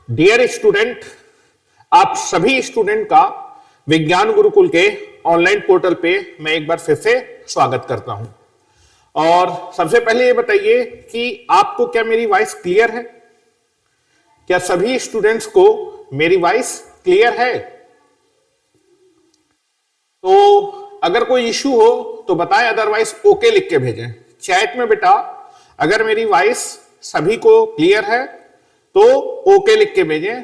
Dear student, आप सभी student का विज्ञान गुरुकुल के ऑनलाइन पोर्टल पे मैं एक बार फिर से स्वागत करता हूं। और सबसे पहले ये बताइए कि आपको क्या मेरी वॉइस क्लियर है? क्या सभी स्टूडेंट्स को मेरी वॉइस क्लियर है? तो अगर कोई इश्यू हो तो बताएं, अदरवाइज ओके लिख के भेजें चैट में। बेटा अगर मेरी वॉइस सभी को क्लियर है तो ओके लिख के भेजें।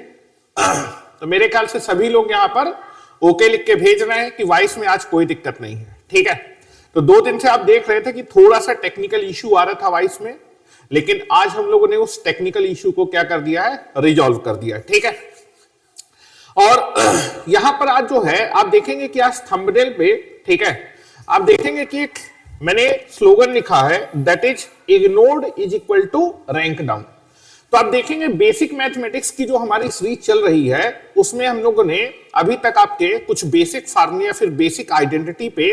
तो मेरे ख्याल से सभी लोग यहां पर ओके लिख के भेज रहे हैं कि वॉइस में आज कोई दिक्कत नहीं है। ठीक है, तो 2 दिन से आप देख रहे थे कि थोड़ा सा टेक्निकल इश्यू आ रहा था वॉइस में, लेकिन आज हम लोगों ने उस टेक्निकल इश्यू को क्या कर दिया है, रिजॉल्व कर दिया। ठीक है, और यहां पर आज जो है आप देखेंगे कि आज थंबनेल पे, ठीक है, आप देखेंगे कि एक मैंने स्लोगन लिखा है, that is ignored is equal to rank down. तो आप देखेंगे बेसिक मैथमेटिक्स की जो हमारी सीरीज चल रही है उसमें हम लोगों ने अभी तक आपके कुछ बेसिक फार्मूले या फिर बेसिक आइडेंटिटी पे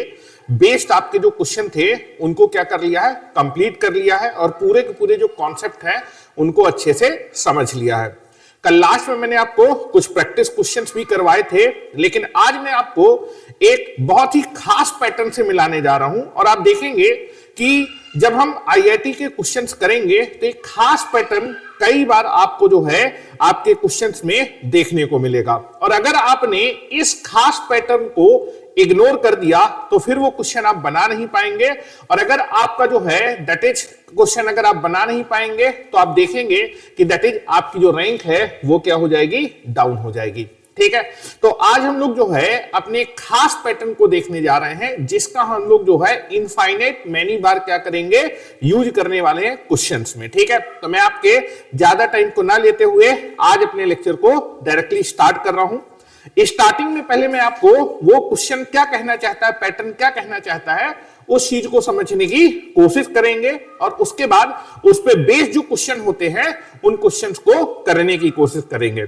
बेस्ड आपके जो क्वेश्चन थे उनको क्या कर लिया है, कंप्लीट कर लिया है, और पूरे के पूरे जो कॉन्सेप्ट है उनको अच्छे से समझ लिया है। कल लास्ट में मैंने आपको कुछ प्रैक्टिस क्वेश्चंस भी करवाए थे, लेकिन आज मैं आपको एक बहुत ही खास पैटर्न से मिलाने जा रहा हूं। और आप देखेंगे कि जब हम आईआईटी के क्वेश्चंस करेंगे तो एक खास पैटर्न कई बार आपको जो है आपके क्वेश्चंस में देखने को मिलेगा, और अगर आपने इस खास पैटर्न को इग्नोर कर दिया तो फिर वो क्वेश्चन आप बना नहीं पाएंगे। और अगर आपका जो है दैट इज क्वेश्चन अगर आप बना नहीं पाएंगे तो आप देखेंगे कि दैट इज आपकी जो रैंक है वो क्या हो जाएगी, डाउन हो जाएगी। ठीक है, तो आज हम लोग जो है अपने खास पैटर्न को देखने जा रहे हैं जिसका हम लोग जो है इनफाइनाइट मैनी बार क्या करेंगे, यूज करने वाले हैं क्वेश्चंस में। ठीक है, तो मैं आपके ज्यादा टाइम को ना लेते हुए आज अपने लेक्चर को डायरेक्टली स्टार्ट कर रहा हूं। स्टार्टिंग में पहले मैं आपको वो क्वेश्चन क्या कहना चाहता है, पैटर्न क्या कहना चाहता है, उस चीज को समझने की कोशिश करेंगे, और उसके बाद उस पे बेस्ड जो क्वेश्चन होते हैं उन क्वेश्चंस को करने की कोशिश करेंगे।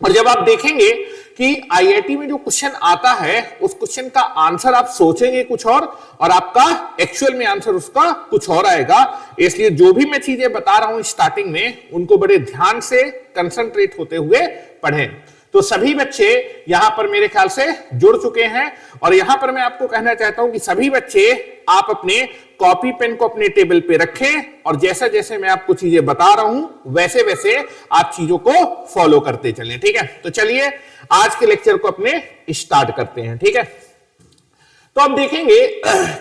और जब आप देखेंगे कि आईआईटी में जो क्वेश्चन आता है उस क्वेश्चन का आंसर आप सोचेंगे कुछ और आपका एक्चुअल में आंसर उसका कुछ और आएगा। इसलिए जो भी मैं चीजें बता रहा हूं स्टार्टिंग में उनको बड़े ध्यान से कंसंट्रेट होते हुए पढ़ें। तो सभी बच्चे यहां पर मेरे ख्याल से जुड़ चुके हैं, और यहां पर मैं आपको कहना चाहता हूं कि सभी बच्चे आप अपने कॉपी पेन को अपने टेबल पे रखें, और जैसे जैसे मैं आपको चीजें बता रहा हूं वैसे वैसे आप चीजों को फॉलो करते चलें। ठीक है, तो चलिए आज के लेक्चर को अपने स्टार्ट करते हैं। ठीक है, तो आप देखेंगे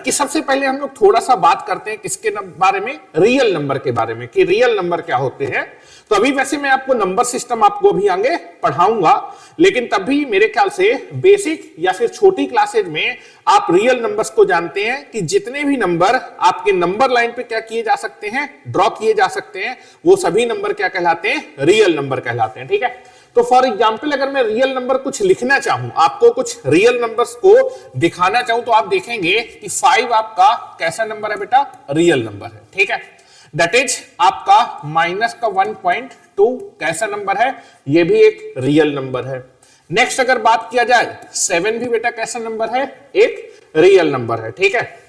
कि सबसे पहले हम लोग थोड़ा सा बात करते हैं किसके बारे में, रियल नंबर के बारे में, कि रियल नंबर क्या होते हैं। तो अभी वैसे मैं आपको नंबर सिस्टम आपको अभी आगे पढ़ाऊंगा, लेकिन तब भी मेरे ख्याल से बेसिक या फिर छोटी क्लासेज में आप रियल नंबर्स को जानते हैं कि जितने भी नंबर आपके नंबर लाइन पे क्या किए जा सकते हैं, ड्रॉ किए जा सकते हैं, वो सभी नंबर क्या कहलाते हैं, रियल नंबर कहलाते हैं। ठीक है, तो फॉर एग्जाम्पल अगर मैं रियल नंबर कुछ लिखना चाहूं, आपको कुछ रियल नंबर्स को दिखाना चाहूं, तो आप देखेंगे कि 5 आपका कैसा नंबर है बेटा, रियल नंबर है। ठीक है, दैट इज आपका -1.2 कैसा नंबर है, ये भी एक रियल नंबर है। नेक्स्ट अगर बात किया जाए 7 भी बेटा कैसा नंबर है, एक रियल नंबर है। ठीक है,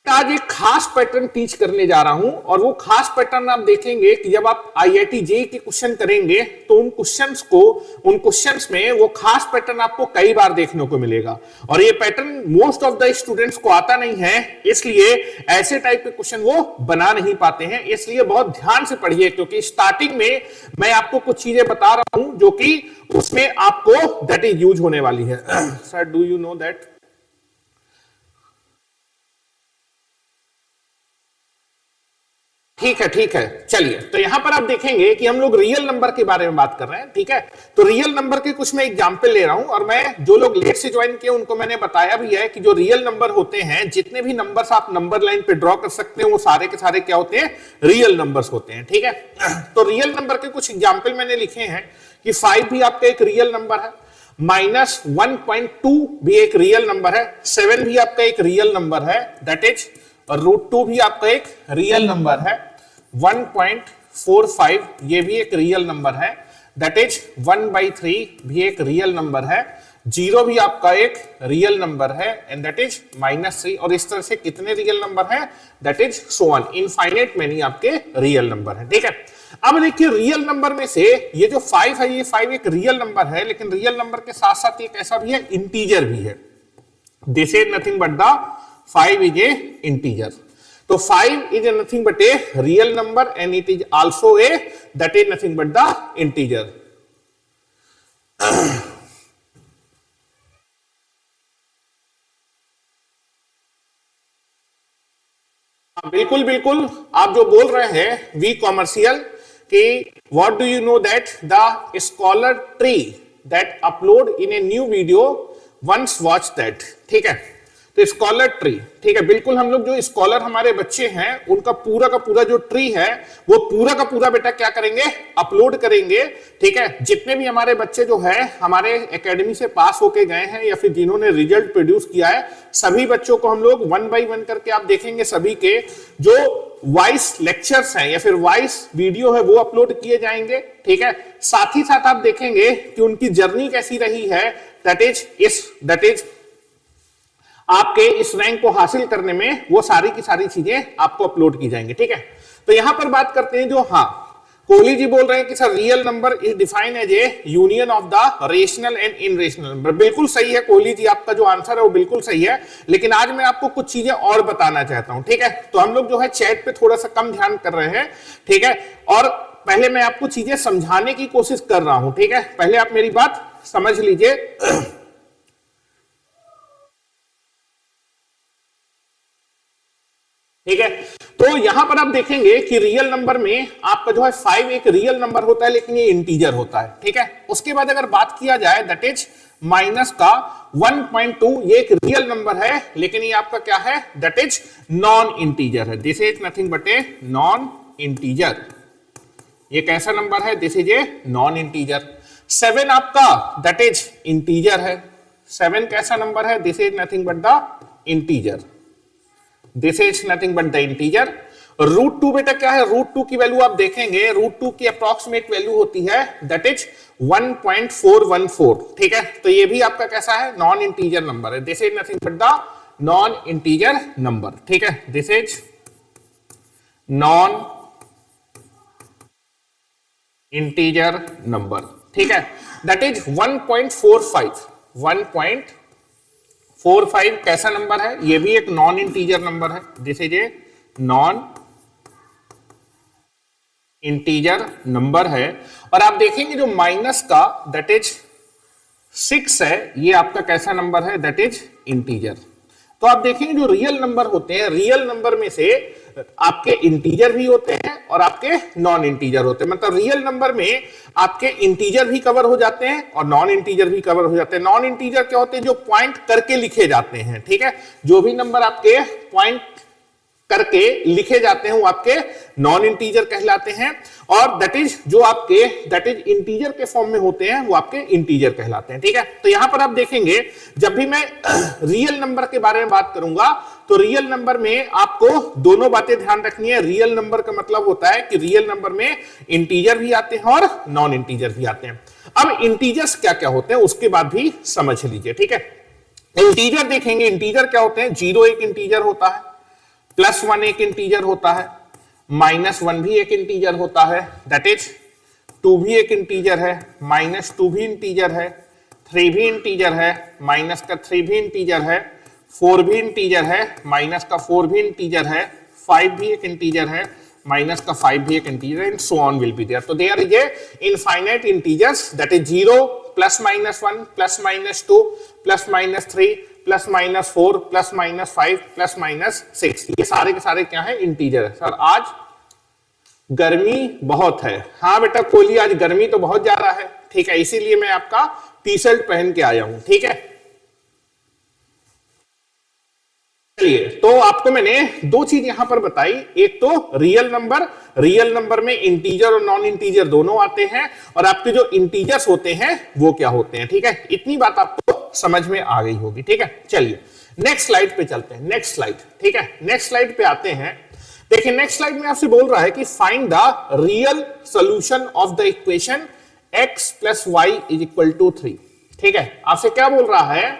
आज एक खास पैटर्न टीच करने जा रहा हूं, और वो खास पैटर्न आप देखेंगे कि जब आप आईआईटी जेईई के क्वेश्चन करेंगे तो उन क्वेश्चंस में वो खास पैटर्न आपको कई बार देखने को मिलेगा, और ये pattern most of the students को आता नहीं है, इसलिए ऐसे टाइप के क्वेश्चन वो बना नहीं पाते हैं। इसलिए बहुत ध्यान से पढ़िए, क्योंकि स्टार्टिंग में मैं आपको कुछ चीजें बता रहा हूं जो कि उसमें आपको दैट इज यूज होने वाली है। Sir do you know that, ठीक है, चलिए। तो यहां पर आप देखेंगे कि हम लोग रियल नंबर के बारे में बात कर रहे हैं। ठीक है, तो रियल नंबर के कुछ मैं एग्जांपल ले रहा हूं, और मैं जो लोग लेट से ज्वाइन किए उनको मैंने बताया भी है कि जो रियल नंबर होते हैं, जितने भी नंबर्स आप नंबर लाइन पे ड्रॉ कर सकते हैं वो सारे के सारे क्या होते हैं, रियल नंबर्स होते हैं। ठीक है, तो रियल नंबर के कुछ एग्जाम्पल मैंने लिखे हैं कि 5 भी आपका एक रियल नंबर है, -1.2 भी एक रियल नंबर है, 7 भी आपका एक रियल नंबर है, दैट इज √2 भी आपका एक रियल नंबर है, 1.45 ये भी एक रियल नंबर है, दैट इज 1/3 भी एक रियल नंबर है, जीरो भी आपका एक रियल नंबर है एंड दैट इज -3, और इस तरह से कितने रियल नंबर है, that is so on, infinite many आपके रियल नंबर है। ठीक है, अब देखिए रियल नंबर में से ये जो 5 है, ये 5 एक रियल नंबर है, लेकिन रियल नंबर के साथ साथ एक ऐसा भी है, इंटीजर भी है। This is nothing but the 5 is a integer. तो 5 is nothing but a real number and it is also a that is nothing but the integer. बिल्कुल बिल्कुल, आप जो बोल रहे हैं वी कॉमर्शियल कि what do you know that the scholar tree that upload in a new video once watch that. ठीक है, तो स्कॉलर ट्री, ठीक है, बिल्कुल हम लोग जो स्कॉलर हमारे बच्चे हैं उनका पूरा का पूरा जो ट्री है वो पूरा का पूरा बेटा क्या करेंगे, अपलोड करेंगे। ठीक है, जितने भी हमारे बच्चे जो है हमारे एकेडमी से पास होके गए हैं या फिर जिन्होंने रिजल्ट प्रोड्यूस किया है, सभी बच्चों को हम लोग 1 बाय 1 करके आप देखेंगे सभी के जो वॉइस लेक्चर्स हैं या फिर वॉइस वीडियो है वो अपलोड किए जाएंगे। ठीक है, साथ ही साथ आप देखेंगे कि उनकी जर्नी कैसी रही है, दैट इज आपके इस रैंक को हासिल करने में वो सारी की सारी चीजें आपको अपलोड की जाएंगी। ठीक है, तो यहां पर बात करते हैं जो, हाँ कोहली जी बोल रहे हैं कि sir real number is defined as a union of the rational and irrational number. बिल्कुल सही है कोहली जी, आपका जो आंसर है वो बिल्कुल सही है, लेकिन आज मैं आपको कुछ चीजें और बताना चाहता हूं। ठीक है, तो हम लोग जो है चैट पे थोड़ा सा कम ध्यान कर रहे हैं। ठीक है, और पहले मैं आपको चीजें समझाने की कोशिश कर रहा हूं। ठीक है, पहले आप मेरी बात समझ लीजिए। ठीक है, तो यहां पर आप देखेंगे कि रियल नंबर में आपका जो है 5 एक रियल नंबर होता है, लेकिन ये इंटीजर होता है। ठीक है, उसके बाद अगर बात किया जाए दैट इज माइनस का 1.2, ये एक रियल नंबर है, लेकिन ये आपका क्या है, दैट इज नॉन इंटीजर है। This is nothing but a non integer. ये कैसा नंबर है, this is a non integer. 7 आपका दैट इज इंटीजर है। 7 कैसा नंबर है, this is nothing but the integer. This is nothing but the integer. √2 बेटा क्या है, √2 की वैल्यू आप देखेंगे, √2 की अप्रॉक्सीमेट वैल्यू होती है दैट इज 1.414। ठीक है, तो ये भी आपका कैसा है, नॉन इंटीजर नंबर है। This is nothing but the non integer number. ठीक है, this is non integer number. ठीक है, दैट इज 1.45 1.45 कैसा नंबर है, ये भी एक नॉन इंटीजर नंबर है। This is a non integer number है। और आप देखेंगे जो माइनस का दैट इज 6 है, ये आपका कैसा नंबर है, दैट इज इंटीजर। तो आप देखेंगे जो रियल नंबर होते हैं, रियल नंबर में से आपके इंटीजर भी होते हैं और आपके नॉन इंटीजर होते हैं। मतलब रियल नंबर में आपके इंटीजर भी कवर हो जाते हैं और नॉन इंटीजर भी कवर हो जाते हैं। नॉन इंटीजर क्या होते हैं, जो पॉइंट करके लिखे जाते हैं। ठीक है, जो भी नंबर आपके पॉइंट करके लिखे जाते हैं वो आपके नॉन इंटीजर कहलाते हैं, और दैट इज जो आपके दैट इज इंटीजर के फॉर्म में होते हैं वो आपके इंटीजर कहलाते हैं। ठीक है, तो यहां पर आप देखेंगे जब भी मैं रियल नंबर के बारे में बात करूंगा तो रियल नंबर में आपको दोनों बातें ध्यान रखनी है। रियल नंबर का मतलब होता है कि रियल नंबर में इंटीजर भी आते हैं और नॉन इंटीजर भी आते हैं। अब इंटीजर्स क्या क्या होते हैं उसके बाद भी समझ लीजिए। ठीक है, इंटीजर देखेंगे, इंटीजर क्या होते हैं, 0 एक इंटीजर होता है, +1 एक इंटीजर होता है, -1 भी एक इंटीजर होता है, दैट इज 2 भी एक इंटीजर है, -2 भी इंटीजर है, 3 भी इंटीजर है, -3 भी इंटीजर है, 4 भी इंटीजर है, -4 भी इंटीजर है, 5 भी एक इंटीजर है, -5 भी एक इंटीजर है, and so on will be there. तो there is a infinite integers that is 0 +-1 +-2 +-3 +-4 +-5 +-6, ये सारे के सारे क्या है, इंटीजर है। सर आज गर्मी बहुत है। हाँ बेटा कोहली, आज गर्मी तो बहुत ज्यादा है। ठीक है, इसीलिए मैं आपका टी शर्ट पहन के आया हूं। ठीक है, चलिए, तो आपको मैंने 2 चीज यहां पर बताई, एक तो रियल नंबर में इंटीजर और नॉन इंटीजर दोनों आते हैं, और आपके जो इंटीजर्स होते हैं वो क्या होते हैं। ठीक है, इतनी बात आपको समझ में आ गई होगी। ठीक है, चलिए नेक्स्ट स्लाइड पे चलते हैं। नेक्स्ट स्लाइड, ठीक है, नेक्स्ट स्लाइड पे आते हैं। देखिए नेक्स्ट स्लाइड में आपसे बोल रहा है कि find the real solution of the equation x + y = 3। ठीक है, आपसे क्या बोल रहा है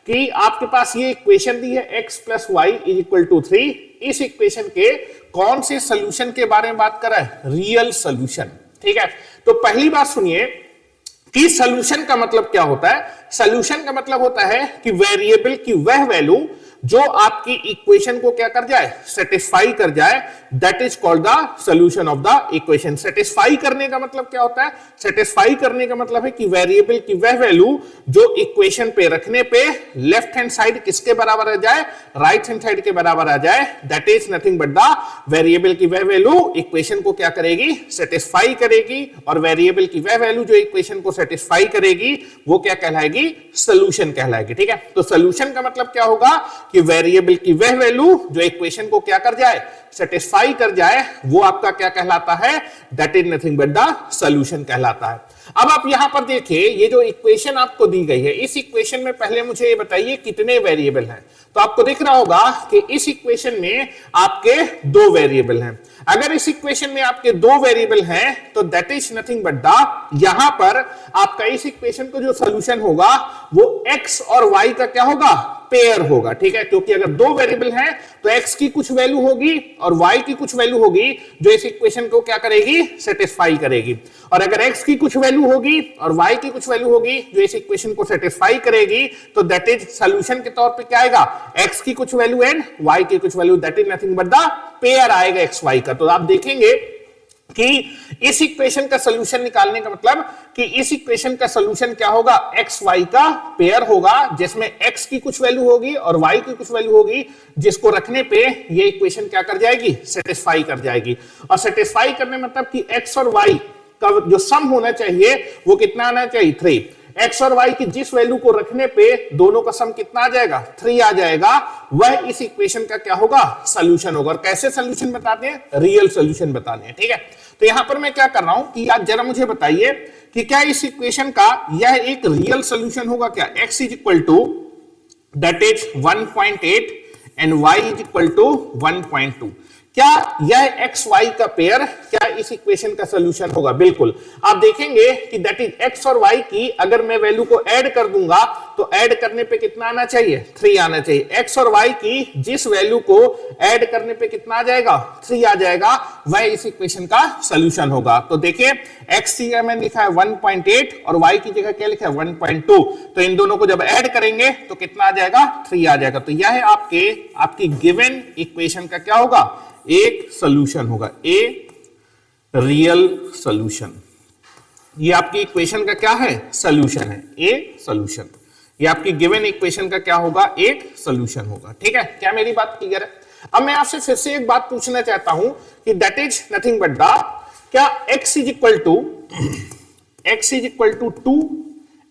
कि आपके पास ये इक्वेशन दी है x plus y is equal to 3। इस इक्वेशन के कौन से सोल्यूशन के बारे में बात कर रहा है? Real solution. ठीक है, तो पहली बात सुनिए कि सोल्यूशन का मतलब क्या होता है। सोल्यूशन का मतलब होता है कि वेरिएबल की वह वैल्यू जो आपकी इक्वेशन को क्या कर जाए? सेटिस्फाई कर जाए, that is called the solution of the equation. Satisfy करने का मतलब क्या होता है? सेटिस्फाई करने का मतलब है कि वेरिएबल की वह वैल्यू जो इक्वेशन पे रखने पे लेफ्ट हैंड साइड किसके बराबर आ जाए? राइट हैंड साइड के बराबर आ जाए, that is nothing but the variable की वह वैल्यू इक्वेशन को क्या करेगी? सेटिस्फाई करेगी। और वेरिएबल की वह वैल्यू जो इक्वेशन को सेटिस्फाई करेगी वो क्या कहलाएगी? सॉल्यूशन कहलाएगी। ठीक है, तो सॉल्यूशन का मतलब क्या होगा कि वेरिएबल की वह वैल्यू जो इक्वेशन को क्या कर जाए? सेटिस्फाई कर जाए, वो आपका क्या कहलाता है? That is nothing but the solution कहलाता है। अब आप यहां पर देखिए, ये जो इक्वेशन आपको दी गई है, इस इक्वेशन में पहले मुझे ये बताइए कितने वेरिएबल हैं। तो आपको दिख रहा होगा कि इस इक्वेशन में आपके 2 वेरिएबल हैं। अगर इस इक्वेशन में आपके 2 वेरिएबल हैं तो that is nothing but the, यहां पर आपका इस इक्वेशन को जो सॉल्यूशन होगा वो x और y का क्या होगा? पेयर होगा। ठीक है, क्योंकि अगर 2 वेरिएबल हैं तो x की कुछ वैल्यू होगी और y की कुछ वैल्यू होगी जो इस इक्वेशन को क्या करेगी? सेटिस्फाई करेगी। और अगर x की कुछ वैल्यू होगी और y की कुछ वैल्यू होगी जो इस इक्वेशन को सेटिस्फाई करेगी, तो दैट इज सॉल्यूशन के तौर पे क्या आएगा? x की कुछ वैल्यू एंड y की कुछ value, that is nothing but the pair आएगा x y का। तो आप देखेंगे कि इस इक्वेशन का सॉल्यूशन निकालने का मतलब कि इस इक्वेशन का सॉल्यूशन क्या होगा? x y का पेयर होगा जिसमें x की कुछ वैल्यू होगी और y की कुछ वैल्यू होगी, जिसको रखने पे ये इक्वेशन क्या कर जाएगी? सेटिस्फाई कर जाएगी। और सेटिस्फाई करने मतलब कि x और y का जो सम होना चाहिए वो कितना आना चाहिए? 3। x और y की जिस वैल्यू को रखने पे दोनों का सम कितना आ जाएगा? 3 आ जाएगा, वह इस इक्वेशन का क्या होगा? सॉल्यूशन होगा। और कैसे सॉल्यूशन बताते हैं? रियल सॉल्यूशन बताते हैं। ठीक है, तो यहां पर मैं क्या कर रहा हूं कि आप जरा मुझे बताइए कि क्या इस इक्वेशन का यह एक रियल सॉल्यूशन होगा क्या? x is equal to that is 1.8 and y is equal to 1.2। क्या यह x y का पेयर क्या इस इक्वेशन का सॉल्यूशन होगा? बिल्कुल। आप देखेंगे कि दैट इज x और y की अगर मैं वैल्यू को ऐड कर दूंगा तो ऐड करने पे कितना आना चाहिए? 3 आना चाहिए। x और y की जिस वैल्यू को ऐड करने पे कितना आ जाएगा? 3 आ जाएगा, वह इस इक्वेशन का सॉल्यूशन होगा। तो देखिए x की जगह मैंने लिखा है 1.8 और y की जगह क्या लिखा है? 1.2। तो इन दोनों को जब ऐड करेंगे तो कितना आ जाएगा? 3 आ जाएगा। तो यह आपकी गिवन इक्वेशन का क्या होगा? एक सॉल्यूशन होगा, ए रियल सॉल्यूशन। ये आपकी इक्वेशन का क्या है? सॉल्यूशन है, ए सॉल्यूशन। ये आपकी गिवन इक्वेशन का क्या होगा? एक सॉल्यूशन होगा। ठीक है, क्या मेरी बात क्लियर है? अब मैं आपसे फिर से एक बात पूछना चाहता हूं कि that is nothing but the, क्या x is equal to 2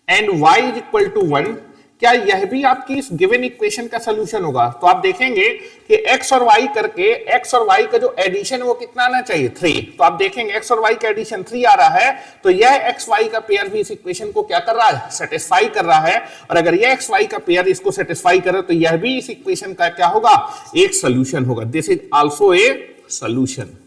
and y is equal to 1, क्या यह भी आपकी इस गिवन इक्वेशन का सॉल्यूशन होगा? तो आप देखेंगे कि x और y करके x और y का जो एडिशन है वो कितना आना चाहिए? 3। तो आप देखेंगे x और y का एडिशन 3 आ रहा है, तो यह x y का पेयर भी इस इक्वेशन को क्या कर रहा है? सेटिस्फाई कर रहा है। और अगर यह x y का पेयर इसको सेटिस्फाई करे तो यह भी इस इक्वेशन का क्या होगा? एक सॉल्यूशन होगा। This is also A solution.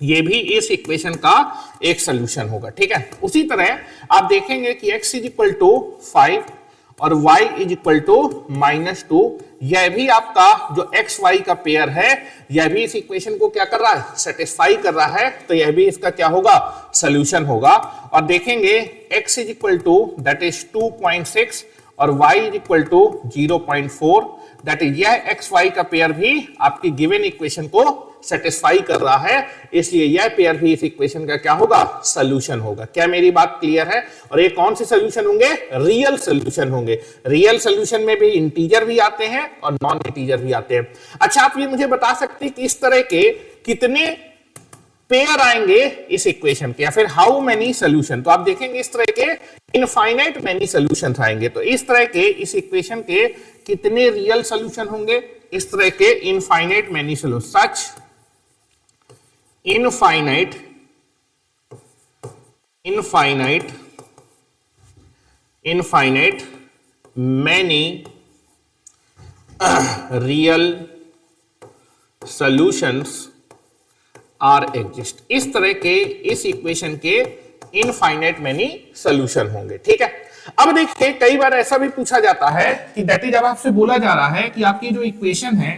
ये भी इस इक्वेशन का एक सॉल्यूशन होगा। ठीक है, उसी तरह आप देखेंगे कि x इज इक्वल टू 5 और y इज इक्वल टू -2, यह भी आपका जो x y का पेयर है यह भी इस इक्वेशन को क्या कर रहा है? सेटिस्फाई कर रहा है। तो यह भी इसका क्या होगा? सॉल्यूशन होगा। और देखेंगे x is equal to that is 2.6 और y is equal to 0.4, that is यह x y का पेयर भी आपकी गिवन इक्वेशन को सेटिस्फाई कर रहा है, इसलिए यह पेयर भी इस इक्वेशन का क्या होगा? सॉल्यूशन होगा। क्या मेरी बात क्लियर है? और ये कौन से सॉल्यूशन होंगे? रियल सॉल्यूशन होंगे। रियल सॉल्यूशन में भी इंटीजर भी आते हैं और नॉन इंटीजर भी आते हैं। अच्छा, आप ये मुझे बता सकते हैं कि इस तरह के कितने पेयर आएंगे इस इक्वेशन के, या फिर हाउ मेनी सॉल्यूशन? तो आप देखेंगे इस तरह के इनफाइनाइट मेनी सॉल्यूशंस आएंगे। तो इस तरह के इस इक्वेशन के कितने रियल सॉल्यूशन होंगे? इस तरह के infinite many solution, such infinite many real solutions are exist। इस तरह के इस इक्वेशन के इनफाइनाइट मेनी सॉल्यूशन होंगे। ठीक है, अब देखिए कई बार ऐसा भी पूछा जाता है कि दैट इज, अब आपसे बोला जा रहा है कि आपकी जो इक्वेशन है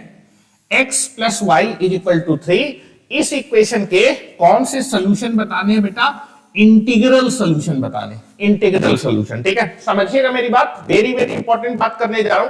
x plus y is equal to 3, इस इक्वेशन के कौन से सोल्यूशन बताने हैं बेटा? इंटीग्रल सोल्यूशन बताने, इंटीग्रल सोल्यूशन। ठीक है, समझिएगा मेरी बात, वेरी वेरी इंपॉर्टेंट बात करने जा रहा हूं।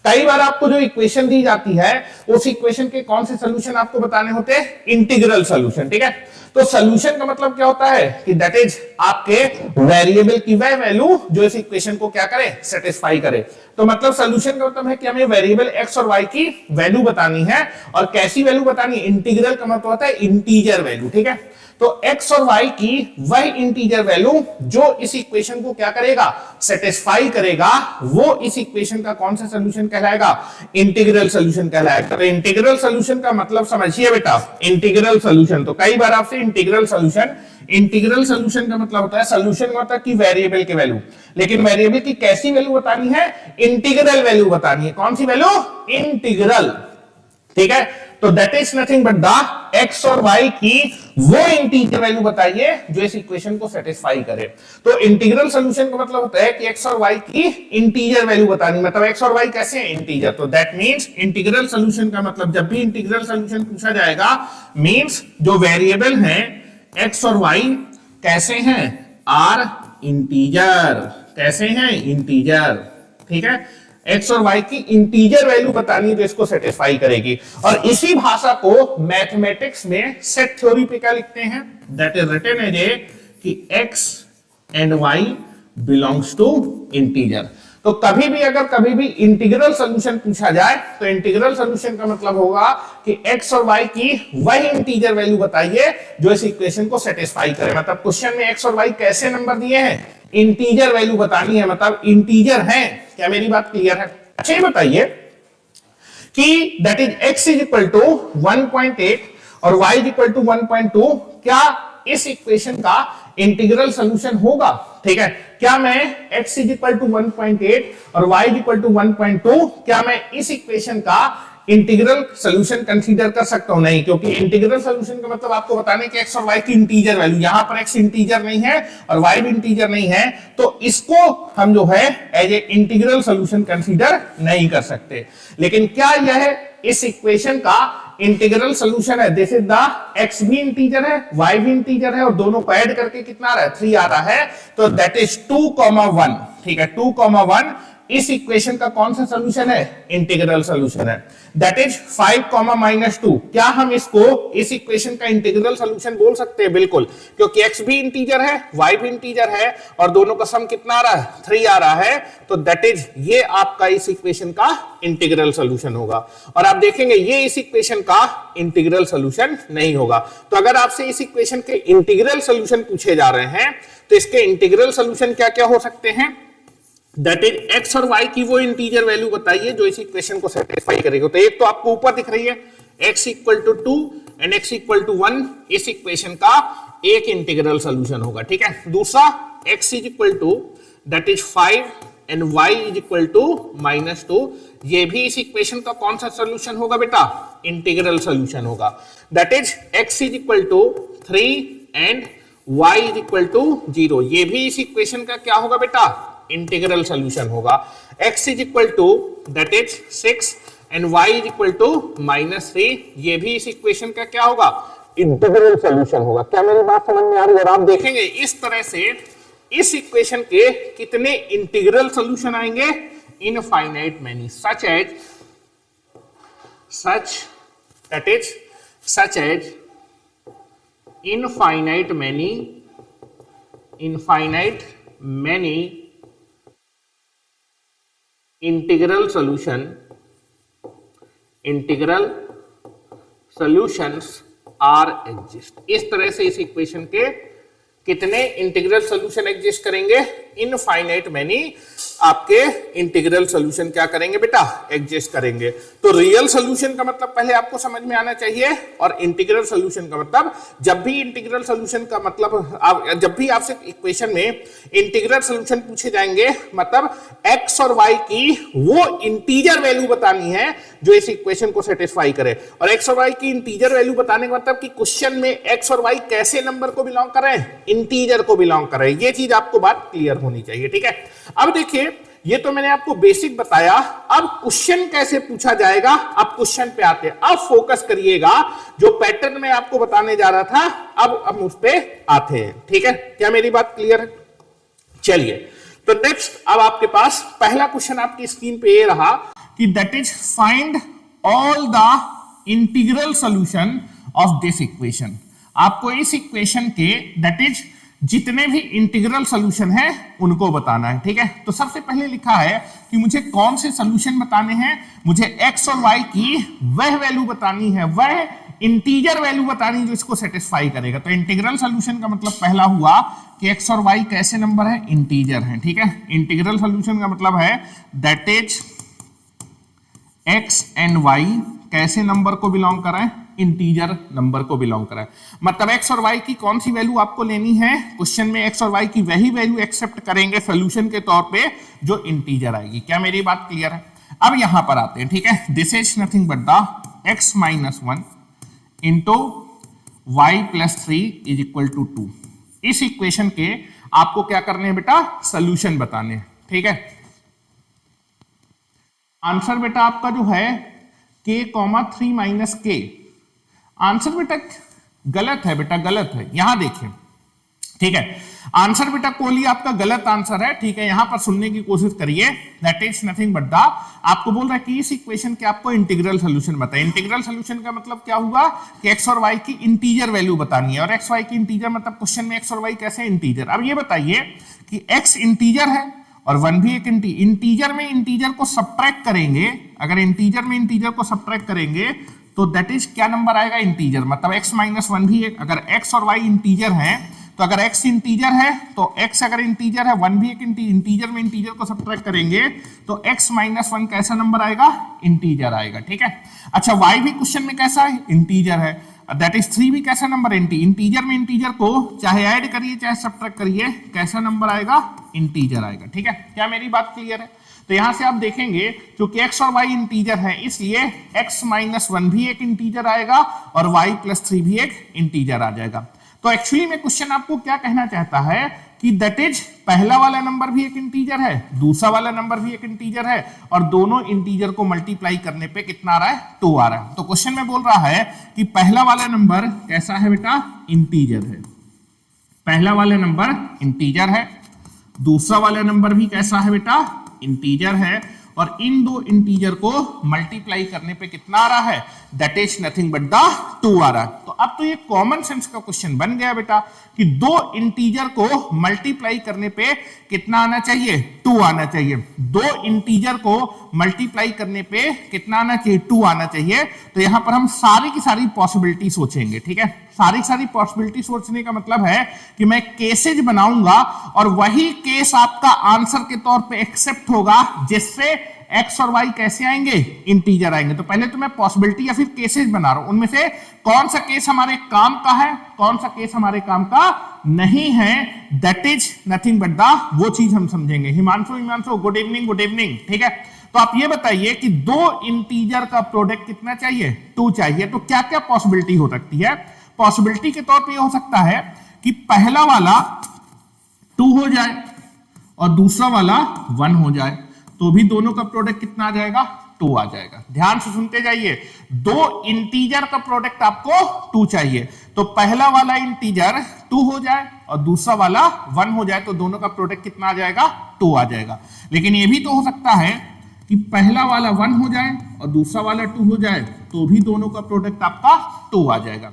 कई बार आपको जो इक्वेशन दी जाती है उस इक्वेशन के कौन से सोल्यूशन आपको बताने होते हैं? Integral solution. ठीक है, तो सोल्यूशन का मतलब क्या होता है कि दैट इज आपके वेरिएबल की वह वैल्यू जो इस इक्वेशन को क्या करे? सेटिस्फाई करे। तो मतलब सोल्यूशन का मतलब है कि हमें वेरिएबल एक्स और वाई की वैल्यू बतानी है, और कैसी वैल्यू बतानी है? इंटीग्रल का मतलब होता है इंटीजर वैल्यू। ठीक है, तो x और y की वह इंटीजर वैल्यू जो इस इक्वेशन को क्या करेगा? सेटिस्फाई करेगा, वो इस इक्वेशन का कौन सा सॉल्यूशन कहलाएगा? इंटीग्रल सॉल्यूशन कहलाएगा। तो इंटीग्रल सॉल्यूशन का मतलब समझिए बेटा, इंटीग्रल सॉल्यूशन, तो कई बार आपसे इंटीग्रल सॉल्यूशन, इंटीग्रल सॉल्यूशन का मतलब होता है सॉल्यूशन का मतलब कि वेरिएबल की वैल्यू, लेकिन वेरिएबल की कैसी वैल्यू बतानी है? इंटीग्रल वैल्यू बतानी है। कौन सी वैल्यू? इंटीग्रल। ठीक है, तो that is nothing but the x और वाई की वो इंटीजर वैल्यू बताइए जो इस इक्वेशन को सेटिस्फाई करे। तो इंटीग्रल सॉल्यूशन का मतलब होता है कि एक्स और वाई की इंटीजर वैल्यू बतानी, मतलब एक्स और वाई कैसे हैं? इंटीजर। तो दैट मींस इंटीग्रल सॉल्यूशन का मतलब, जब भी इंटीग्रल सॉल्यूशन पूछा जाएगा, मींस जो वेरिएबल हैं एक्स और वाई कैसे हैं? Are integer. कैसे हैं? इंटीजर। ठीक है, एक्स और वाई की इंटीजर वैल्यू बतानी है जो इसको सेटिस्फाई करेगी। और इसी भाषा को मैथमेटिक्स में सेट थ्योरी पे क्या लिखते हैं? That is written as a कि x and y belongs to integer. तो कभी भी अगर कभी भी इंटीग्रल सॉल्यूशन पूछा जाए तो इंटीग्रल सॉल्यूशन का मतलब होगा कि एक्स और वाई की वही इंटीजर वैल्यू बताइए जो इस इक्वेशन को सेटिस्फाई करे। मतलब क्वेश्चन में एक्स और वाई कैसे नंबर दिए हैं? इंटीजर वैल्यू बतानी है, मतलब इंटीजर है। क्या मेरी बात क्लियर है? अच्छा ये बताइए कि that is x is equal to 1.8 और y इज इक्वल टू 1.2, क्या इस इक्वेशन का इंटीग्रल सॉल्यूशन होगा? ठीक है, क्या मैं x इज इक्वल टू 1.8 और y इज इक्वल टू 1.2, क्या मैं इस इक्वेशन का इंटीग्रल सॉल्यूशन कंसीडर कर सकता हूं? नहीं, क्योंकि इंटीग्रल सॉल्यूशन का मतलब आपको बताने कि एक्स और वाई की इंटीजर वैल्यू, यहां पर एक्स इंटीजर नहीं है और वाई भी इंटीजर नहीं है, तो इसको हम जो है as a integral solution consider नहीं कर सकते। लेकिन क्या यह इस इक्वेशन का इंटीग्रल सॉल्यूशन है? दिस इज द एक्स भी इंटीजर है, वाई भी इंटीजर है, और दोनों को ऐड करके कितना आ रहा है? 3 आ रहा है। तो दैट इज 2,1। ठीक है, 2,1 इस इक्वेशन का कौन सा सॉल्यूशन है? इंटीग्रल सॉल्यूशन है। That is 5,-2। क्या हम इसको इस इक्वेशन का इंटीग्रल सॉल्यूशन बोल सकते हैं? बिल्कुल, क्योंकि x भी इंटीजर है, y भी इंटीजर है, और दोनों का सम कितना आ रहा है? 3 आ रहा है। तो दैट इज ये आपका इस इक्वेशन का इंटीग्रल सॉल्यूशन होगा। और आप देखेंगे ये इस इक्वेशन का इंटीग्रल सॉल्यूशन नहीं होगा। तो अगर आपसे इस इक्वेशन के इंटीग्रल सॉल्यूशन पूछे जा रहे हैं तो इसके इंटीग्रल सॉल्यूशन क्या क्या हो सकते हैं? दैट इज एक्स और वाई की वो इंटीजर वैल्यू बताइए जो इस इक्वेशन को सेटिस्फाई करेगा। तो एक तो आपको ऊपर दिख रही है x equal to 2 and x equal to 1, इस इक्वेशन का एक इंटीग्रल सॉल्यूशन होगा। ठीक है, दूसरा x is equal to that is 5 and y is equal to -2, ये भी इस इक्वेशन का कौन सा सॉल्यूशन होगा बेटा? इंटीग्रल सॉल्यूशन होगा। That is x is equal to 3 and y is equal to 0, ये भी इस इक्वेशन का क्या होगा बेटा? इंटीग्रल सॉल्यूशन होगा। x is equal to that is 6 and y is equal to -3, ये भी इस इक्वेशन का क्या होगा? इंटीग्रल सॉल्यूशन होगा। क्या मेरी बात समझ में आ रही है? और आप देखेंगे इस तरह से इस इक्वेशन के कितने इंटीग्रल सॉल्यूशन आएंगे? Infinite many, such as infinite many integral solutions are exist. इस तरह से इस इक्वेशन के कितने इंटीग्रल सॉल्यूशन एग्जिस्ट करेंगे? इनफाइनाइट मैनी आपके इंटीग्रल सॉल्यूशन क्या करेंगे बेटा? एग्जिस्ट करेंगे। तो रियल सॉल्यूशन का मतलब पहले आपको समझ में आना चाहिए, और इंटीग्रल सॉल्यूशन का मतलब, जब भी इंटीग्रल सॉल्यूशन का मतलब जब भी आपसे इक्वेशन में इंटीग्रल सॉल्यूशन पूछे जाएंगे, मतलब x और y की वो इंटीजर वैल्यू बतानी है जो इस इक्वेशन को सेटिस्फाई करे। और एक्स और वाई की इंटीजर वैल्यू बताने का मतलब कि क्वेश्चन में एक्स और वाई कैसे नंबर को बिलोंग कर रहे हैं, इंटीजर को बिलोंग कर रहे हैं। ये चीज आपको बात क्लियर होनी चाहिए, ठीक है। अब देखिए ये तो मैंने आपको बेसिक बताया, अब क्वेश्चन कैसे पूछा जाएगा, अब क्वेश्चन पे आते हैं। अब फोकस करिएगा, जो पैटर्न मैं आपको बताने जा रहा था अब हम उस पे आते हैं, ठीक है। क्या मेरी बात क्लियर है? चलिए तो नेक्स्ट अब आपके पास पहला क्वेश्चन आपकी स्क्रीन पे ये रहा कि that is find all the integral solution of this equation. आपको इस इक्वेशन के दैट इज जितने भी इंटीग्रल सॉल्यूशन है उनको बताना है, ठीक है। तो सबसे पहले लिखा है कि मुझे कौन से सॉल्यूशन बताने हैं, मुझे एक्स और वाई की वह वैल्यू बतानी है, वह इंटीजर वैल्यू बतानी जो इसको सेटिस्फाई करेगा। तो इंटीग्रल सॉल्यूशन का मतलब पहला हुआ कि एक्स और वाई कैसे नंबर है, इंटीजर है, ठीक है। इंटीग्रल सॉल्यूशन का मतलब है that is x and y कैसे नंबर को बिलोंग कर रहे हैं, इंटीजर नंबर को बिलोंग करा है। मतलब एक्स और वाई की कौन सी वैल्यू आपको लेनी है, क्वेश्चन में एक्स और वाई की वही वैल्यू एक्सेप्ट करेंगे सॉल्यूशन के तौर पे जो इंटीजर आएगी। क्या मेरी बात क्लियर है? अब यहां पर आते हैं, ठीक है। This is nothing but the x minus 1 into y plus 3 is equal to 2। इस इक्वेशन के आपको क्या करने हैं बेटा, सोल्यूशन बताने हैं, ठीक है। आंसर बेटा आपका जो है k, 3 माइनस के, आंसर बेटा गलत है, बेटा गलत है, यहां देखिए, ठीक है। आंसर बेटा कोहली आपका गलत आंसर है, ठीक है। यहां पर सुनने की कोशिश करिए, that is nothing but the, आपको बोल रहा है कि इस इक्वेशन के आपको इंटीग्रल सॉल्यूशन बताए। इंटीग्रल सॉल्यूशन का मतलब क्या हुआ कि एक्स और वाई की इंटीजर वैल्यू बतानी है, और एक्स वाई की इंटीजर मतलब क्वेश्चन में एक्स और वाई कैसे इंटीजर। अब ये बताइए कि एक्स इंटीजर है और 1 भी एक इंटीजर में इंटीजर को सब्ट्रैक्ट करेंगे, अगर इंटीजर में इंटीजर को सब्ट्रैक्ट करेंगे तो दैट इज क्या नंबर आएगा, इंटीजर। मतलब x माइनस 1 भी एक, अगर x और y इंटीजर है तो अगर x इंटीजर है तो x अगर इंटीजर है, 1 भी एक इंटीजर में इंटीजर को सब्ट्रैक्ट करेंगे तो x माइनस 1 कैसा नंबर आएगा, इंटीजर आएगा, ठीक है। अच्छा y भी क्वेश्चन में कैसा है, इंटीजर है, दैट इज 3 भी कैसा नंबर, इंटीजर में इंटीजर को चाहे ऐड करिए चाहे सब्ट्रैक्ट करिए, कैसा नंबर आएगा, इंटीजर आएगा, ठीक है। क्या मेरी बात क्लियर है? तो यहां से आप देखेंगे क्योंकि x और y इंटीजर है इसलिए x माइनस 1 भी एक इंटीजर आएगा और y प्लस 3 भी एक इंटीजर आ जाएगा। तो एक्चुअली में क्वेश्चन आपको क्या कहना चाहता है कि दैट इज पहला वाला नंबर भी एक इंटीजर है, दूसरा वाला नंबर भी एक इंटीजर है, और दोनों इंटीजर को मल्टीप्लाई करने पे कितना आ रहा है, 2 आ रहा है। तो क्वेश्चन में बोल रहा है कि पहला वाला नंबर कैसा है बेटा, इंटीजर है, पहला वाला नंबर इंटीजर है, दूसरा वाला नंबर भी कैसा है बेटा, इंटीजर है, और इन दो इंटीजर को मल्टीप्लाई करने पे कितना आ रहा है, that is nothing but the 2 आ रहा है। तो अब तो ये कॉमन सेंस का क्वेश्चन बन गया बेटा कि दो इंटीजर को मल्टीप्लाई करने पे कितना आना चाहिए, 2 आना चाहिए। दो इंटीजर को मल्टीप्लाई करने पे कितना आना चाहिए, 2 आना चाहिए। तो यहां पर हम सारी की सारी पॉसिबिलिटी सोचेंगे, ठीक है। सारी पॉसिबिलिटी सोचने का मतलब है कि मैं केसेज बनाऊंगा और वही केस आपका आंसर के तौर पे एक्सेप्ट होगा जिससे एक्स और वाई कैसे आएंगे, इंटीजर आएंगे। तो पहले तो मैं पॉसिबिलिटी या फिर केसेज बना रहा हूं, उनमें से कौन सा केस हमारे काम का है, कौन सा केस हमारे काम का नहीं है, that is nothing but the, वो चीज हम समझेंगे। हिमांशु गुड इवनिंग, ठीक है। तो आप ये बताइए कि दो इंटीजर का प्रोडक्ट कितना चाहिए, 2 चाहिए। तो क्या क्या पॉसिबिलिटी हो सकती है, पॉसिबिलिटी के तौर पे हो सकता है कि पहला वाला 2 हो जाए और दूसरा वाला 1 हो जाए, तो भी दोनों का प्रोडक्ट कितना आ जाएगा, 2 आ जाएगा। ध्यान से सुनते जाइए, दो इंटीजर का प्रोडक्ट आपको 2 चाहिए, तो पहला वाला इंटीजर 2 हो जाए और दूसरा वाला 1 हो जाए, तो दोनों का प्रोडक्ट कितना आ जाएगा, 2 आ जाएगा। लेकिन यह भी तो हो सकता है कि पहला वाला 1 हो जाए और दूसरा वाला 2 हो जाए, तो भी दोनों का प्रोडक्ट आपका 2 आ जाएगा।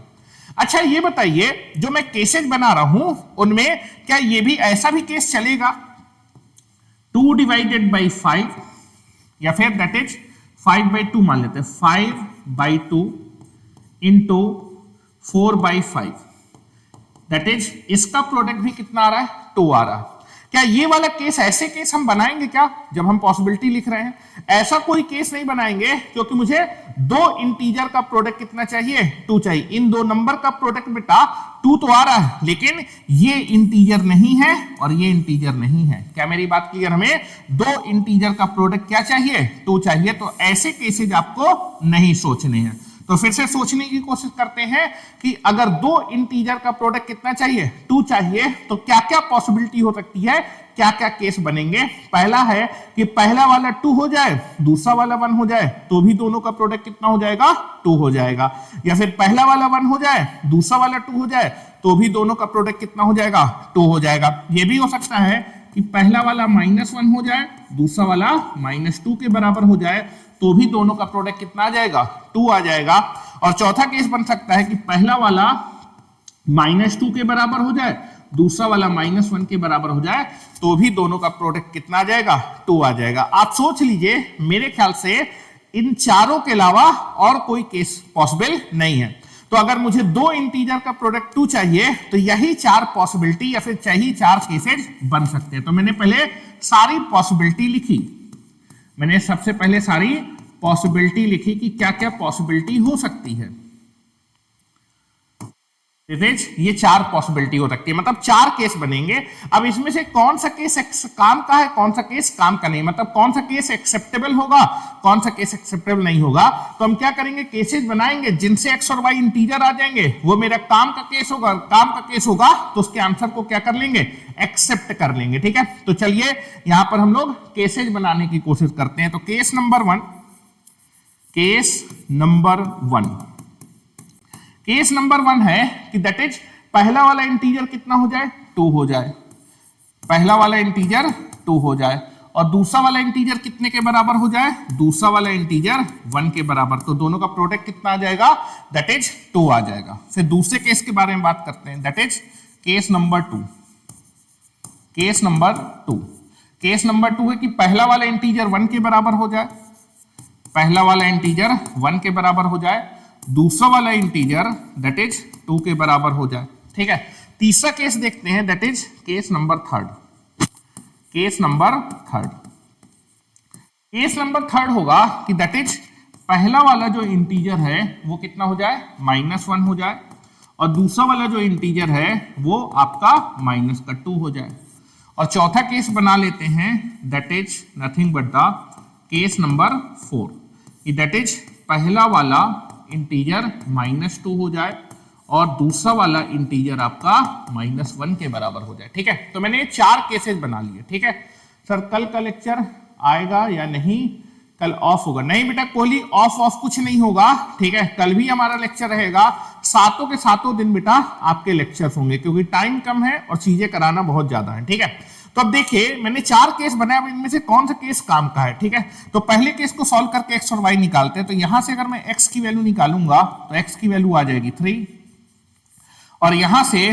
अच्छा ये बताइए, जो मैं केसेस बना रहा हूं उनमें क्या ये भी ऐसा भी केस चलेगा, 2 डिवाइडेड बाई 5, या फिर दैट इज 5/2 मान लेते हैं, 5/2 इंटू 4/5, दैट इज इसका प्रोडक्ट भी कितना आ रहा है, 2 आ रहा है। क्या ये वाला केस, ऐसे केस हम बनाएंगे क्या जब हम पॉसिबिलिटी लिख रहे हैं? ऐसा कोई केस नहीं बनाएंगे, क्योंकि मुझे दो इंटीजर का प्रोडक्ट कितना चाहिए? 2 चाहिए। इन दो नंबर का प्रोडक्ट बेटा 2 तो आ रहा है, लेकिन ये इंटीजर नहीं है और ये इंटीजर नहीं है। क्या मेरी बात क्लियर? हमें दो इंटीजर का प्रोडक्ट क्या चाहिए? 2 चाहिए। तो ऐसे केसेज आपको नहीं सोचने हैं। तो फिर से सोचने की कोशिश करते हैं कि अगर दो इंटीजर का प्रोडक्ट कितना चाहिए? 2 चाहिए, तो क्या क्या पॉसिबिलिटी हो सकती है, क्या क्या केस बनेंगे? पहला है कि पहला वाला 2 हो जाए, दूसरा वाला 1 हो जाए, तो भी दोनों का प्रोडक्ट कितना हो जाएगा? 2 हो जाएगा। या फिर पहला वाला 1 हो जाए, दूसरा वाला 2 हो जाए, तो भी दोनों का प्रोडक्ट कितना हो जाएगा? 2 हो जाएगा। ये भी हो सकता है कि पहला वाला -1 हो जाए, दूसरा वाला -2 के बराबर हो जाए, तो भी दोनों का प्रोडक्ट कितना आ जाएगा? 2 आ जाएगा। और चौथा केस बन सकता है कि पहला वाला -2 के बराबर हो जाए, दूसरा वाला -1 के बराबर हो जाए, तो भी दोनों का प्रोडक्ट कितना आ जाएगा? 2 आ जाएगा। आप सोच लीजिए, मेरे ख्याल से इन चारों के अलावा और कोई केस पॉसिबल नहीं है। तो अगर मुझे दो इंटीजर का प्रोडक्ट 2 चाहिए, तो यही 4 पॉसिबिलिटी या फिर यही 4 केसेज बन सकते हैं। तो मैंने पहले सारी पॉसिबिलिटी लिखी, मैंने सबसे पहले सारी पॉसिबिलिटी लिखी कि क्या क्या पॉसिबिलिटी हो सकती है। ये 4 पॉसिबिलिटी हो सकती है, मतलब 4 केस बनेंगे। अब इसमें से कौन सा केस काम का है, कौन सा केस काम का नहीं, मतलब कौन सा केस एक्सेप्टेबल होगा, कौन सा केस एक्सेप्टेबल नहीं होगा। तो हम क्या करेंगे, केसेस बनाएंगे जिनसे x और y इंटीजर आ जाएंगे, वो मेरा काम का केस होगा। काम का केस होगा तो उसके आंसर को क्या कर लेंगे? एक्सेप्ट कर लेंगे। ठीक है, तो चलिए यहां पर हम लोग केसेज बनाने की कोशिश करते हैं। तो केस नंबर 1, केस नंबर 1 है कि दैट इज पहला वाला इंटीजर कितना हो जाए? 2 हो जाए। पहला वाला इंटीजर 2 हो जाए और दूसरा वाला इंटीजर कितने के बराबर हो जाए? दूसरा वाला इंटीजर 1 के बराबर। तो दोनों का प्रोडक्ट कितना आ जाएगा? दैट इज 2 आ जाएगा। फिर दूसरे केस के बारे में बात करते हैं, that is case number 2। Case number 2 है कि पहला वाला इंटीजर 1 के बराबर हो जाए, पहला वाला इंटीजर 1 के बराबर हो जाए, दूसरा वाला इंटीजर दैट इज 2 के बराबर हो जाए। ठीक है, तीसरा केस देखते हैं, that is case number 3। Case number 3 होगा कि दैट इज पहला वाला जो इंटीजर है वो कितना हो जाए? -1 हो जाए और दूसरा वाला जो इंटीजर है वो आपका -2 हो जाए। और चौथा केस बना लेते हैं, that is nothing but the case number 4 कि दैट इज पहला वाला इंटीजर -2 हो जाए और दूसरा वाला इंटीजर आपका -1 के बराबर हो जाए। ठीक है, तो मैंने 4 केसेस बना लिए। ठीक है सर, कल का लेक्चर आएगा या नहीं? कल ऑफ होगा? नहीं बेटा कोहली, ऑफ कुछ नहीं होगा। ठीक है, कल भी हमारा लेक्चर रहेगा, सातों के सातों दिन बेटा आपके लेक्चर्स होंगे, क्योंकि टाइम कम है और चीजें कराना बहुत ज्यादा है। ठीक है, तो अब देखिए मैंने 4 केस बनाए, अब इनमें से कौन सा केस काम का है। ठीक है, तो पहले केस को सॉल्व करके x और y निकालते हैं। तो यहां से अगर मैं x की वैल्यू निकालूंगा तो x की वैल्यू आ जाएगी 3, और यहां से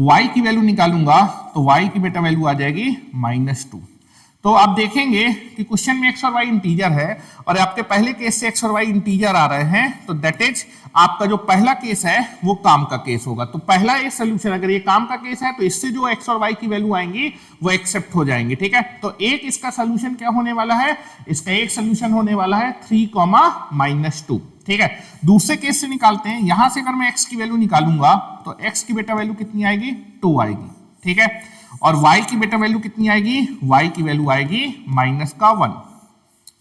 y की वैल्यू निकालूंगा तो y की बेटा वैल्यू आ जाएगी -2। तो आप देखेंगे कि क्वेश्चन में x और y इंटीजर है और आपके पहले केस से x और y इंटीजर आ रहे हैं, तो दैट इज आपका जो पहला केस है वो काम का केस होगा। तो पहला एक सोल्यूशन, अगर ये काम का केस है तो इससे जो x और y की वैल्यू आएंगी वो एक्सेप्ट हो जाएंगी। ठीक है, तो एक इसका सोल्यूशन क्या होने वाला है? इसका एक सोल्यूशन होने वाला है 3, -2। ठीक है, दूसरे केस से निकालते हैं। यहां से अगर मैं x की वैल्यू निकालूंगा तो x की बेटा वैल्यू कितनी आएगी? 2 आएगी। ठीक है, और y की बेटा वैल्यू कितनी आएगी? y की वैल्यू आएगी -1।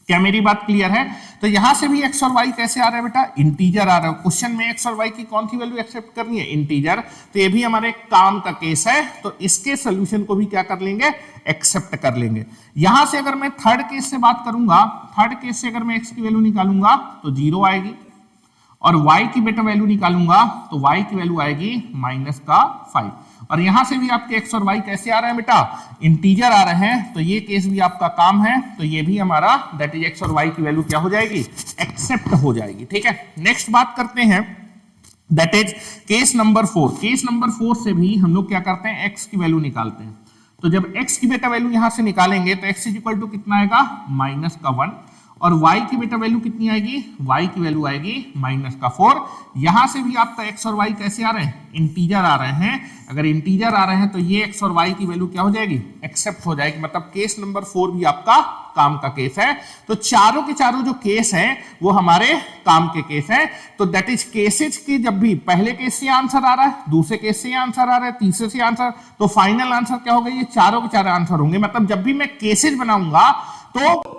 क्या मेरी बात क्लियर है? तो यहां से भी x और y कैसे आ रहा है बेटा? इंटीजर आ रहा है। क्वेश्चन में x और y की कौन सी वैल्यू एक्सेप्ट करनी है? इंटीजर। तो ये भी हमारे काम का केस है, तो इसके सोल्यूशन को भी क्या कर लेंगे? एक्सेप्ट कर लेंगे। यहां से अगर मैं थर्ड केस से बात करूंगा, थर्ड केस से अगर मैं x की वैल्यू निकालूंगा तो 0 आएगी, और y की बेटा वैल्यू निकालूंगा तो y की वैल्यू आएगी -5। और यहां से भी आपके x और y कैसे आ रहे हैं बेटा? इंटीजर आ रहे हैं, तो ये केस भी आपका काम है, तो ये भी हमारा दैट इज x और y की वैल्यू क्या हो जाएगी? एक्सेप्ट हो जाएगी। ठीक है, नेक्स्ट बात करते हैं, that is case number 4। Case number 4 से भी हम लोग क्या करते हैं? x की वैल्यू निकालते हैं। तो जब x की बेटा वैल्यू यहां से निकालेंगे तो x इक्वल टू कितना आएगा? -1, और y की बेटा वैल्यू कितनी आएगी, y की वैल्यू आएगी -4। यहां से भी आपका x और y कैसे आ रहे हैं, इंटीजर आ रहे हैं। अगर इंटीजर आ रहे हैं तो ये x और y की वैल्यू क्या हो जाएगी, एक्सेप्ट हो जाएगी। मतलब केस नंबर 4 भी आपका काम का केस है। तो चारों के चारों जो केस हैं वो हमारे काम के केस हैं। तो दैट इज केसेज की जब भी पहले केस से आंसर आ रहा है, दूसरे केस से आंसर आ रहा है, तीसरे से आंसर, तो फाइनल आंसर क्या होगा, ये चारों के चारों आंसर होंगे। मतलब जब भी मैं केसेज बनाऊंगा तो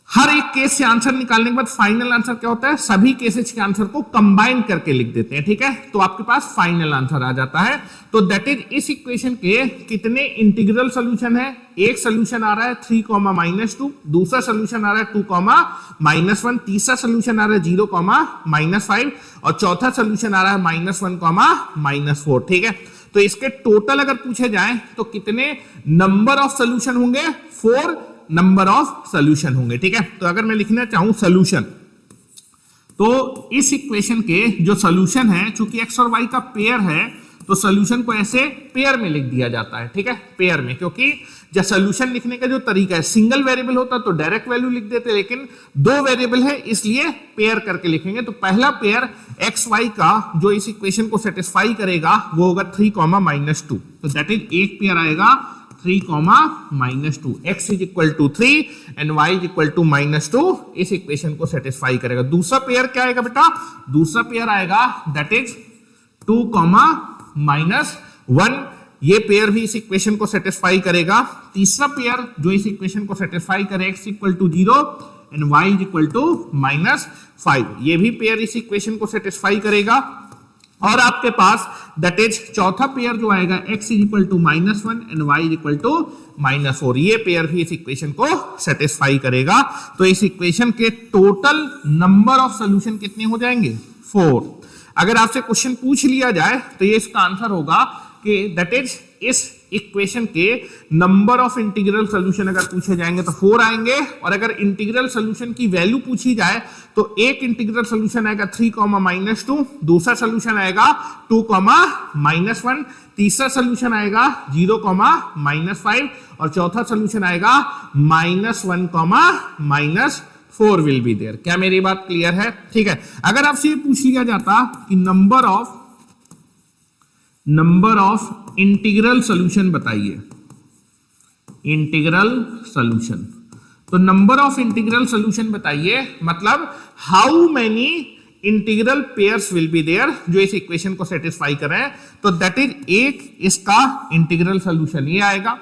हर एक केस से आंसर निकालने के बाद फाइनल आंसर क्या होता है, सभी केसेस के आंसर को कंबाइन करके लिख देते हैं, ठीक है। तो आपके पास फाइनल आंसर आ जाता है। तो दैट इज इस इक्वेशन के कितने इंटीग्रल सॉल्यूशन है, एक सॉल्यूशन आ रहा है 3, -2, दूसरा सॉल्यूशन आ रहा है 2, -1, तीसरा सॉल्यूशन आ रहा है 0, -5 और चौथा सॉल्यूशन आ रहा है -1, -4, ठीक है। तो इसके टोटल अगर पूछे जाए तो कितने नंबर ऑफ सॉल्यूशन होंगे, 4 नंबर ऑफ सॉल्यूशन होंगे, ठीक है। तो अगर मैं लिखना चाहूं सॉल्यूशन, तो इस इक्वेशन के जो सॉल्यूशन है, चूंकि x और y का पेयर है तो सॉल्यूशन को ऐसे पेयर में लिख दिया जाता है, ठीक है, पेयर में। क्योंकि जब सॉल्यूशन लिखने का जो तरीका है, सिंगल वेरिएबल होता तो डायरेक्ट वैल्यू लिख देते, लेकिन 2 वेरिएबल है इसलिए पेयर करके लिखेंगे। तो पहला पेयर x y का जो इस इक्वेशन को सेटिस्फाई करेगा वो होगा 3, -2। तो दैट इज एक पेयर आएगा 3, -2, x is equal to 3 and y is equal to -2, इस इक्वेशन को सेटिस्फाई करेगा। दूसरा पेयर क्या आएगा बेटा, दूसरा पेयर आएगा दैट इज 2, -1, ये पेयर भी इस इक्वेशन को सेटिस्फाई करेगा। तीसरा पेयर जो इस इक्वेशन को सेटिस्फाई करे, x equal to 0 and y is equal to -5, ये भी पेयर इस इक्वेशन को सेटिस्फाई करेगा। और आपके पास दैट इज चौथा पेयर जो आएगा, x is equal to -1 and y is equal to -4, ये पेयर भी इस इक्वेशन को सेटिस्फाई करेगा। तो इस इक्वेशन के टोटल नंबर ऑफ सॉल्यूशन कितने हो जाएंगे, 4। अगर आपसे क्वेश्चन पूछ लिया जाए तो ये इसका आंसर होगा कि दैट इज इस इक्वेशन के नंबर ऑफ इंटीग्रल सॉल्यूशन अगर पूछे जाएंगे तो 4 आएंगे। और अगर इंटीग्रल सॉल्यूशन की वैल्यू पूछी जाए तो एक इंटीग्रल सॉल्यूशन आएगा 3, -2, दूसरा सॉल्यूशन आएगा 2, -1, तीसरा सॉल्यूशन आएगा 0, -5 और चौथा सॉल्यूशन आएगा -1, -4 विल बी देयर। क्या मेरी बात क्लियर है, ठीक है। अगर आपसे ये पूछ लिया जाता कि नंबर ऑफ इंटीग्रल सॉल्यूशन बताइए, इंटीग्रल सॉल्यूशन, तो नंबर ऑफ इंटीग्रल सॉल्यूशन बताइए, मतलब how many integral pairs will be there जो इस इक्वेशन को सेटिस्फाई कर रहे हैं। तो दैट इज एक इसका इंटीग्रल सॉल्यूशन ये आएगा,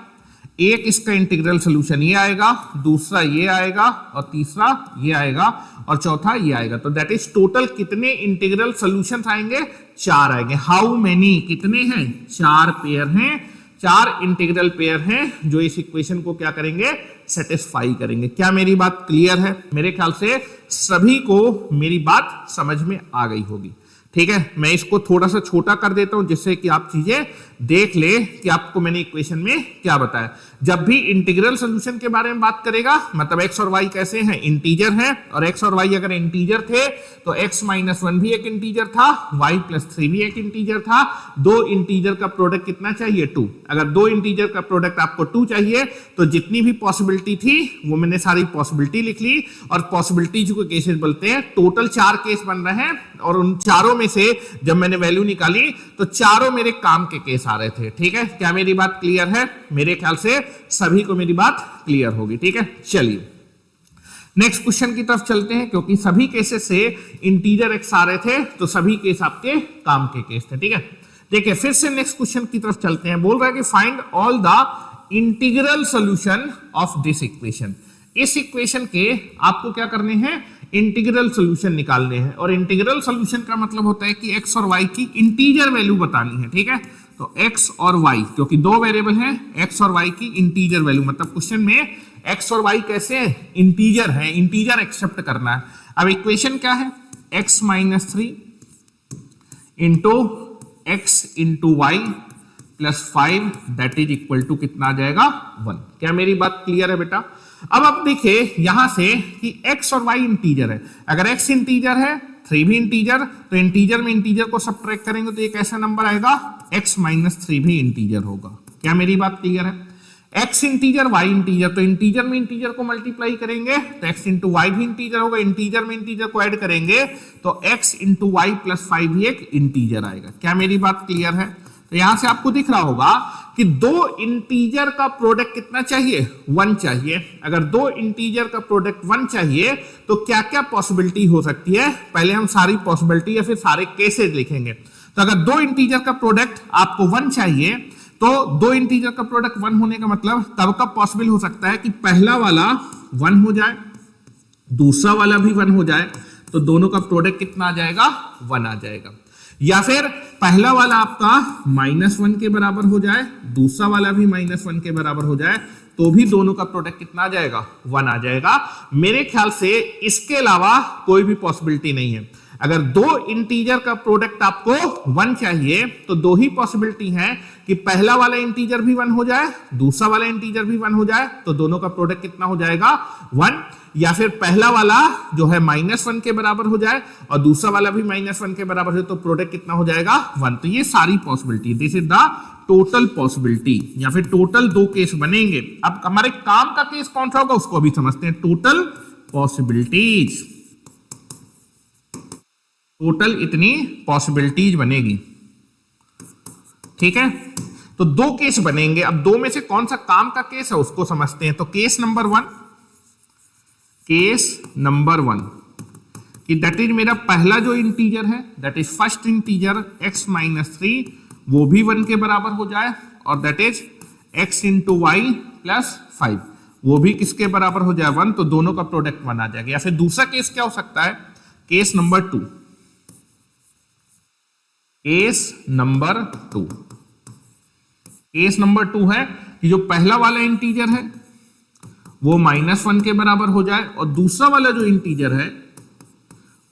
एक इसका इंटीग्रल सॉल्यूशन ये आएगा, दूसरा ये आएगा और तीसरा ये आएगा और चौथा ये आएगा। तो दैट इज टोटल कितने इंटीग्रल सॉल्यूशंस आएंगे, 4 आएंगे। हाउ मेनी, कितने हैं, 4 पेयर हैं, 4 इंटीग्रल पेयर हैं जो इस इक्वेशन को क्या करेंगे, सेटिस्फाई करेंगे। क्या मेरी बात क्लियर है? मेरे ख्याल से सभी को मेरी बात समझ में आ गई होगी, ठीक है। मैं इसको थोड़ा सा छोटा कर देता हूं जिससे कि आप चीजें देख ले कि आपको मैंने इक्वेशन में क्या बताया। जब भी इंटीग्रल सॉल्यूशन के बारे में बात करेगा, मतलब x और y कैसे हैं, इंटीजर हैं, और x और y अगर इंटीजर थे तो x -1 भी एक इंटीजर था, y +3 भी एक इंटीजर था। 2 इंटीजर का प्रोडक्ट कितना चाहिए, 2। अगर 2 इंटीजर का प्रोडक्ट आपको 2 चाहिए तो जितनी भी पॉसिबिलिटी थी वो मैंने सारी पॉसिबिलिटी लिख ली। और पॉसिबिलिटी जो केसेस बोलते हैं, टोटल 4 केस बन रहे हैं और उन चारों में से जब मैंने वैल्यू निकाली तो चारों मेरे काम के केस आ रहे थे, ठीक है। क्या मेरी बात क्लियर है? मेरे ख्याल से सभी को मेरी बात क्लियर होगी, ठीक है। चलिए नेक्स्ट क्वेश्चन की तरफ चलते हैं, क्योंकि सभी केसेस से इंटीजर एक्स आ रहे थे तो सभी केस आपके काम के केस थे, ठीक है। देखिए फिर से नेक्स्ट क्वेश्चन की तरफ चलते हैं। बोल रहा है कि find all the integral solution of this equation. इस इक्वेशन के आपको क्या करने हैं, इंटीग्रल सॉल्यूशन निकालने हैं। और इंटीग्रल सॉल्यूशन का मतलब होता है कि x और y की इंटीजर वैल्यू बतानी है, ठीक है। तो x और y, क्योंकि 2 वेरिएबल हैं, x और y की इंटीजर वैल्यू, मतलब क्वेश्चन में x और y कैसे हैं, इंटीजर है, इंटीजर एक्सेप्ट करना है। अब इक्वेशन क्या है, x -3 into x into y +5 that is equal to कितना आ जाएगा, 1। क्या मेरी बात क्लियर है बेटा? अब आप देखिए यहां से कि x और y इंटीजर है। अगर x इंटीजर है, 3 भी इंटीजर, तो इंटीजर में इंटीजर को सबट्रैक्ट करेंगे तो एक ऐसा नंबर आएगा x -3 भी इंटीजर होगा। क्या मेरी बात क्लियर है? x इंटीजर y इंटीजर, तो इंटीजर में इंटीजर को मल्टीप्लाई करेंगे तो x इंटू वाई भी इंटीजर होगा, इंटीजर में इंटीजर को ऐड करेंगे तो x इंटू वाई प्लस 5 भी एक इंटीजर आएगा। क्या मेरी बात क्लियर है? तो यहां से आपको दिख रहा होगा कि दो इंटीजर का प्रोडक्ट कितना चाहिए? 1 चाहिए। अगर दो इंटीजर का प्रोडक्ट 1 चाहिए तो क्या क्या पॉसिबिलिटी हो सकती है, पहले हम सारी पॉसिबिलिटी या फिर सारे केसेस लिखेंगे। तो अगर दो इंटीजर का प्रोडक्ट आपको 1 चाहिए तो दो इंटीजर का प्रोडक्ट 1 होने का मतलब तब कब पॉसिबल हो सकता है कि पहला वाला 1 हो जाए, दूसरा वाला भी 1 हो जाए, तो दोनों का प्रोडक्ट कितना आ जाएगा? 1 आ जाएगा। या फिर पहला वाला आपका -1 के बराबर हो जाए, दूसरा वाला भी -1 के बराबर हो जाए, तो भी दोनों का प्रोडक्ट कितना आ जाएगा? 1 आ जाएगा। मेरे ख्याल से इसके अलावा कोई भी पॉसिबिलिटी नहीं है। अगर दो इंटीजर का प्रोडक्ट आपको 1 चाहिए तो दो ही पॉसिबिलिटी है कि पहला वाला इंटीजर भी 1 हो जाए, दूसरा वाला इंटीजर भी 1 हो जाए, तो दोनों का प्रोडक्ट कितना हो जाएगा? 1। या फिर पहला वाला जो है -1 के बराबर हो जाए और दूसरा वाला भी -1 के बराबर हो, तो प्रोडक्ट कितना हो जाएगा? 1। तो ये सारी possibility, this is the total possibility, या फिर टोटल दो केस बनेंगे। अब हमारे काम का केस कौन सा होगा उसको अभी समझते हैं। टोटल पॉसिबिलिटीज, टोटल इतनी पॉसिबिलिटीज बनेगी, ठीक है। तो दो केस बनेंगे। अब दो में से कौन सा काम का केस है उसको समझते हैं। तो केस नंबर 1, केस नंबर 1 कि दैट इज मेरा पहला जो इंटीजर है, that is first integer x - 3, वो भी 1 के बराबर हो जाए, और that is x into y plus 5, वो भी किसके बराबर हो जाए? 1। तो दोनों का प्रोडक्ट 1 आ जाएगा। या फिर दूसरा केस क्या हो सकता है? Case number 2, case number 2, case number 2 है कि जो पहला वाला इंटीजर है वो -1 के बराबर हो जाए, और दूसरा वाला जो इंटीजर है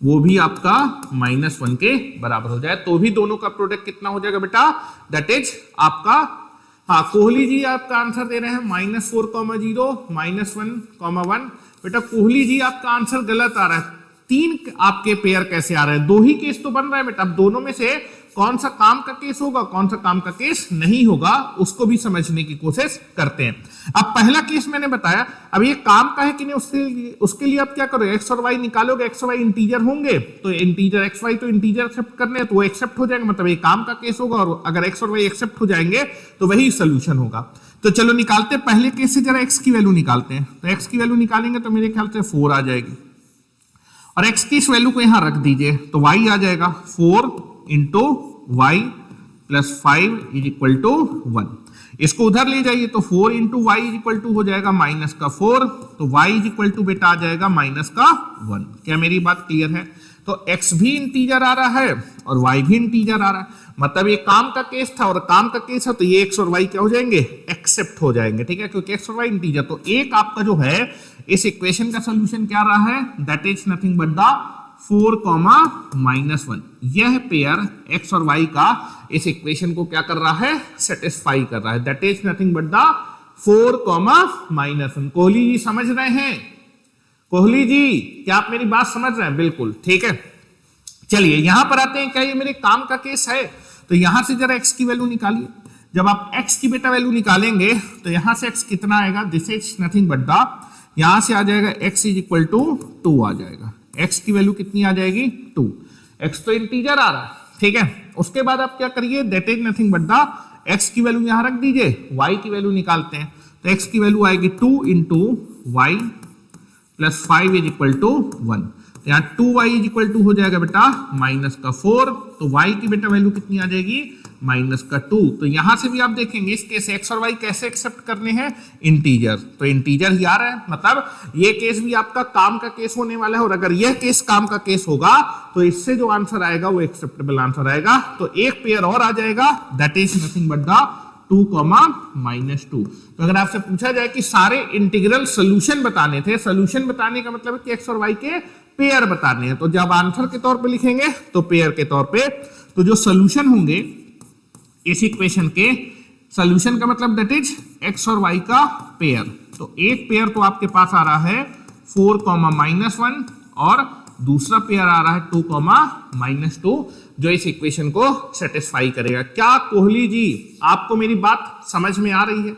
वो भी आपका -1 के बराबर हो जाए, तो भी दोनों का प्रोडक्ट कितना हो जाएगा बेटा? दैट इज आपका, हाँ कोहली जी आपका आंसर दे रहे हैं -4,0 -1,1। बेटा कोहली जी आपका आंसर गलत आ रहा है। 3 आपके पेयर कैसे आ रहे हैं? दो ही केस तो बन रहा है बेटा। अब दोनों में से कौन सा काम का केस होगा, कौन सा काम का केस नहीं होगा, उसको भी समझने की कोशिश करते हैं। अब पहला केस मैंने बताया, अब ये काम का है कि नहीं, उसके लिए आप क्या करोगे? एक्स और वाई निकालोगे, एक्स और वाई इंटीजर होंगे, तो इंटीजर एक्स वाई तो इंटीजर एक्सेप्ट करने हैं, तो वो एक्सेप्ट हो जाएंगे, मतलब ये काम का केस होगा। और अगर एक्स और वाई एक्सेप्ट हो जाएंगे तो वही सोल्यूशन होगा। तो चलो निकालते हैं, पहले केस से जरा एक्स की वैल्यू निकालते हैं। तो एक्स की वैल्यू निकालेंगे तो मेरे ख्याल से 4 आ जाएगी, और एक्स की इस वैल्यू को यहां रख दीजिए, तो वाई आ जाएगा 4 into y plus 5 is equal to 1। इसको उधर ले जाइए तो 4 into y is equal to हो जाएगा -4, तो वाई इज इक्वल टू बेटा आ जाएगा -1। क्या मेरी बात क्लियर है? तो x भी इंटीजर आ रहा है और y भी इंटीजर आ रहा है, मतलब ये काम का केस था और काम का केस है, तो ये x और y क्या हो जाएंगे? एक्सेप्ट हो जाएंगे, ठीक है, क्योंकि x और y इंटीजर। तो एक आपका जो है इस इक्वेशन का सोल्यूशन क्या रहा है? That is nothing but the 4, -1। यह पेयर x और y का इस इक्वेशन को क्या कर रहा है? सेटिस्फाई कर रहा है। That is nothing but the 4, -1। Kohli ji समझ रहे हैं? कोहली जी क्या आप मेरी बात समझ रहे हैं? बिल्कुल ठीक है। चलिए यहां पर आते हैं, क्या ये मेरे काम का केस है? तो यहां से जरा x की वैल्यू निकालिए। जब आप x की बेटा वैल्यू निकालेंगे तो यहां से x कितना आएगा? This is nothing but the, यहां से आ जाएगा x इज इक्वल टू 2 आ जाएगा। x की वैल्यू कितनी आ जाएगी? 2। x तो इंटीजर आ रहा है, ठीक है। उसके बाद आप क्या करिए? That is nothing but the, x की वैल्यू यहां रख दीजिए, y की वैल्यू निकालते हैं। तो x की वैल्यू आएगी 2 into y plus 5 is equal to 1। यहाँ 2y इज इक्वल टू हो जाएगा बेटा -4, तो y की बेटा वैल्यू कितनी आ जाएगी? -2। तो यहां से भी आप देखेंगे इस केस x और y कैसे एक्सेप्ट करने हैं? इंटीजर, तो इंटीजर ही आ रहा है, मतलब ये केस भी आपका काम का केस होने वाला है। और अगर यह केस काम का केस होगा तो इससे जो आंसर आएगा वो एक्सेप्टेबल आंसर आएगा। तो एक पेयर और आ जाएगा, that is nothing but the 2, -2। तो अगर आपसे पूछा जाए कि सारे इंटीग्रल सोल्यूशन बताने थे, सोल्यूशन बताने का मतलब है कि x और y के पेयर बताने हैं, तो जब आंसर के तौर पे लिखेंगे तो पेयर के तौर पे, तो जो सोल्यूशन होंगे इस इक्वेशन के, सोल्यूशन का मतलब दैट इज x और y का पेयर। तो एक पेयर तो आपके पास आ रहा है 4, -1, और दूसरा पेयर आ रहा है 2, -2, जो इस इक्वेशन को सेटिस्फाई करेगा। क्या कोहली जी आपको मेरी बात समझ में आ रही है?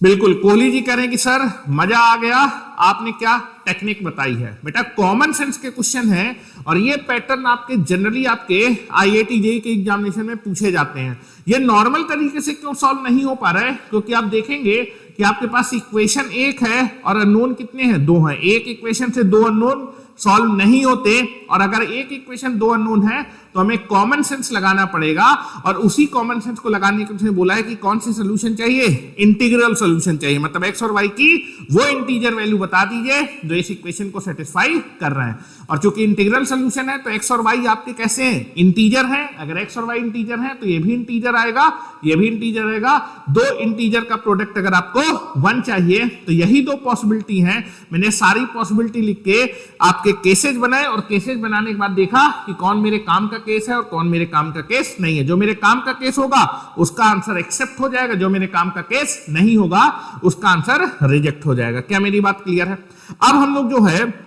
बिल्कुल, कोहली जी कह रहे हैं कि सर मजा आ गया, आपने क्या टेक्निक बताई है। बेटा कॉमन सेंस के क्वेश्चन है और ये पैटर्न आपके जनरली आपके आईआईटी जेईई के एग्जामिनेशन में पूछे जाते हैं। ये नॉर्मल तरीके से क्यों सॉल्व नहीं हो पा रहा है, क्योंकि आप देखेंगे कि आपके पास इक्वेशन एक है और अननोन कितने हैं, दो हैं। एक इक्वेशन से दो अननोन सॉल्व नहीं होते, और अगर एक इक्वेशन दो अननोन है तो हमें कॉमन सेंस लगाना पड़ेगा, और उसी कॉमन सेंस को लगाने के उसने बोला है कि कौन सी सोल्यूशन चाहिए, इंटीग्रल सोल्यूशन चाहिए। मतलब एक्स और वाई की वो इंटीजर वैल्यू बता दीजिए जो इस इक्वेशन को सेटिस्फाई कर रहा है। और चूंकि इंटीग्रल सोल्यूशन है तो एक्स और वाई आपके कैसे हैं, इंटीजर हैं। अगर एक्स और वाई इंटीजर हैं तो ये भी इंटीजर आएगा, ये भी इंटीजर आएगा। दो इंटीजर का प्रोडक्ट अगर आपको 1 चाहिए तो यही दो पॉसिबिलिटी हैं। मैंने सारी पॉसिबिलिटी लिख के आपके केसेस बनाए, और केसेस बनाने के बाद देखा कि कौन मेरे काम का केस है और कौन मेरे काम का केस नहीं है। जो मेरे काम का केस होगा उसका आंसर एक्सेप्ट हो जाएगा, जो मेरे काम का केस नहीं होगा उसका आंसर रिजेक्ट हो जाएगा। क्या मेरी बात क्लियर है? अब हम लोग जो है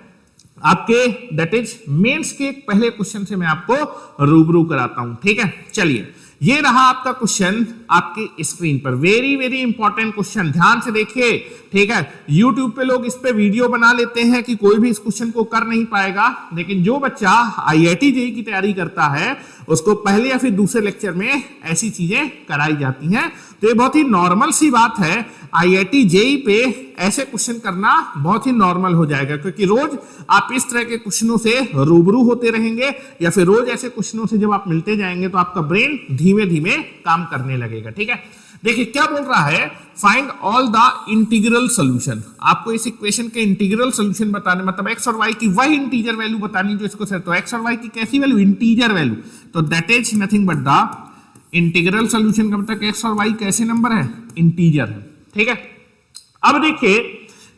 आपके दैट इज मेंस के पहले क्वेश्चन से मैं आपको रूबरू कराता हूं। ठीक है, चलिए ये रहा आपका क्वेश्चन आपकी स्क्रीन पर। वेरी वेरी इंपॉर्टेंट क्वेश्चन, ध्यान से देखिए। ठीक है, YouTube पे लोग इस पे वीडियो बना लेते हैं कि कोई भी इस क्वेश्चन को कर नहीं पाएगा, लेकिन जो बच्चा आईआईटी जेईई की तैयारी करता है उसको पहले या फिर दूसरे लेक्चर में ऐसी चीजें कराई जाती हैं। तो ये बहुत ही नॉर्मल सी बात है, आईआईटी जेईई पे ऐसे क्वेश्चन करना बहुत ही नॉर्मल हो जाएगा, क्योंकि रोज आप इस तरह के क्वेश्चनों से रूबरू होते रहेंगे, या फिर रोज ऐसे क्वेश्चनों से जब आप मिलते जाएंगे तो आपका ब्रेन धीमे धीमे काम करने लगेगा। ठीक है, देखिए क्या बोल रहा है, find all the integral solution. आपको इस इक्वेशन के इंटीग्रल सोल्यूशन बताने, मतलब एक्स और वाई की वही इंटीजर वैल्यू बतानी जो इसको सेट। तो एक्स और वाई की कैसी वैल्यू, इंटीजर वैल्यू। तो that is nothing but the integral solution का मतलब एक्स और वाई कैसे नंबर है, इंटीजर है। ठीक है, अब देखिए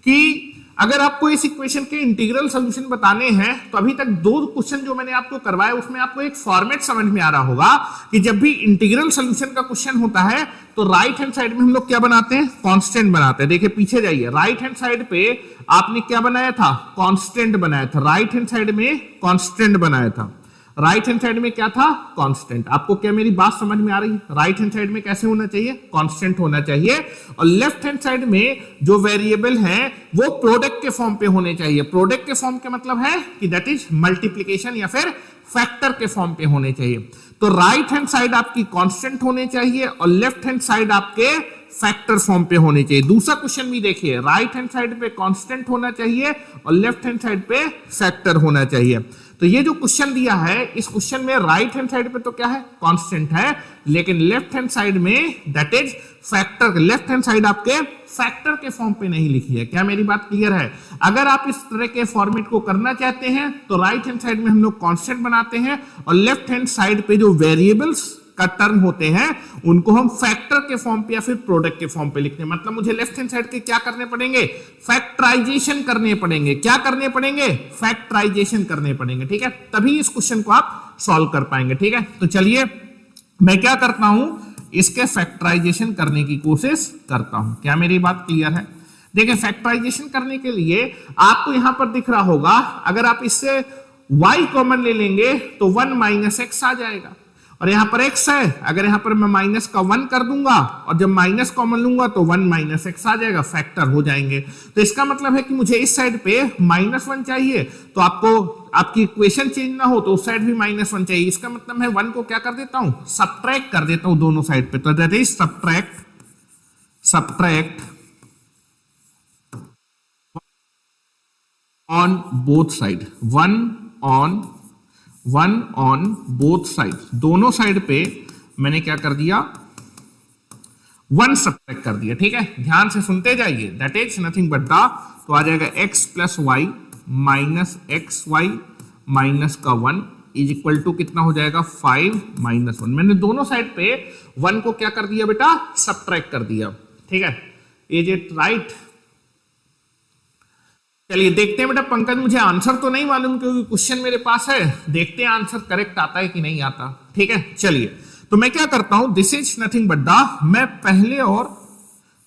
कि अगर आपको इस इक्वेशन के इंटीग्रल सॉल्यूशन बताने हैं तो अभी तक दो क्वेश्चन जो मैंने आपको करवाया उसमें आपको एक फॉर्मेट समझ में आ रहा होगा कि जब भी इंटीग्रल सॉल्यूशन का क्वेश्चन होता है तो राइट हैंड साइड में हम लोग क्या बनाते हैं, कांस्टेंट बनाते हैं। देखिए पीछे जाइए, राइट हैंड साइड पे आपने क्या बनाया था, कांस्टेंट बनाया था। राइट हैंड साइड में कांस्टेंट बनाया था। राइट हैंड साइड में क्या था, कांस्टेंट। आपको क्या मेरी बात समझ में आ रही है? राइट हैंड साइड में कैसे होना चाहिए, कांस्टेंट होना चाहिए। और लेफ्ट हैंड साइड में जो वेरिएबल है वो प्रोडक्ट के फॉर्म पे होने चाहिए। प्रोडक्ट के फॉर्म का मतलब है कि दैट इज मल्टीप्लीकेशन या फिर फैक्टर के फॉर्म पे होने चाहिए। तो राइट हैंड साइड आपकी कांस्टेंट होने चाहिए और लेफ्ट हैंड साइड आपके फैक्टर फॉर्म पे होने चाहिए। दूसरा क्वेश्चन भी देखिए, राइट हैंड साइड पे कांस्टेंट होना चाहिए और लेफ्ट हैंड साइड पे फैक्टर होना चाहिए। तो ये जो क्वेश्चन दिया है, इस क्वेश्चन में राइट हैंड साइड पे तो क्या है, कांस्टेंट है, लेकिन लेफ्ट हैंड साइड में that is factor. Left hand side आपके फैक्टर के फॉर्म पे नहीं लिखी है। क्या मेरी बात क्लियर है? अगर आप इस तरह के फॉर्मेट को करना चाहते हैं तो राइट हैंड साइड में हम लोग कांस्टेंट बनाते हैं और लेफ्ट हैंड साइड पे जो वेरिएबल्स का टर्म होते हैं उनको हम फैक्टर के फॉर्म पे या फिर प्रोडक्ट के फॉर्म पे लिखते हैं। मतलब मुझे लेफ्ट हैंड साइड के क्या करने पड़ेंगे, फैक्टराइजेशन करने पड़ेंगे। क्या करने पड़ेंगे, फैक्टराइजेशन करने पड़ेंगे। ठीक है, तभी इस क्वेश्चन को आप सॉल्व कर पाएंगे। ठीक है, तो चलिए मैं क्या करता हूं, इसके फैक्टराइजेशन करने की कोशिश करता हूं। क्या मेरी बात क्लियर है? देखिए फैक्टराइजेशन करने के लिए आपको यहां पर दिख रहा होगा, अगर आप इससे y कॉमन ले लेंगे तो 1 माइनस एक्स आ जाएगा, और यहां पर x है, अगर यहां पर मैं माइनस का 1 कर दूंगा और जब माइनस कॉमन लूंगा तो 1 माइनस एक्स आ जाएगा, फैक्टर हो जाएंगे। तो इसका मतलब है कि मुझे इस साइड पे -1 चाहिए, तो आपको आपकी इक्वेशन चेंज ना हो तो उस साइड भी -1 चाहिए। इसका मतलब मैं 1 को क्या कर देता हूं, सबट्रैक्ट कर देता हूं दोनों साइड पे। तो that is subtract on both side, 1 on both side, दोनों साइड पे मैंने क्या कर दिया, 1 सबट्रैक्ट कर दिया। ठीक है, ध्यान से सुनते जाइए। That is nothing but the, तो आ जाएगा x plus y minus x y minus का 1 इज इक्वल टू कितना हो जाएगा, 5 माइनस 1। मैंने दोनों साइड पे 1 को क्या कर दिया बेटा, सबट्रैक्ट कर दिया। ठीक है, इज इट राइट? चलिए देखते हैं बेटा, पंकज मुझे आंसर तो नहीं मालूम क्योंकि क्वेश्चन मेरे पास है, देखते हैं आंसर करेक्ट आता है कि नहीं आता। ठीक है, चलिए तो मैं क्या करता हूं, this is nothing but the, मैं पहले और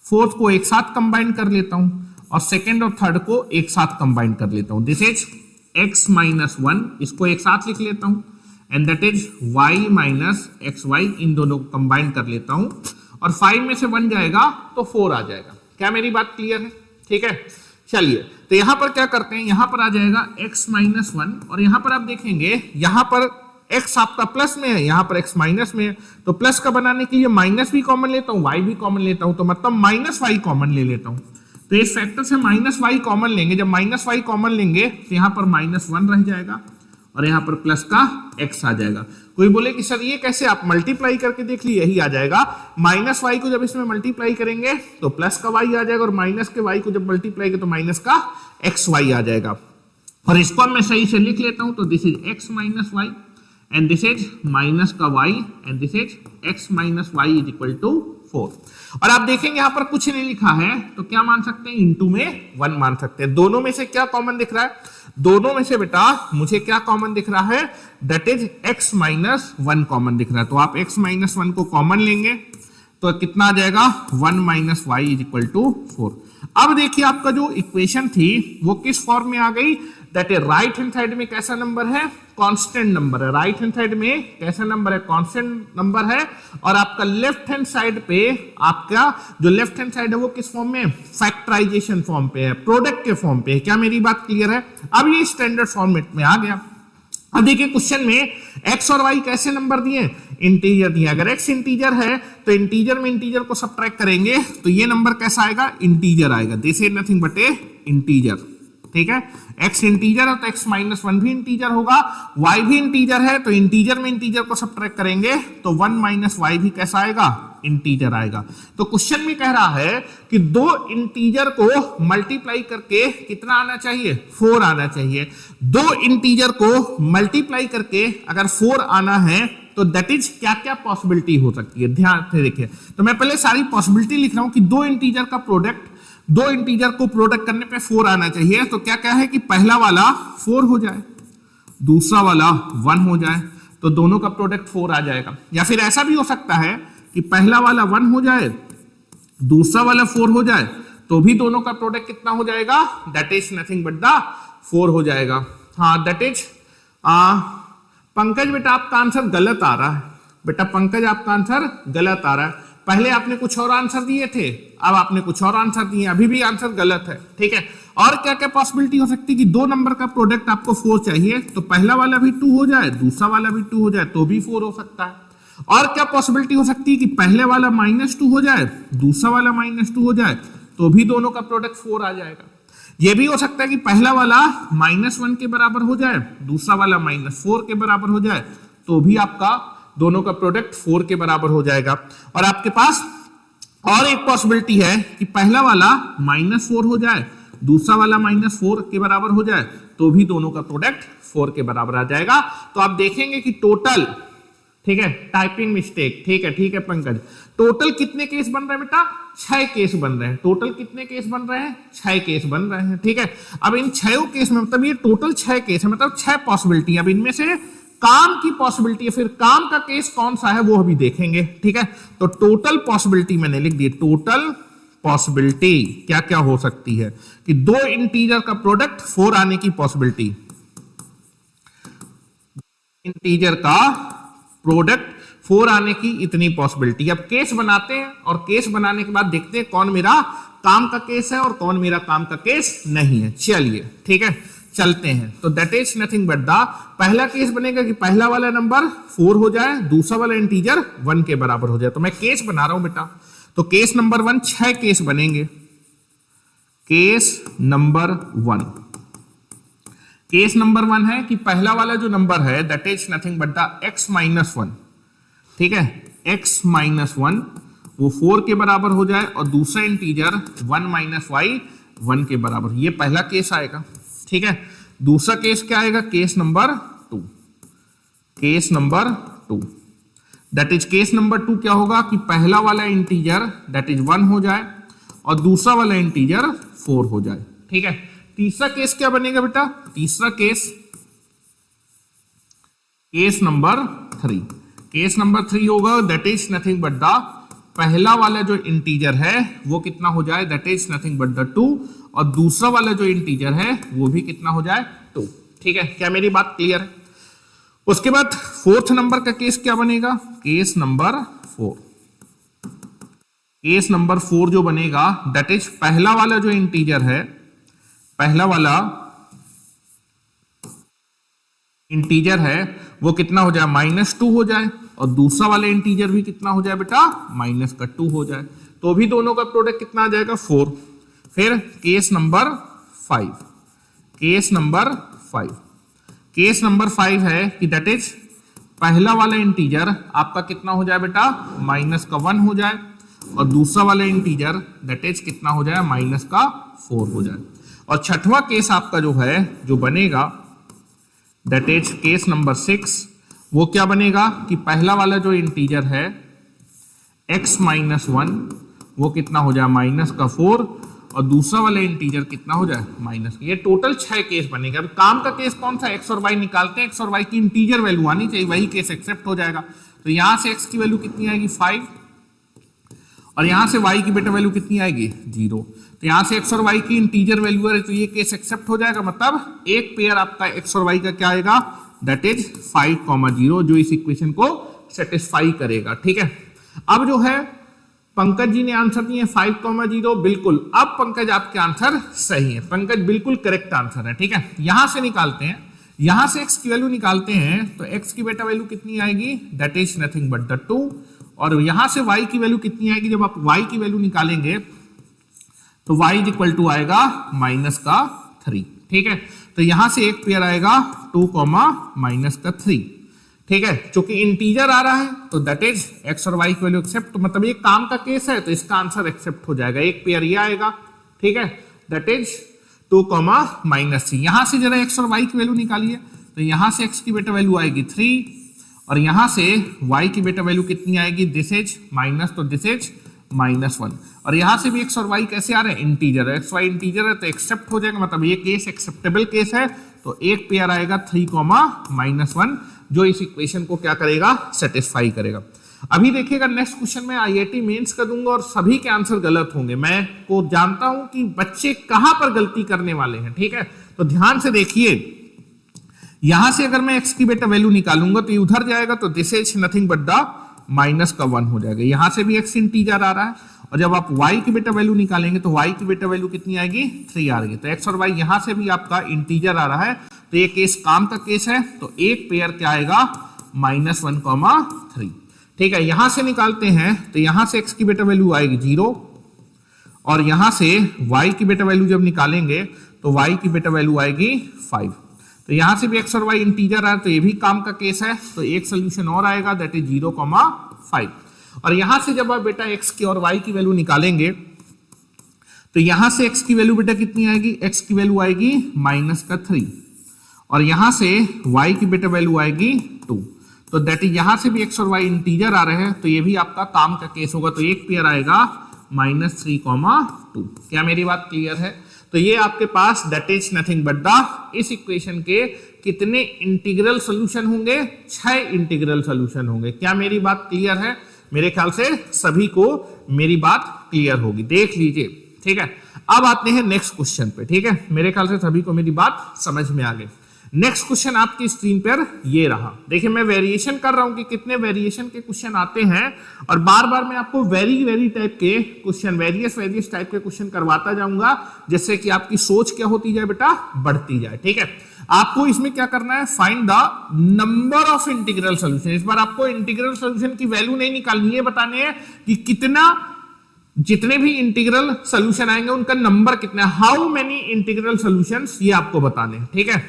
फोर्थ को एक साथ कंबाइन कर लेता हूं और सेकंड और थर्ड को एक साथ कंबाइन कर लेता हूं। दिस इज x माइनस 1, इसको एक साथ लिख लेता हूं, and that is y minus x y, इन दोनों को कंबाइन कर लेता हूं और 5 में से 1 जाएगा तो 4 आ जाएगा। क्या मेरी बात क्लियर है? ठीक है, चलिए तो यहां पर क्या करते हैं, यहां पर आ जाएगा x माइनस 1 और यहां पर आप देखेंगे यहां पर x आपका प्लस में है, यहां पर x माइनस में है, तो प्लस का बनाने के लिए माइनस भी कॉमन लेता हूं, y भी कॉमन लेता हूं, तो मतलब माइनस y कॉमन ले लेता हूं। तो इस फैक्टर से माइनस y कॉमन लेंगे, जब माइनस y कॉमन लेंगे तो यहां पर माइनस 1 रह जाएगा और यहां पर प्लस का x आ जाएगा। कोई बोले कि सर ये कैसे, आप मल्टीप्लाई करके देख लीजिए, यही आ जाएगा। माइनस y को जब इसमें मल्टीप्लाई करेंगे तो प्लस का y आ जाएगा और माइनस के y को जब मल्टीप्लाई करेंगे तो माइनस का xy आ जाएगा। और इसको अब मैं सही से लिख लेता हूं, तो this is x minus y and this is minus का y and this is x minus y is equal to 4। और आप देखेंगे यहां पर कुछ नहीं लिखा है, तो क्या मान सकते हैं, इनटू में 1 मान सकते हैं। दोनों में से क्या कॉमन दिख रहा है, दोनों में से बेटा मुझे क्या कॉमन दिख रहा है, that is x minus 1 common दिख रहा है। तो आप x माइनस 1 को कॉमन लेंगे तो कितना आ जाएगा, 1 minus y is equal to 4। अब देखिए आपका जो इक्वेशन थी वो किस फॉर्म में आ गई, that is right hand side में कैसा नंबर है, कांस्टेंट नंबर है। राइट हैंड साइड में कैसा नंबर है, कांस्टेंट नंबर है। और आपका लेफ्ट हैंड साइड पे, आपका जो लेफ्ट हैंड साइड है वो किस फॉर्म में, फैक्टराइजेशन फॉर्म पे है, प्रोडक्ट के फॉर्म पे है। क्या मेरी बात क्लियर है? अब ये स्टैंडर्ड फॉर्मेट में आ गया। अब देखिए क्वेश्चन में x और y कैसे नंबर दिए, इंटीजर दिए। अगर x इंटीजर है तो इंटीजर में इंटीजर को सब्ट्रैक्ट करेंगे तो ये नंबर कैसा आएगा, इंटीजर आएगा। This is nothing but a integer. ठीक है, x इंटीजर है तो x माइनस 1 भी इंटीजर होगा, y भी इंटीजर है तो इंटीजर में इंटीजर को सब्ट्रैक्ट करेंगे तो 1 माइनस y भी कैसा आएगा, इंटीजर आएगा। तो क्वेश्चन में कह रहा है कि दो इंटीजर को मल्टीप्लाई करके कितना आना चाहिए, 4 आना चाहिए। दो इंटीजर को मल्टीप्लाई करके अगर 4 आना है तो दैट इज क्या क्या पॉसिबिलिटी हो सकती है, ध्यान से देखिए। तो मैं पहले सारी पॉसिबिलिटी लिख रहा हूं कि दो इंटीजर का प्रोडक्ट, दो इंटीजर को प्रोडक्ट करने पे 4 आना चाहिए। तो क्या क्या है कि पहला वाला 4 हो जाए, दूसरा वाला 1 हो जाए, तो दोनों का प्रोडक्ट 4 आ जाएगा। या फिर ऐसा भी हो सकता है कि पहला वाला 1 हो जाए, दूसरा वाला 4 हो जाए, तो भी दोनों का प्रोडक्ट कितना हो जाएगा, that is nothing but the 4 हो जाएगा। हाँ, दैट इज पंकज बेटा आपका आंसर गलत आ रहा है, बेटा पंकज आपका आंसर गलत आ रहा है। पहले आपने कुछ और आंसर दिए थे, अब आपने कुछ और आंसर दिए, अभी भी आंसर गलत है। ठीक है, और क्या क्या पॉसिबिलिटी हो सकती है कि दो नंबर का प्रोडक्ट आपको 4 चाहिए, तो पहला वाला भी 2 हो जाए, दूसरा वाला भी 2 हो जाए, तो भी 4 हो सकता है। और क्या पॉसिबिलिटी हो सकती है कि पहले वाला -2 हो जाए, दूसरा वाला -2 हो जाए, तो भी दोनों का प्रोडक्ट 4 आ जाएगा। यह भी हो सकता है कि पहला वाला -1 के बराबर हो जाए, दूसरा वाला -4 के बराबर हो जाए, तो भी आपका दोनों का प्रोडक्ट 4 के बराबर हो जाएगा। और आपके पास और एक पॉसिबिलिटी है कि पहला वाला -4 हो जाए, दूसरा वाला -4 के बराबर हो जाए, तो भी दोनों का प्रोडक्ट 4 के बराबर आ जाएगा। तो आप देखेंगे कि टोटल, ठीक है, टाइपिंग मिस्टेक, ठीक है पंकज, टोटल कितने केस बन रहे हैं बेटा, 6 केस बन रहे हैं। टोटल कितने केस बन रहे हैं, 6 केस बन रहे हैं। ठीक है, अब इन 6 केस में, मतलब ये टोटल 6 केस है, मतलब 6 पॉसिबिलिटी। अब इनमें से काम की पॉसिबिलिटी है, फिर काम का केस कौन सा है वो अभी देखेंगे। ठीक है, तो टोटल पॉसिबिलिटी मैंने लिख दी, टोटल पॉसिबिलिटी क्या क्या हो सकती है कि दो इंटीजर का प्रोडक्ट 4 आने की पॉसिबिलिटी, इंटीजर का प्रोडक्ट 4 आने की इतनी पॉसिबिलिटी। अब केस बनाते हैं और केस बनाने के बाद देखते हैं कौन मेरा काम का केस है और कौन मेरा काम का केस नहीं है। चलिए ठीक है, चलते हैं। तो that is nothing but the, पहला केस बनेगा कि पहला वाला नंबर 4 हो जाए, दूसरा वाला इंटीजर 1 के बराबर हो जाए। तो मैं केस बना रहा हूं बेटा, तो केस नंबर 1, 6 केस बनेंगे। केस नंबर 1, केस नंबर 1 है कि पहला वाला जो नंबर है that is nothing but the x minus 1। ठीक है, x माइनस 1 वो 4 के बराबर हो जाए और दूसरा इंटीजर 1 माइनस वाई 1 के बराबर, ये पहला केस आएगा। ठीक है, दूसरा केस क्या आएगा, case number 2, case number 2 that is case number 2 क्या होगा कि पहला वाला इंटीजर दैट इज 1 हो जाए और दूसरा वाला इंटीजर 4 हो जाए। ठीक है, तीसरा केस क्या बनेगा बेटा, तीसरा case, case number 3, case number 3 होगा that is nothing but the, पहला वाला जो इंटीजर है वो कितना हो जाए, that is nothing but the 2, और दूसरा वाला जो इंटीजर है वो भी कितना हो जाए, 2। ठीक है, क्या मेरी बात क्लियर है? उसके बाद फोर्थ नंबर का केस क्या बनेगा, केस नंबर 4, केस नंबर 4 जो बनेगा दैट इज पहला वाला जो इंटीजर है, पहला वाला इंटीजर है वो कितना हो जाए -2 हो जाए, और दूसरा वाला इंटीजर भी कितना हो जाए बेटा -2 हो जाए, तो भी दोनों का प्रोडक्ट कितना आ जाएगा 4। फिर case number 5, case number 5, case number 5 है कि दैट इज पहला वाला इंटीजर आपका कितना हो जाए बेटा -1 हो जाए, और दूसरा वाला इंटीजर दैट इज कितना हो जाए -4 हो जाए। और छठवां केस आपका जो है जो बनेगा दैट इज केस नंबर 6, वो क्या बनेगा कि पहला वाला जो इंटीजर है x-1 वो कितना हो जाए -4, और दूसरा वाला इंटीजर कितना हो जाए -। ये टोटल 6 केस बनेगा। अब काम का केस कौन सा, x और y निकालते हैं, x और y की इंटीजर वैल्यू आनी चाहिए, वही केस एक्सेप्ट हो जाएगा। तो यहां से x की वैल्यू कितनी आएगी 5, और यहां से y की बेटा वैल्यू कितनी आएगी 0। तो यहां से x और y की इंटीजर वैल्यू है, तो ये केस एक्सेप्ट हो जाएगा, मतलब एक पेयर आपका x और y का क्या आएगा दैट इज 5,0 जो इस इक्वेशन को सेटिस्फाई करेगा। ठीक है, अब जो है पंकज जी ने आंसर दिए 5,0, बिल्कुल। अब पंकज आपके आंसर सही है, पंकज बिल्कुल करेक्ट आंसर है। ठीक है, यहां से निकालते हैं, यहां से x की वैल्यू निकालते हैं, तो x की बेटा वैल्यू कितनी आएगी that is nothing but the 2, और यहां से y की वैल्यू कितनी आएगी, जब आप y की वैल्यू निकालेंगे तो y इज इक्वल टू आएगा -3। ठीक है, तो यहां से एक पेयर आएगा 2, -3। ठीक है, क्योंकि इंटीजर आ रहा है तो दैट इज x और y की वैल्यू एक्सेप्ट, मतलब ये काम का केस है तो इसका आंसर एक्सेप्ट हो जाएगा, एक पेयर ये आएगा। ठीक है, दैट इज 2, -3। यहां से जरा x और y की वैल्यू निकालिए, तो यहां से x की बेटा वैल्यू आएगी 3, और यहां से y की बेटा वैल्यू कितनी आएगी, दिस इज माइनस, तो दिस इज -1, और यहां से भी x और y कैसे आ रहे हैं इंटीजर है, x y इंटीजर है तो एक्सेप्ट हो जाएगा, मतलब ये केस एक्सेप्टेबल केस है, तो एक पेयर आएगा 3, -1 जो इस इक्वेशन को क्या करेगा सेटिस्फाई करेगा। अभी देखिएगा नेक्स्ट क्वेश्चन में IIT मेंस का दूंगा और सभी के आंसर गलत होंगे, मैं को जानता हूं कि बच्चे कहां पर गलती करने वाले हैं। ठीक है, तो ध्यान से देखिए, यहां से अगर मैं x की बेटा वैल्यू निकालूंगा तो ये उधर जाएगा, तो this is nothing but the -1 हो जाएगा, यहां से भी x इंटीजर आ रहा है, और जब आप y की बेटा वैल्यू निकालेंगे तो y की बेटा वैल्यू कितनी आएगी 3 आ रही, तो x और y यहां से भी आपका इंटीजर आ रहा है, तो ये केस काम का केस है, तो एक पेयर क्या आएगा -1,3। ठीक है, यहां से निकालते हैं तो यहां से x की बेटा वैल्यू आएगी 0, और यहां से y की बेटा वैल्यू जब निकालेंगे तो y की बेटा वैल्यू आएगी 5, तो यहां से भी x और y इंटीजर आ रहा है तो ये भी काम का केस है, तो एक सोल्यूशन और आएगा दैट इज 0,5, और यहां से जब आप बेटा x की और y की वैल्यू निकालेंगे तो यहां से x की वैल्यू बेटा कितनी आएगी, x की वैल्यू आएगी -3, और यहां से y की बेटा वैल्यू आएगी 2, तो दैट इज यहां से भी x और y इंटीजर आ रहे हैं, तो ये भी आपका काम का केस होगा, तो एक पेयर आएगा -3,2। क्या मेरी बात क्लियर है? तो ये आपके पास that is nothing but the इस इक्वेशन के कितने इंटीग्रल सॉल्यूशन होंगे, 6 इंटीग्रल सॉल्यूशन होंगे। क्या मेरी बात क्लियर है? मेरे ख्याल से सभी को मेरी बात क्लियर होगी, देख लीजिए। ठीक है, अब आते हैं नेक्स्ट क्वेश्चन पे। ठीक है, मेरे ख्याल से सभी को मेरी बात समझ में आ गई। नेक्स्ट क्वेश्चन आपकी स्क्रीन पर ये रहा, देखिए मैं वेरिएशन कर रहा हूं कि कितने वेरिएशन के क्वेश्चन आते हैं, और बार बार मैं आपको वेरी टाइप के क्वेश्चन, वेरियस टाइप के क्वेश्चन करवाता जाऊंगा, जिससे कि आपकी सोच क्या होती जाए बेटा, बढ़ती जाए। ठीक है, आपको इसमें क्या करना है, find the number of integral solution. इस बार आपको इंटीग्रल सॉल्यूशन की वैल्यू नहीं निकालनी है, बताने हैं कि कितना, जितने भी इंटीग्रल सॉल्यूशन आएंगे उनका नंबर कितना है, हाउ मेनी इंटीग्रल सॉल्यूशंस, ये आपको बताने हैं। ठीक है,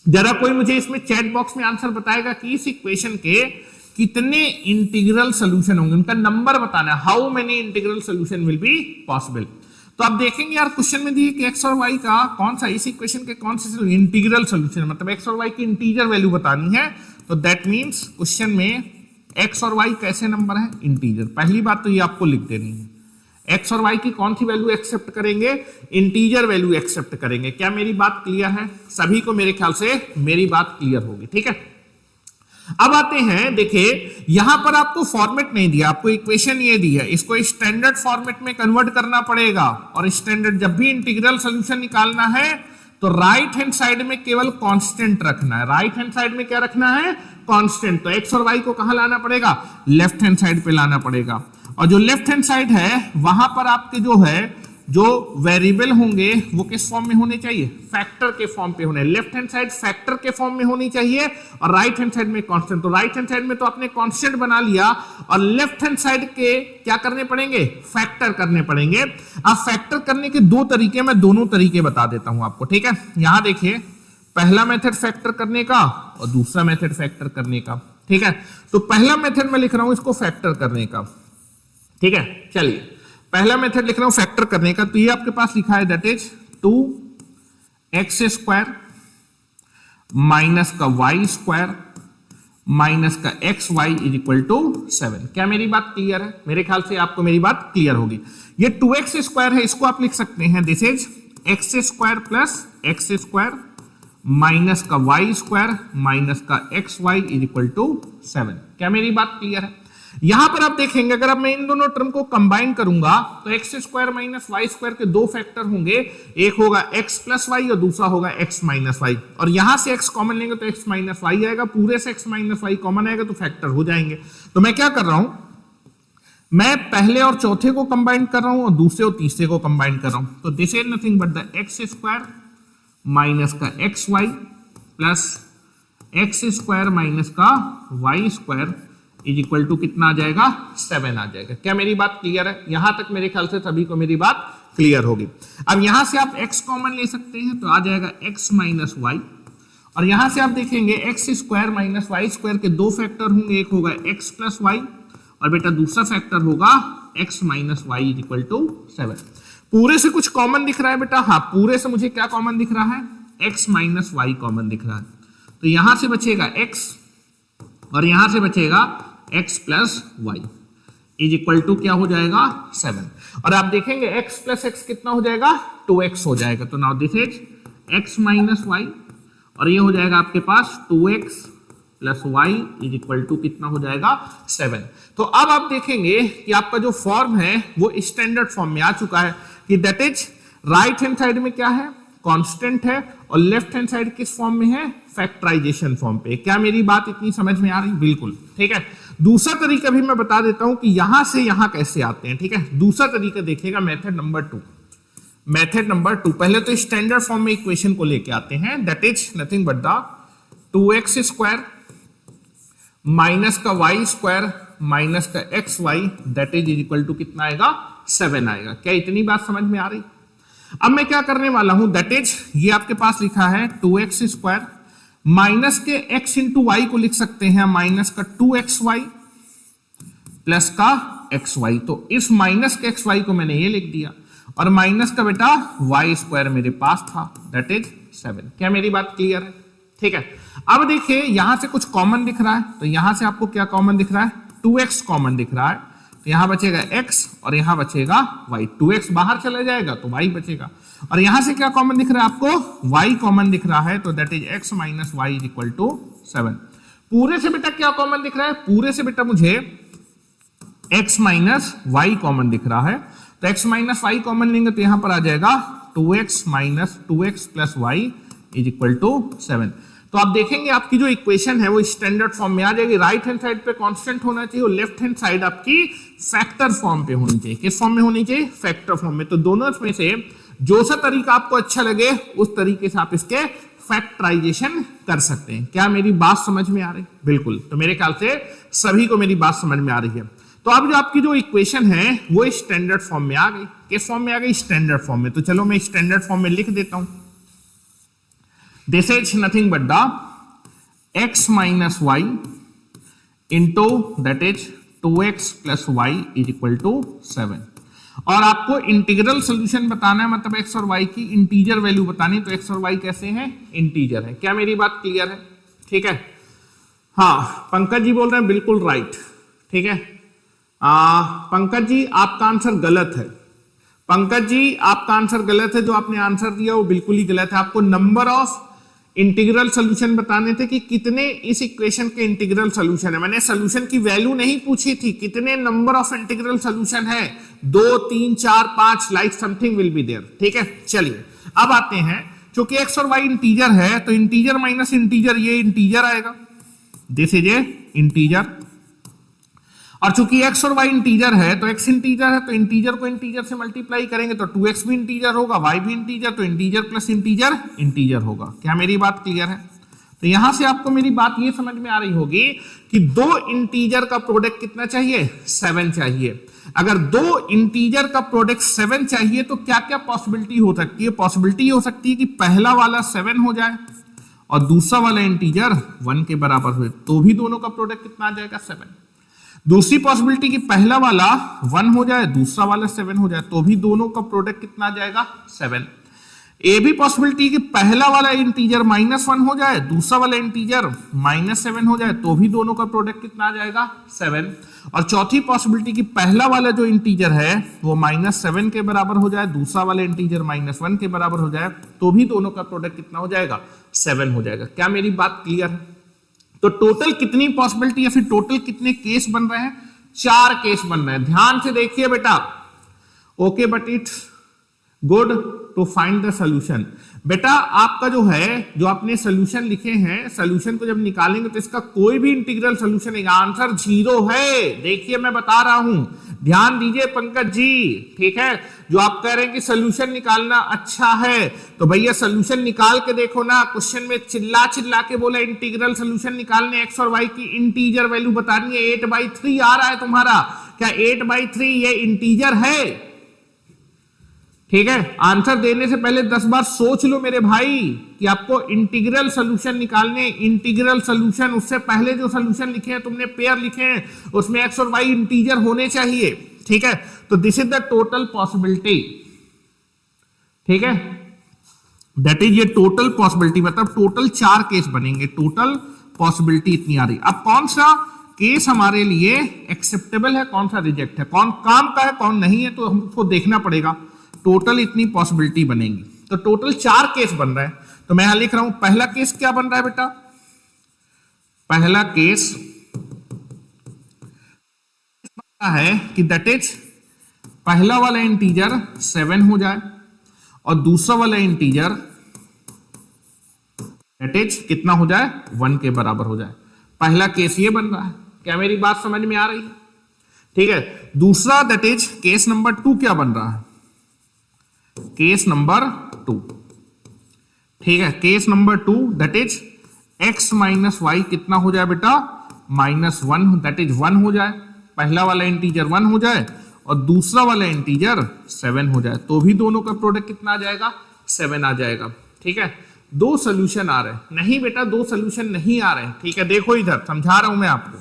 जरा कोई मुझे इसमें चैट बॉक्स में आंसर बताएगा कि इस इक्वेशन के कितने इंटीग्रल सॉल्यूशन होंगे, उनका नंबर बताना है, how many integral solution will be possible. तो आप देखेंगे यार क्वेश्चन में दिए कि x और y का कौन सा, इस इक्वेशन के कौन से इंटीग्रल सॉल्यूशन, मतलब x और y की इंटीजर वैल्यू बतानी है, तो दैट मींस क्वेश्चन में x और y कैसे नंबर है, इंटीजर। पहली बात तो ये आपको लिख देनी है, x और y की कौन सी वैल्यू एक्सेप्ट करेंगे, इंटीजर वैल्यू एक्सेप्ट करेंगे। क्या मेरी बात क्लियर है? सभी को मेरे ख्याल से मेरी बात क्लियर होगी। ठीक है, अब आते हैं, देखिए यहां पर आपको फॉर्मेट नहीं दिया, आपको इक्वेशन ये दी है, इसको स्टैंडर्ड फॉर्मेट में कन्वर्ट करना पड़ेगा, और स्टैंडर्ड जब भी इंटीग्रल सॉल्यूशन निकालना है तो राइट हैंड साइड में केवल कांस्टेंट रखना है, राइट हैंड साइड में क्या रखना है, कांस्टेंट। तो x और y को कहां लाना पड़ेगा, लेफ्ट हैंड साइड पे लाना पड़ेगा, और जो लेफ्ट हैंड साइड है वहां पर आपके जो है जो वेरिएबल होंगे वो किस फॉर्म में होने चाहिए, फैक्टर के फॉर्म पे होने। लेफ्ट हैंड साइड फैक्टर के फॉर्म में होनी चाहिए और राइट हैंड साइड में कांस्टेंट। तो राइट हैंड साइड में तो आपने कांस्टेंट बना लिया और लेफ्ट हैंड साइड के क्या करने पड़ेंगे, फैक्टर करने पड़ेंगे। अब फैक्टर करने के दो तरीके, मैं दोनों तरीके बता देता हूं आपको, ठीक है। यहां देखिए, पहला मेथड फैक्टर करने का और दूसरा मेथड फैक्टर करने का, ठीक है। तो पहला मेथड मैं लिख रहा हूं इसको फैक्टर करने का, ठीक है। चलिए पहला मेथड लिख रहा हूं फैक्टर करने का। तो ये आपके पास लिखा है that is 2x square minus का y स्क्वायर माइनस का xy इज इक्वल टू 7। क्या मेरी बात क्लियर है? मेरे ख्याल से आपको मेरी बात क्लियर होगी। ये 2x स्क्वायर है, इसको आप लिख सकते हैं this is x square plus x square minus का y स्क्वायर माइनस का xy इज इक्वल टू 7। क्या मेरी बात क्लियर है? यहां पर आप देखेंगे अगर अब मैं इन दोनों टर्म को कंबाइन करूंगा तो x square minus y square के दो फैक्टर होंगे, एक होगा x प्लस वाई और दूसरा होगा x माइनस वाई। और यहां से x कॉमन लेंगे तो x माइनस वाई आएगा, पूरे से x माइनस वाई कॉमन आएगा तो फैक्टर हो जाएंगे। तो मैं क्या कर रहा हूं, मैं पहले और चौथे को कंबाइन कर रहा हूं और दूसरे और तीसरे को कंबाइन कर रहा हूं। तो this is nothing but the x square minus का x y plus x square minus का y square is equal to कितना आ जाएगा, 7 आ जाएगा। क्या मेरी बात क्लियर है? यहां तक मेरे ख्याल से सभी को मेरी बात क्लियर होगी। अब यहां से आप x कॉमन ले सकते हैं तो आ जाएगा x माइनस वाई, और यहां से आप देखेंगे x square minus y square के दो फैक्टर होंगे, एक होगा x प्लस वाई और बेटा दूसरा फैक्टर होगा x minus y is equal to 7। पूरे से कुछ कॉमन दिख रहा है बेटा? हाँ, पूरे से मुझे क्या कॉमन दिख रहा है, x माइनस वाई कॉमन दिख रहा है। तो यहां से बचेगा x और यहां से बचेगा x plus y is equal to क्या हो जाएगा, 7। और आप देखेंगे x प्लस x कितना हो जाएगा, 2x हो जाएगा। तो now this is x minus y और ये हो जाएगा आपके पास 2x plus y is equal to कितना हो जाएगा, 7। तो अब आप देखेंगे कि आपका जो फॉर्म है वो स्टैंडर्ड फॉर्म में आ चुका है कि that is right hand side में क्या है, कांस्टेंट है, और लेफ्ट हैंड साइड किस फॉर्म में है, फैक्टराइजेशन फॉर्म पे। क्या मेरी बात इतनी समझ में आ रही? बिल्कुल, ठीक है। दूसरा तरीका भी मैं बता देता हूं कि यहां से यहां कैसे आते हैं, ठीक है। दूसरा तरीका देखिएगा, मेथड नंबर 2। मेथड नंबर 2, पहले तो स्टैंडर्ड फॉर्म में इक्वेशन को लेके आते हैं, that is nothing but the 2x square minus का y स्क्वायर माइनस का xy that is equal to कितना आएगा, 7 आएगा। क्या इतनी बात समझ में आ रही? अब मैं क्या करने वाला हूं, दैट इज ये आपके पास लिखा है 2x स्क्वायर माइनस के x इंटू वाई को लिख सकते हैं माइनस का 2xy प्लस का xy। तो इस माइनस के xy को मैंने ये लिख दिया और माइनस का बेटा y स्क्वायर मेरे पास था दैट इज 7। क्या मेरी बात क्लियर है? ठीक है। अब देखिए यहां से कुछ कॉमन दिख रहा है, तो यहां से आपको क्या कॉमन दिख रहा है, 2x कॉमन दिख रहा है। तो यहां बचेगा x और यहां बचेगा y। 2x बाहर चला जाएगा तो y बचेगा। और यहां से क्या कॉमन दिख रहा है आपको, y कॉमन दिख रहा है, तो that is x minus y is equal to 7। पूरे से बेटा क्या कॉमन दिख रहा है, पूरे से बेटा मुझे x माइनस वाई कॉमन दिख रहा है। तो x माइनस वाई कॉमन लेंगे तो यहां पर आ जाएगा 2x minus 2x plus y is equal to 7। तो आप देखेंगे आपकी जो इक्वेशन है वो स्टैंडर्ड फॉर्म में आ जाएगी। राइट हैंड साइड पे कांस्टेंट होना चाहिए और लेफ्ट हैंड साइड आपकी फैक्टर फॉर्म पे होनी चाहिए। किस फॉर्म में होनी चाहिए, फैक्टर फॉर्म में। तो दोनों में से जो सा तरीका आपको अच्छा लगे उस तरीके से आप इसके फैक्टराइजेशन कर सकते हैं। क्या मेरी बात समझ में आ रही? बिल्कुल। तो मेरे ख्याल से सभी को मेरी बात समझ में आ रही है। तो अब जो आपकी जो इक्वेशन है वो स्टैंडर्ड फॉर्म में आ गई। किस फॉर्म में आ गई, स्टैंडर्ड फॉर्म में। तो चलो मैं स्टैंडर्ड फॉर्म में लिख देता हूं, this is nothing but the x minus y into that is 2x plus y is equal to 7। और आपको इंटीग्रल सोल्यूशन बताना है, मतलब x और y की इंटीजर वैल्यू बतानी। तो x और y कैसे हैं, इंटीजर है। क्या मेरी बात क्लियर है? ठीक है। हाँ, पंकज जी बोल रहे हैं बिल्कुल राइट, ठीक है। पंकज जी आपका आंसर गलत है। पंकज जी आपका आंसर गलत है, जो आपने आंसर दिया वो बिल्कुल ही गलत है। आपको नंबर ऑफ इंटीग्रल सोल्यूशन बताने थे कि कितने इस इक्वेशन के इंटीग्रल सोल्यूशन है। मैंने सोल्यूशन की वैल्यू नहीं पूछी थी, कितने नंबर ऑफ इंटीग्रल सोल्यूशन है, 2 3 4 5 like something will be there. ठीक है, चलिए अब आते हैं। क्योंकि x और y इंटीजर है तो इंटीजर माइनस इंटीजर ये इंटीजर आएगा, दिस इज ए इंटीजर। और चूंकि x और y इंटीजर है तो x इंटीजर है तो इंटीजर को इंटीजर से मल्टीप्लाई करेंगे तो 2x भी इंटीजर होगा, y भी इंटीजर, तो इंटीजर प्लस इंटीजर इंटीजर होगा। क्या मेरी बात क्लियर है? तो यहां से आपको मेरी बात ये समझ में आ रही होगी कि दो इंटीजर का प्रोडक्ट कितना चाहिए? 7 चाहिए। अगर दो इंटीजर का प्रोडक्ट 7 चाहिए तो क्या क्या पॉसिबिलिटी हो सकती है? पॉसिबिलिटी हो सकती है कि पहला वाला 7 हो जाए और दूसरा वाला इंटीजर 1 के बराबर हो, तो भी दोनों का प्रोडक्ट कितना आ जाएगा? 7। दूसरी पॉसिबिलिटी कि पहला वाला 1 हो जाए, दूसरा वाला 7 हो जाए, तो भी दोनों का प्रोडक्ट कितना आ जाएगा? 7। ये भी पॉसिबिलिटी कि पहला वाला इंटीजर -1 हो जाए, दूसरा वाला इंटीजर -7 हो जाए, तो भी दोनों का प्रोडक्ट कितना आ जाएगा? 7। और चौथी पॉसिबिलिटी कि पहला वाला जो इंटीजर है वो -7 के बराबर हो जाए, दूसरा वाला इंटीजर -1 के बराबर हो जाए, तो भी दोनों का प्रोडक्ट कितना हो जाएगा? 7 हो जाएगा। क्या मेरी बात क्लियर है? तो टोटल कितनी पॉसिबिलिटी या फिर टोटल कितने केस बन रहे हैं? 4 केस बन रहे हैं। ध्यान से देखिए बेटा। Okay, but it's good to find the solution. बेटा आपका जो है, जो आपने सोल्यूशन लिखे हैं, सोल्यूशन को जब निकालेंगे तो इसका कोई भी इंटीग्रल सोल्यूशन नहीं, आंसर 0 है। देखिए मैं बता रहा हूं, ध्यान दीजिए पंकज जी, ठीक है। जो आप कह रहे हैं कि सोल्यूशन निकालना अच्छा है, तो भैया सोल्यूशन निकाल के देखो ना। क्वेश्चन में चिल्ला चिल्ला के बोला इंटीग्रल सोल्यूशन निकालने, एक्स और वाई की इंटीजर वैल्यू बतानी है। 8/3 आ रहा है तुम्हारा, क्या 8/3 ये इंटीजर है? ठीक है, आंसर देने से पहले 10 बार सोच लो मेरे भाई कि आपको इंटीग्रल सोल्यूशन निकालने। इंटीग्रल सोल्यूशन, उससे पहले जो सोल्यूशन लिखे हैं तुमने, पेयर लिखे हैं, उसमें एक्स और वाई इंटीजर होने चाहिए। ठीक है, तो this is the total possibility. ठीक है, दैट इज ये टोटल पॉसिबिलिटी, मतलब टोटल 4 केस बनेंगे। टोटल पॉसिबिलिटी इतनी आ रही। अब कौन सा केस हमारे लिए एक्सेप्टेबल है, कौन सा रिजेक्ट है, कौन काम का है, कौन नहीं है, तो हमको देखना पड़ेगा। टोटल इतनी पॉसिबिलिटी बनेगी, तो टोटल 4 केस बन रहा है। तो मैं यहां लिख रहा हूं, पहला केस क्या बन रहा है बेटा? पहला केस है कि दैट इज पहला वाला इंटीजर 7 हो जाए और दूसरा वाला इंटीजर दैट इज कितना हो जाए? 1 के बराबर हो जाए। पहला केस ये बन रहा है। क्या मेरी बात समझ में आ रही है? ठीक है, दूसरा दैट इज केस नंबर 2 क्या बन रहा है? केस नंबर 2, ठीक है, case number 2 that is x minus y कितना हो जाए बेटा? -1, दैट इज 1 हो जाए। पहला वाला इंटीजर 1 हो जाए और दूसरा वाला इंटीजर 7 हो जाए, तो भी दोनों का प्रोडक्ट कितना आ जाएगा? 7 आ जाएगा। ठीक है, 2 सोल्यूशन आ रहे हैं। नहीं बेटा, 2 सोल्यूशन नहीं आ रहे हैं। ठीक है, देखो इधर समझा रहा हूं मैं आपको।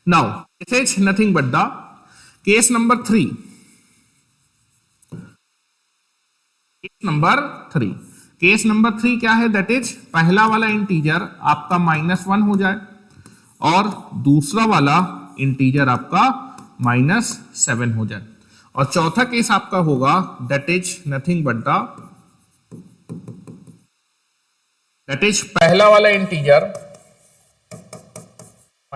Now this is nothing but the case number 3। Case number 3 क्या है? दैट इज पहला वाला इंटीजर आपका -1 हो जाए और दूसरा वाला इंटीजर आपका -7 हो जाए। और चौथा केस आपका होगा that is nothing but the that is पहला वाला इंटीजर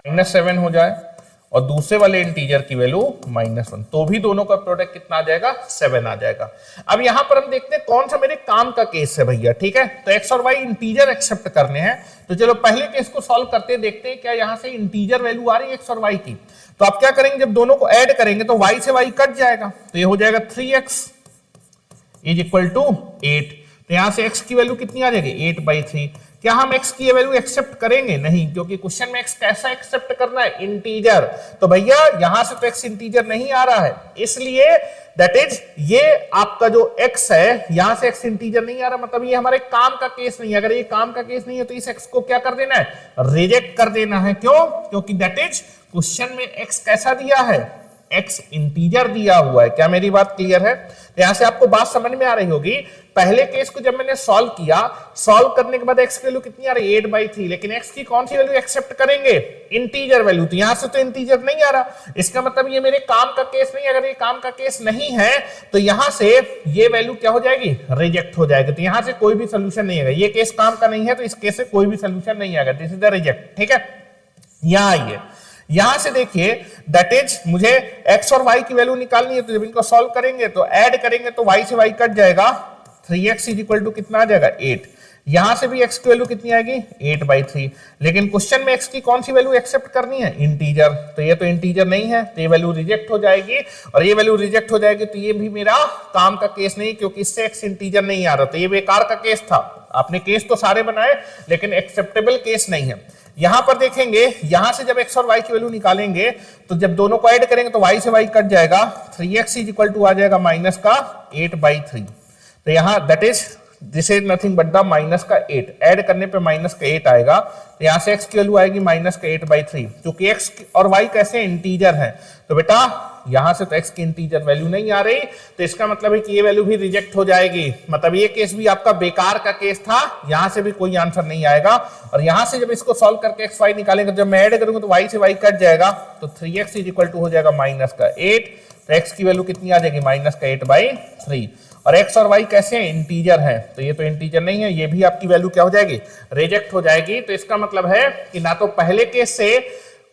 -7 हो जाए और दूसरे वाले इंटीजर की वैल्यू -1, तो भी दोनों का प्रोडक्ट कितना आ जाएगा? 7 आ जाएगा। अब यहां पर हम देखते हैं कौन सा मेरे काम का केस है भैया। ठीक है, तो एक्स और वाई इंटीजर एक्सेप्ट करने हैं, तो चलो पहले केस को सॉल्व करते हैं, देखते हैं क्या यहां से इंटीजर वैल्यू आ रही है एक्स और वाई की। तो आप क्या करेंगे, जब दोनों को ऐड करेंगे तो वाई से वाई कट जाएगा, तो ये हो जाएगा 3x इज इक्वल टू 8। तो यहां से x की वैल्यू कितनी आ जाएगी? 8/3। क्या हम x की वैल्यू एक्सेप्ट करेंगे? नहीं, क्योंकि क्वेश्चन में x कैसा एक्सेप्ट करना है? इंटीजर। तो भैया यहां से तो x इंटीजर नहीं आ रहा है, इसलिए दैट इज ये आपका जो x है, यहां से x इंटीजर नहीं आ रहा, मतलब ये हमारे काम का केस नहीं है। अगर ये काम का केस नहीं है तो इस x को क्या कर देना है? रिजेक्ट कर देना है। क्यों? क्योंकि दैट इज क्वेश्चन में x कैसा दिया है? x इंटीजर दिया हुआ है। क्या मेरी बात क्लियर है? तो यहां से आपको बात समझ में आ रही होगी। पहले केस को जब मैंने सॉल्व किया, सॉल्व करने के बाद x की वैल्यू कितनी आ रही है? 8/3, लेकिन x की कौन सी वैल्यू एक्सेप्ट करेंगे? Integer value. तो यहां से तो इंटीजर नहीं आ रहा, इसका मतलब ये मेरे काम का केस नहीं। अगर ये काम का केस नहीं है तो यहां से ये वैल्यू क्या हो जाएगी? रिजेक्ट हो जाएगी। तो यहां से कोई भी सोल्यूशन नहीं आएगा। ये केस काम का नहीं है तो इस केस से कोई भी सोल्यूशन नहीं आएगा। This is the reject. ठीक है, यहां आइए, यहां से देखिए दैट इज मुझे x और y की वैल्यू निकालनी है, तो जब इनको सॉल्व करेंगे तो ऐड करेंगे तो y से y कट जाएगा, 3x इज इक्वल टू कितना आ जाएगा? 8। यहां से भी x की वैल्यू कितनी आएगी 8/3, लेकिन क्वेश्चन में x की कौन सी वैल्यू एक्सेप्ट करनी है, इंटीजर, तो ये तो इंटीजर नहीं है, तो ये वैल्यू रिजेक्ट हो जाएगी, और ये वैल्यू रिजेक्ट हो जाएगी तो ये भी मेरा काम का केस नहीं, क्योंकि इससे x इंटीजर नहीं आ रहा, तो ये बेकार का केस था। आपने केस तो सारे बनाए लेकिन एक्सेप्टेबल केस नहीं है। यहां पर देखेंगे, यहां से जब x और y की वैल्यू निकालेंगे तो जब दोनों को ऐड करेंगे तो y से y कट जाएगा, 3x इज इक्वल टू आ जाएगा माइनस का 8/3, तो यहां that is this is nothing but the minus का 8, ऐड करने पे माइनस का 8 आएगा, तो यहां से x की वैल्यू आएगी माइनस का 8/3, क्योंकि x और y कैसे इंटीजर है, तो बेटा यहां से तो x की इंटीजर वैल्यू नहीं आ रही, तो इसका मतलब है कि ये वैल्यू भी रिजेक्ट हो जाएगी, मतलब ये केस भी आपका बेकार का केस था, यहां से भी कोई आंसर नहीं आएगा। और यहां से जब इसको सॉल्व करके x y निकालेंगे, जब मैं ऐड करूंगा तो y से y कट जाएगा, तो 3x इज इक्वल टू हो जाएगा माइनस का 8, तो x की वैल्यू कितनी आ जाएगी माइनस का 8/3, और x और y कैसे हैं, इंटीजर है, तो ये तो इंटीजर नहीं है, ये भी आपकी वैल्यू क्या हो जाएगी, रिजेक्ट हो जाएगी। तो इसका मतलब है कि ना तो पहले केस से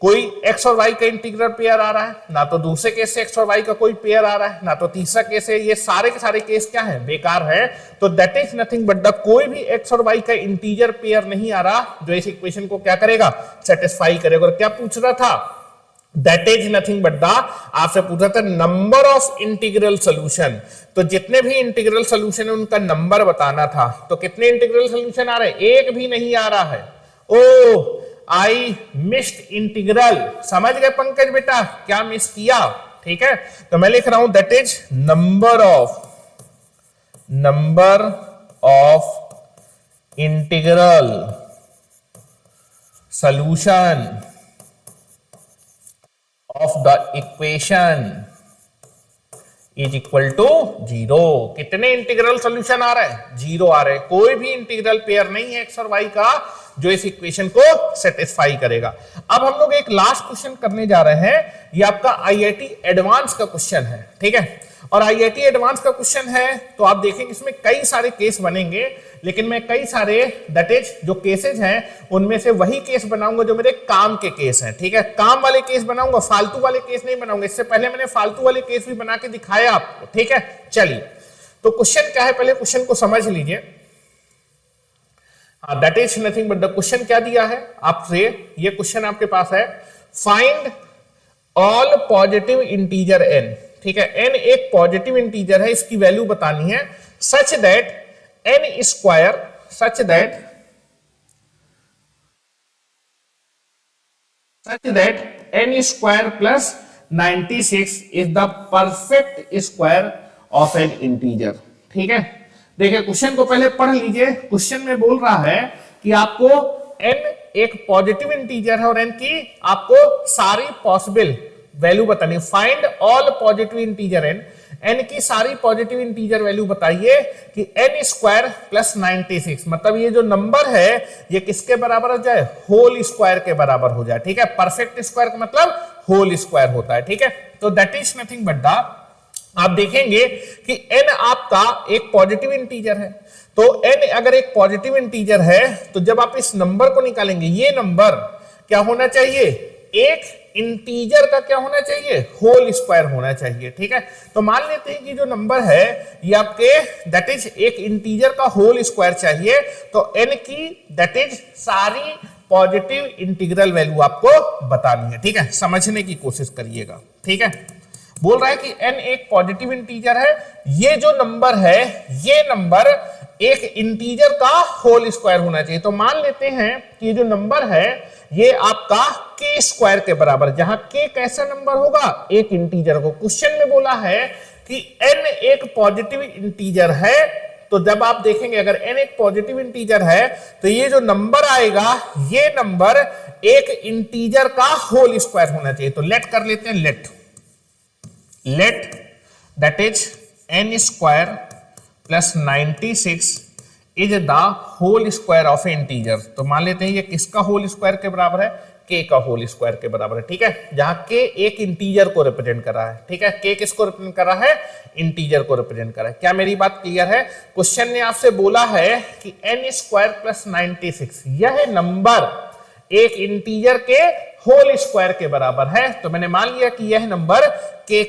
कोई x और y का इंटीग्रल पेयर आ रहा है, ना तो दूसरे केस से x और y का कोई पेयर आ रहा है, ना तो तीसरा केस है, ये सारे के सारे केस क्या है, बेकार है। तो that is nothing but the कोई भी x और y का इंटीजर पेयर नहीं आ रहा जो इस इक्वेशन को क्या करेगा, सेटिस्फाई करेगा। और क्या पूछ रहा था, that is nothing but the, आपसे पूछा था नंबर ऑफ इंटीग्रल सोल्यूशन, तो जितने भी इंटीग्रल सोल्यूशन है उनका नंबर बताना था। तो कितने इंटीग्रल सोल्यूशन आ रहे हैं, एक भी नहीं आ रहा है। ओ आई मिस्ड इंटीग्रल, समझ गए पंकज बेटा क्या मिस किया, ठीक है। तो मैं लिख रहा हूं that is number of integral solution of the equation is equal to 0। कितने इंटीग्रल सॉल्यूशन आ रहे हैं, 0 आ रहे हैं, कोई भी इंटीग्रल पेयर नहीं है x और y का जो इस इक्वेशन को सेटिस्फाई करेगा। अब हम लोग एक लास्ट क्वेश्चन करने जा रहे हैं, ये आपका आईआईटी एडवांस का क्वेश्चन है, ठीक है। और आईआईटी एडवांस का क्वेश्चन है तो आप देखेंगे इसमें कई सारे केस बनेंगे, लेकिन मैं कई सारे दैट इज जो केसेस हैं उनमें से वही केस बनाऊंगा जो मेरे काम के केस हैं, ठीक है। काम वाले केस बनाऊंगा, फालतू वाले केस नहीं बनाऊंगा। इससे पहले मैंने फालतू वाले केस भी बना के दिखाया आपको, ठीक है। चलिए तो क्वेश्चन क्या है, पहले क्वेश्चन को समझ लीजिए। That is nothing but the question क्या दिया है आपसे, ये क्वेश्चन आपके पास है, find all positive integer n, ठीक है। n एक पॉजिटिव इंटीजर है, इसकी वैल्यू बतानी है such that n square n square plus 96 is the perfect square of N integer, ठीक है। देखिए क्वेश्चन को पहले पढ़ लीजिए। क्वेश्चन में बोल रहा है कि आपको n एक पॉजिटिव इंटीजर है और n की आपको सारी पॉसिबल वैल्यू बतानी है। Find all positive integer n की सारी पॉजिटिव इंटीजर वैल्यू बताइए कि n स्क्वायर प्लस 96, मतलब ये जो नंबर है ये किसके बराबर हो जाए, होल स्क्वायर के बराबर हो जाए, ठीक है। परफेक्ट स्क्वायर का मतलब होल स्क्वायर होता है, ठीक है। तो that is nothing but the, आप देखेंगे कि n आपका एक पॉजिटिव इंटीजर है, तो n अगर एक पॉजिटिव इंटीजर है तो जब आप इस नंबर को निकालेंगे, ये नंबर क्या होना चाहिए, एक इंटीजर का क्या होना चाहिए, होल स्क्वायर होना चाहिए, ठीक है। तो मान लेते हैं कि जो नंबर है ये आपके दैट इज एक इंटीजर का होल स्क्वायर चाहिए, तो n की दैट इज सारी पॉजिटिव इंटीग्रल वैल्यू आपको बतानी है, ठीक है। समझने की कोशिश करिएगा, ठीक है। बोल रहा है कि n एक पॉजिटिव इंटीजर है, ये जो नंबर है ये नंबर एक इंटीजर का होल स्क्वायर होना चाहिए। तो मान लेते हैं कि ये जो नंबर है ये आपका k स्क्वायर के बराबर, जहां k कैसा नंबर होगा, एक इंटीजर को। क्वेश्चन में बोला है कि n एक पॉजिटिव इंटीजर है, तो जब आप देखेंगे अगर n एक पॉजिटिव इंटीजर है तो ये जो नंबर आएगा ये नंबर एक इंटीजर का होल स्क्वायर होना चाहिए। तो लेट कर लेते हैं, let that is n square plus 96 is the whole square of integer. तो मान लेते हैं ये किसका होल स्क्वायर के बराबर है, k का होल स्क्वायर के बराबर है, ठीक है। जहां k एक इंटीजर को रिप्रेजेंट कर रहा है, ठीक है। k किसको रिप्रेजेंट कर रहा है, इंटीजर को रिप्रेजेंट कर रहा है। क्या मेरी बात क्लियर है? क्वेश्चन ने आपसे बोला है कि n स्क्वायर प्लस 96 यह नंबर एक इंटीजर के होल स्क्वायर के बराबर है। तो मैंने मान लिया कि यह नंबर के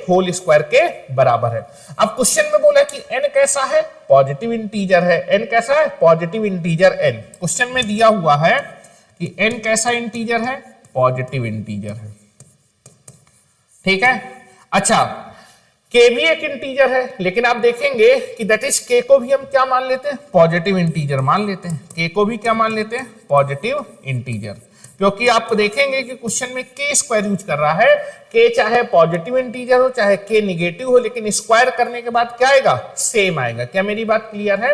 होल स्क्वायर के बराबर है। अब क्वेश्चन में बोला कि n कैसा है, पॉजिटिव इंटीजर है। n कैसा है, पॉजिटिव इंटीजर n। क्वेश्चन में दिया हुआ है कि n कैसा इंटीजर है, पॉजिटिव इंटीजर है। ठीक है, अच्छा k भी एक इंटीजर है, लेकिन आप देखेंगे कि दैट इज k को भी हम क्या मान लेते हैं, पॉजिटिव इंटीजर मान लेते हैं। k को भी क्या मान लेते हैं, पॉजिटिव इंटीजर, क्योंकि आप देखेंगे कि क्वेश्चन में k स्क्वायर यूज कर रहा है। k चाहे पॉजिटिव इंटीजर हो चाहे k निगेटिव हो, लेकिन स्क्वायर करने के बाद क्या आएगा, सेम आएगा। क्या मेरी बात क्लियर है?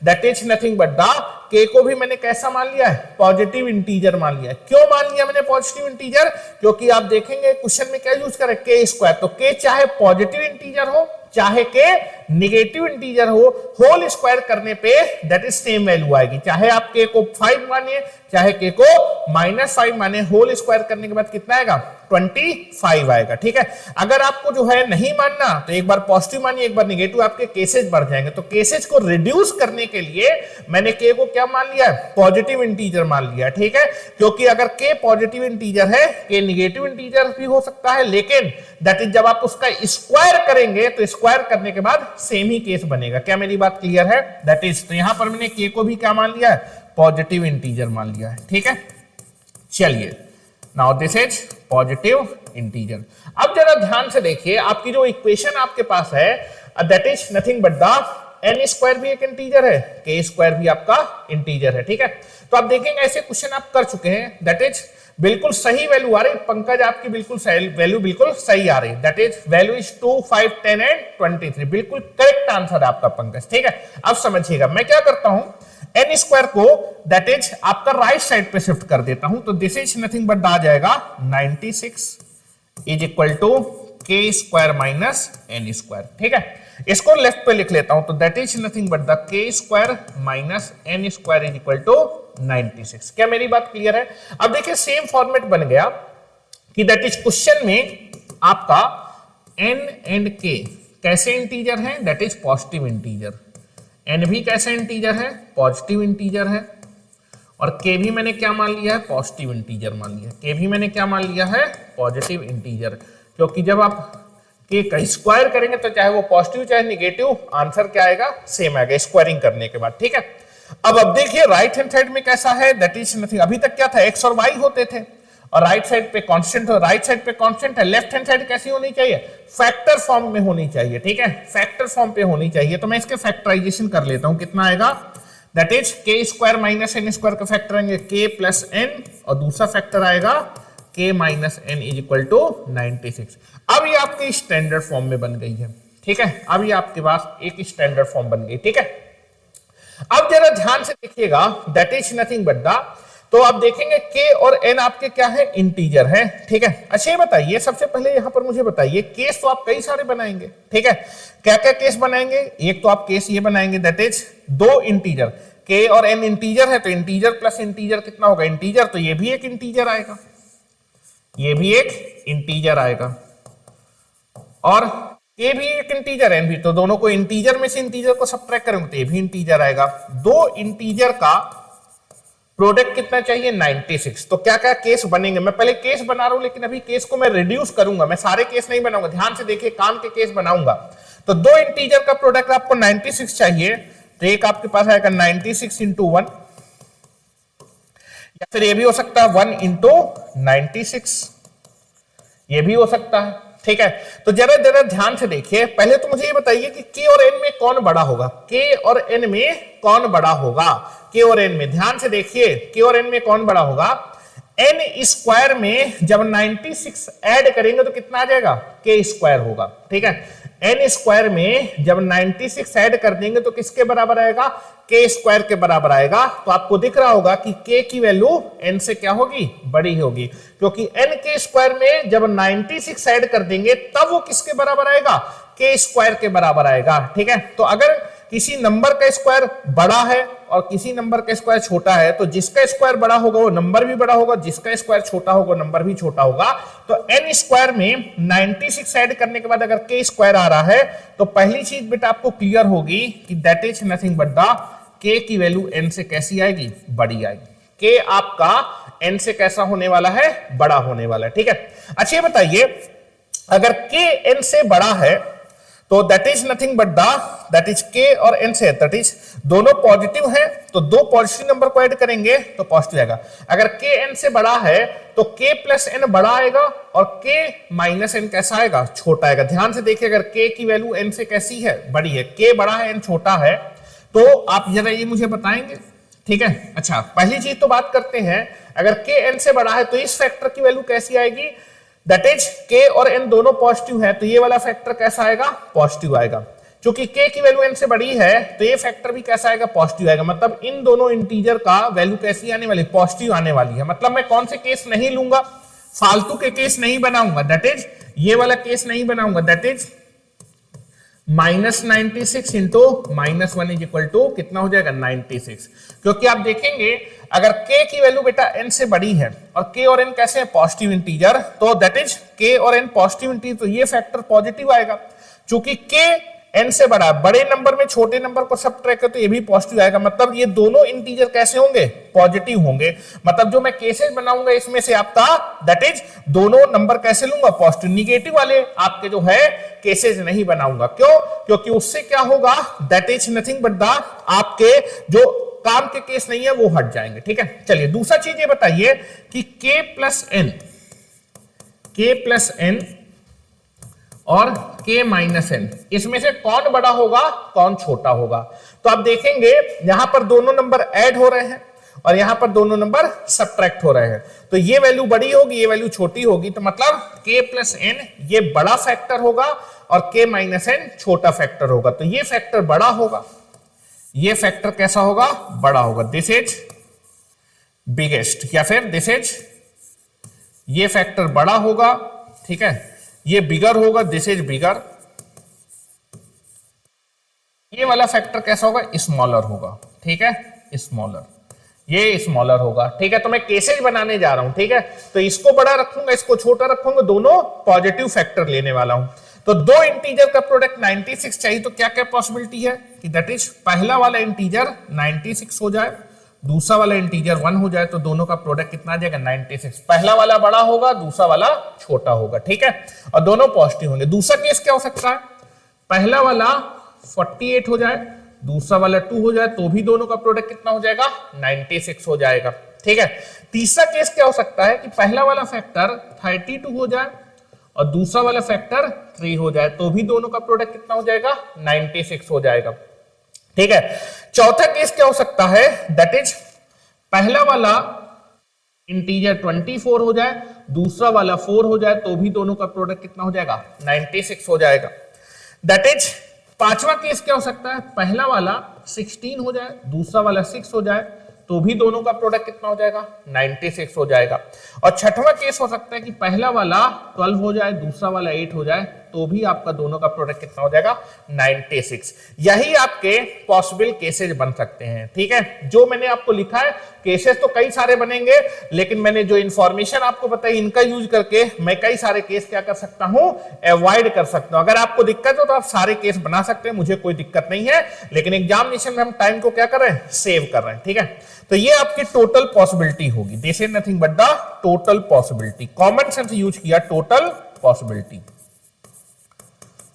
That is nothing but the k को भी मैंने कैसा मान लिया है, पॉजिटिव इंटीजर मान लिया है। क्यों मान लिया मैंने पॉजिटिव इंटीजर? क्योंकि आप देखेंगे क्वेश्चन में क्या यूज करें, k स्क्वायर। तो k चाहे पॉजिटिव इंटीजर हो चाहे k निगेटिव इंटीजर हो, होल स्क्वायर करने पे दैट इज सेम वैल्यू आएगी। चाहे आप k को 5 मानिए चाहे k को -5 माने, होल स्क्वायर करने के बाद कितना आएगा, 25 आएगा। ठीक है, अगर आपको जो है नहीं मानना तो एक बार पॉजिटिव मानिए एक बार निगेटिव, आपके केसेज बढ़ जाएंगे। तो केसेज को रिड्यूस करने के लिए मैंने k को क्या मान लिया है, पॉजिटिव इंटीजर मान लिया। ठीक है, क्योंकि अगर k पॉजिटिव इंटीजर है, k निगेटिव इंटीजर भी हो सकता है, लेकिन दैट इज जब आप उसका स्क्वायर करेंगे तो स्क्वायर करने के बाद सेम ही केस बनेगा। क्या मेरी बात क्लियर है? दैट इज, तो यहां पर मैंने k को भी क्या मान लिया है, पॉजिटिव इंटीजर मान लिया है। ठीक है, चलिए now this is positive integer. अब जरा ध्यान से देखिए, आपकी जो इक्वेशन आपके पास है that is nothing but the n square भी एक इंटीजर है, k स्क्वायर भी आपका इंटीजर है। ठीक है, तो आप देखेंगे ऐसे क्वेश्चन आप कर चुके हैं, दैट इज बिल्कुल सही वैल्यू आ रही, पंकज आपकी बिल्कुल वैल्यू बिल्कुल सही आ रही, that is value is 2, 5, 10 and 23, बिल्कुल करेक्ट आंसर है आपका पंकज। ठीक है, अब समझिएगा मैं क्या करता हूं, n स्क्वायर को दैट इज आपका राइट साइड पे शिफ्ट कर देता हूं। तो दिस इज नथिंग बट आ जाएगा 96 is equal to k square minus n square. ठीक है, इसको लेफ्ट पे लिख लेता हूं, तो that is nothing but the k square minus n square is equal to 96। क्या मेरी बात क्लियर है? अब देखिए सेम फॉर्मेट बन गया कि दैट इज क्वेश्चन में आपका n एंड k कैसे इंटीजर है, that is positive integer. n भी कैसे इंटीजर है, पॉजिटिव इंटीजर है, और k भी मैंने क्या मान लिया है, पॉजिटिव इंटीजर मान लिया। k भी मैंने क्या मान लिया है, पॉजिटिव इंटीजर, क्योंकि जब आप k का स्क्वायर करेंगे तो चाहे वो पॉजिटिव चाहे निगेटिव, आंसर क्या आएगा, सेम आएगा स्क्वायरिंग करने के बाद। ठीक है, अब देखिए राइट हैंड साइड में कैसा है, दैट इज नथिंग, अभी तक क्या था, x और y होते थे और राइट साइड पे कांस्टेंट हो, राइट साइड पे कांस्टेंट है। लेफ्ट हैंड साइड कैसी होनी चाहिए, फैक्टर फॉर्म में होनी चाहिए। ठीक है, फैक्टर फॉर्म पे होनी चाहिए। तो मैं इसके फैक्टराइजेशन कर लेता हूं, कितना आएगा, that is k square minus n square का फैक्टर आएंगे k प्लस n, और दूसरा फैक्टर आएगा k minus n is equal to 96। अब ये आपकी स्टैंडर्ड फॉर्म में बन गई है। ठीक है, अब ये आपके पास एक स्टैंडर्ड फॉर्म बन गई। ठीक है, अब जरा ध्यान से देखिएगा, that is nothing but the, तो आप देखेंगे k और n आपके क्या है, इंटीजर है। ठीक है, अच्छा ये बताइए, सबसे पहले यहां पर मुझे बताइए, केस तो आप कई सारे बनाएंगे। ठीक है, क्या क्या केस बनाएंगे, एक तो आप केस ये बनाएंगे दैट इज दो इंटीजर, k और n इंटीजर है, तो इंटीजर प्लस इंटीजर कितना होगा, इंटीजर, तो ये भी एक इंटीजर आएगा, ये भी एक इंटीजर आएगा, और ये भी एक इंटीजर है, भी, तो दोनों को इंटीजर में से इंटीजर को सब्ट्रैक्ट करेंगे तो ये भी इंटीजर आएगा। दो इंटीजर का प्रोडक्ट कितना चाहिए, 96। तो क्या क्या केस बनेंगे, मैं पहले केस बना रहा हूं, लेकिन अभी केस को मैं रिड्यूस करूंगा, मैं सारे केस नहीं बनाऊंगा, ध्यान से देखिए, काम के केस बनाऊंगा। तो दो इंटीजर का प्रोडक्ट आपको 96 चाहिए, तो एक आपके पास आएगा 96 इंटू 1, या फिर ये भी हो सकता है 1 इंटू 96, ये भी हो सकता है। ठीक है, तो जरा जरा ध्यान से देखिए, पहले तो मुझे ये बताइए कि k और n में कौन बड़ा होगा, k और n में कौन बड़ा होगा, k और n में, ध्यान से देखिए, k और n में कौन बड़ा होगा, n स्क्वायर में जब 96 ऐड करेंगे तो कितना आ जाएगा, k स्क्वायर होगा। ठीक है, n स्क्वायर में जब 96 ऐड कर देंगे तो किसके बराबर आएगा, k स्क्वायर के बराबर आएगा। तो आपको दिख रहा होगा कि k की वैल्यू n से क्या होगी, बड़ी होगी, क्योंकि n के स्क्वायर में जब 96 ऐड कर देंगे तब वो किसके बराबर आएगा, k स्क्वायर के बराबर आएगा। ठीक है, तो अगर किसी नंबर का स्क्वायर बड़ा है और किसी नंबर का स्क्वायर छोटा है, तो जिसका स्क्वायर बड़ा होगा वो नंबर भी बड़ा होगा, जिसका स्क्वायर छोटा होगा नंबर भी छोटा होगा। तो n स्क्वायर में 96 ऐड करने के बाद अगर k स्क्वायर आ रहा है, तो पहली चीज बेटा आपको क्लियर होगी कि that is nothing but the k की वैल्यू n से कैसी आएगी, बड़ी आएगी। k आपका n से कैसा होने वाला है, बड़ा होने वाला है। ठीक है, अच्छा ये बताइए अगर k n से बड़ा है तो that is nothing but that is k और n से दैट इज दोनों पॉजिटिव है तो दो पॉजिटिव नंबर को ऐड करेंगे तो पॉजिटिव आएगा। अगर k n से बड़ा है तो k प्लस n बड़ा आएगा और k माइनस n कैसा आएगा, छोटा आएगा। ध्यान से देखिए अगर k की वैल्यू n से कैसी है, बड़ी है, k बड़ा है n छोटा है, तो आप जरा ये मुझे बताएंगे। ठीक है, अच्छा पहली चीज तो बात करते हैं, अगर k n से बड़ा है तो इस फैक्टर की वैल्यू कैसी आएगी, दैट इज k और n दोनों पॉजिटिव है तो ये वाला फैक्टर कैसा आएगा, पॉजिटिव आएगा। क्योंकि k की वैल्यू n से बड़ी है तो ये फैक्टर भी कैसा आएगा, पॉजिटिव आएगा। मतलब इन दोनों इंटीजर का वैल्यू कैसी आने वाली, पॉजिटिव आने वाली है। मतलब मैं कौन से केस नहीं लूंगा, फालतू के केस नहीं बनाऊंगा, दैट इज ये वाला केस नहीं बनाऊंगा, that is -96 into -1 is equal to कितना हो जाएगा, 96। क्योंकि आप देखेंगे अगर k की वैल्यू बेटा n से बड़ी है और k और n कैसे है, पॉजिटिव इंटीजर, तो दैट इज k और n पॉजिटिव इंटीजर तो ये फैक्टर पॉजिटिव आएगा। चूंकि k n से बड़ा, बड़े नंबर में छोटे नंबर को सबट्रैक्ट करते तो ये भी पॉजिटिव आएगा। मतलब ये दोनों इंटीजर कैसे होंगे, पॉजिटिव होंगे। मतलब जो मैं केसेस बनाऊंगा इसमें से आपका दैट इज दोनों नंबर कैसे लूंगा, पॉजिटिव। निगेटिव वाले आपके जो है केसेस नहीं बनाऊंगा, क्यों, क्योंकि उससे क्या होगा, that is nothing but the आपके जो काम के केस नहीं है वो हट जाएंगे। ठीक है, चलिए दूसरा चीज ये बताइए कि k प्लस n और k माइनस n इसमें से कौन बड़ा होगा, कौन छोटा होगा। तो आप देखेंगे यहां पर दोनों नंबर ऐड हो रहे हैं और यहां पर दोनों नंबर सबट्रैक्ट हो रहे हैं, तो ये वैल्यू बड़ी होगी, ये वैल्यू छोटी होगी। तो मतलब k प्लस n ये बड़ा फैक्टर होगा और k माइनस n छोटा फैक्टर होगा। तो ये फैक्टर बड़ा होगा, ये फैक्टर कैसा होगा, बड़ा होगा, दिस इज बिगेस्ट, या फिर दिस इज ये फैक्टर बड़ा होगा। ठीक है, ये बिगर होगा, दिस इज बिगर। ये वाला फैक्टर कैसा होगा, स्मॉलर होगा। ठीक है, स्मॉलर, ये स्मॉलर होगा। ठीक है, तो मैं केसेज बनाने जा रहा हूं। ठीक है, तो इसको बड़ा रखूंगा, इसको छोटा रखूंगा, दोनों पॉजिटिव फैक्टर लेने वाला हूं। तो दो इंटीजर का प्रोडक्ट 96 चाहिए तो क्या क्या पॉसिबिलिटी है कि दैट इज पहला वाला इंटीजर 96 हो जाए, दूसरा वाला इंटीजर 1 हो जाए, तो दोनों का प्रोडक्ट कितना आ जाएगा, 96। पहला वाला बड़ा होगा, दूसरा वाला छोटा होगा। ठीक है, और दोनों पॉजिटिव होंगे। दूसरा केस क्या हो सकता है, पहला वाला 48 हो जाए, दूसरा वाला 2 हो जाए, तो भी दोनों का प्रोडक्ट कितना हो जाएगा, 96 हो जाएगा। ठीक है, तीसरा केस क्या हो सकता है कि पहला वाला फैक्टर 32 हो जाए और दूसरा वाला फैक्टर 3 हो जाए, तो भी दोनों का प्रोडक्ट कितना हो जाएगा, 96 हो जाएगा। ठीक है, चौथा केस क्या हो सकता है, दैट इज पहला वाला इंटीजर 24 हो जाए, दूसरा वाला 4 हो जाए, तो भी दोनों का प्रोडक्ट कितना हो जाएगा, 96 हो जाएगा। दैट इज पांचवा केस क्या हो सकता है, पहला वाला 16 हो जाए, दूसरा वाला 6 हो जाए, तो भी दोनों का प्रोडक्ट कितना हो जाएगा, 96 हो जाएगा। और छठवां केस हो सकता है कि पहला वाला 12 हो जाए, दूसरा वाला 8 हो जाए, तो भी आपका दोनों का प्रोडक्ट कितना हो जाएगा, 96। यही आपके पॉसिबल केसेस बन सकते हैं। ठीक है, जो मैंने आपको लिखा है केसेस तो कई सारे बनेंगे, लेकिन मैंने जो इंफॉर्मेशन आपको बताई इनका यूज करके मैं कई सारे केस क्या कर सकता हूं, अवॉइड कर सकता हूं। अगर आपको दिक्कत हो तो आप सारे केस बना सकते हैं, मुझे कोई दिक्कत नहीं है, लेकिन एग्जामिनेशन में हम टाइम को क्या कर रहे हैं, सेव कर रहे हैं। ठीक है, तो ये आपकी टोटल पॉसिबिलिटी होगी, this is nothing but the total possibility. Common sense use किया, total possibility,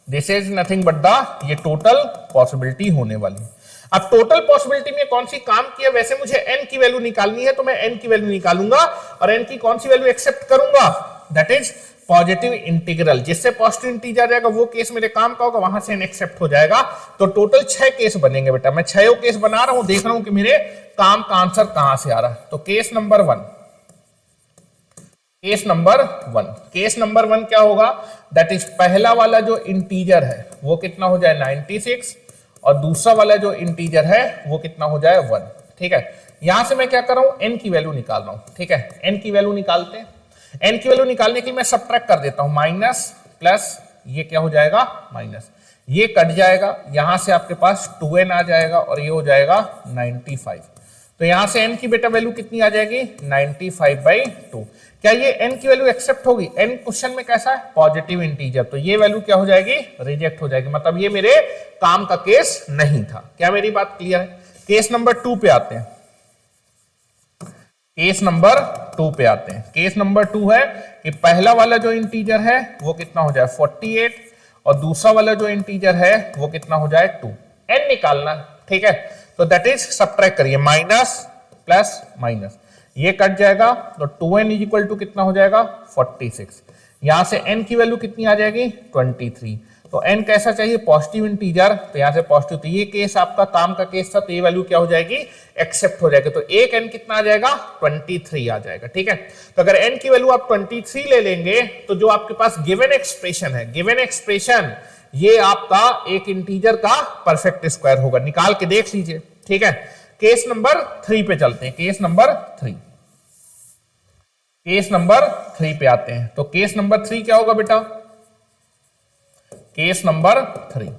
this is nothing but the ये टोटल पॉसिबिलिटी होने वाली है। अब टोटल पॉसिबिलिटी में कौन सी काम किया, वैसे मुझे n की वैल्यू निकालनी है तो मैं n की वैल्यू निकालूंगा और n की कौन सी वैल्यू एक्सेप्ट करूंगा, दैट इज पॉजिटिव इंटीग्रल। जिससे पॉजिटिव इंटीजर जाएगा वो केस मेरे काम का होगा, वहां से n एक्सेप्ट हो जाएगा। तो टोटल 6 केस बनेंगे बेटा, मैं 6 केस बना रहा हूं, देख रहा हूं कि मेरे काम का आंसर कहां से आ रहा है। तो केस नंबर 1, केस नंबर 1 क्या होगा, दैट इज पहला वाला जो इंटीजर है वो कितना हो जाए, 96, और दूसरा वाला जो इंटीजर है वो कितना हो जाए, 1। ठीक है, यहां से मैं क्या कर रहा हूं, n की वैल्यू निकाल रहा हूं। ठीक है, n की वैल्यू निकालते हैं। n की वैल्यू निकालने की मैं सबट्रैक्ट कर देता हूं, माइनस प्लस ये क्या हो जाएगा, माइनस, ये कट जाएगा, यहां से आपके पास 2n आ जाएगा और ये हो जाएगा 95। तो यहां से n की बेटा वैल्यू कितनी आ जाएगी, 95/2। क्या ये n की वैल्यू एक्सेप्ट होगी, n क्वेश्चन में कैसा है, पॉजिटिव इंटीजर, तो ये वैल्यू क्या हो जाएगी, रिजेक्ट हो जाएगी। मतलब ये मेरे काम का केस नहीं था। क्या मेरी बात क्लियर है। केस नंबर 2 पे आते हैं। केस नंबर 2 पे आते हैं। केस नंबर 2 है कि पहला वाला जो इंटीजर है वो कितना हो जाए 48 और दूसरा वाला जो इंटीजर है वो कितना हो जाए 2। n निकालना, ठीक है। तो दैट इज सब्ट्रैक्ट करिए, माइनस प्लस माइनस, ये कट जाएगा तो 2n इज इक्वल टू कितना हो जाएगा 46। यहां से n की वैल्यू कितनी आ जाएगी 23। तो n कैसा चाहिए पॉजिटिव इंटीजर, तो यहां से पॉजिटिव, तो ये केस आपका काम का केस था, तो ये वैल्यू क्या हो जाएगी एक्सेप्ट हो जाएगी। तो एक n कितना आ जाएगा 23 आ जाएगा, ठीक है। तो अगर n की वैल्यू आप 23 ले लेंगे तो जो आपके पास गिवन एक्सप्रेशन है, गिवन एक्सप्रेशन ये आपका एक इंटीजर का परफेक्ट स्क्वायर होगा, निकाल के देख लीजिए, ठीक है। केस नंबर 3 पे चलते हैं, केस नंबर 3, केस नंबर 3 पे आते हैं। तो केस नंबर 3 क्या होगा बेटा, केस नंबर 3,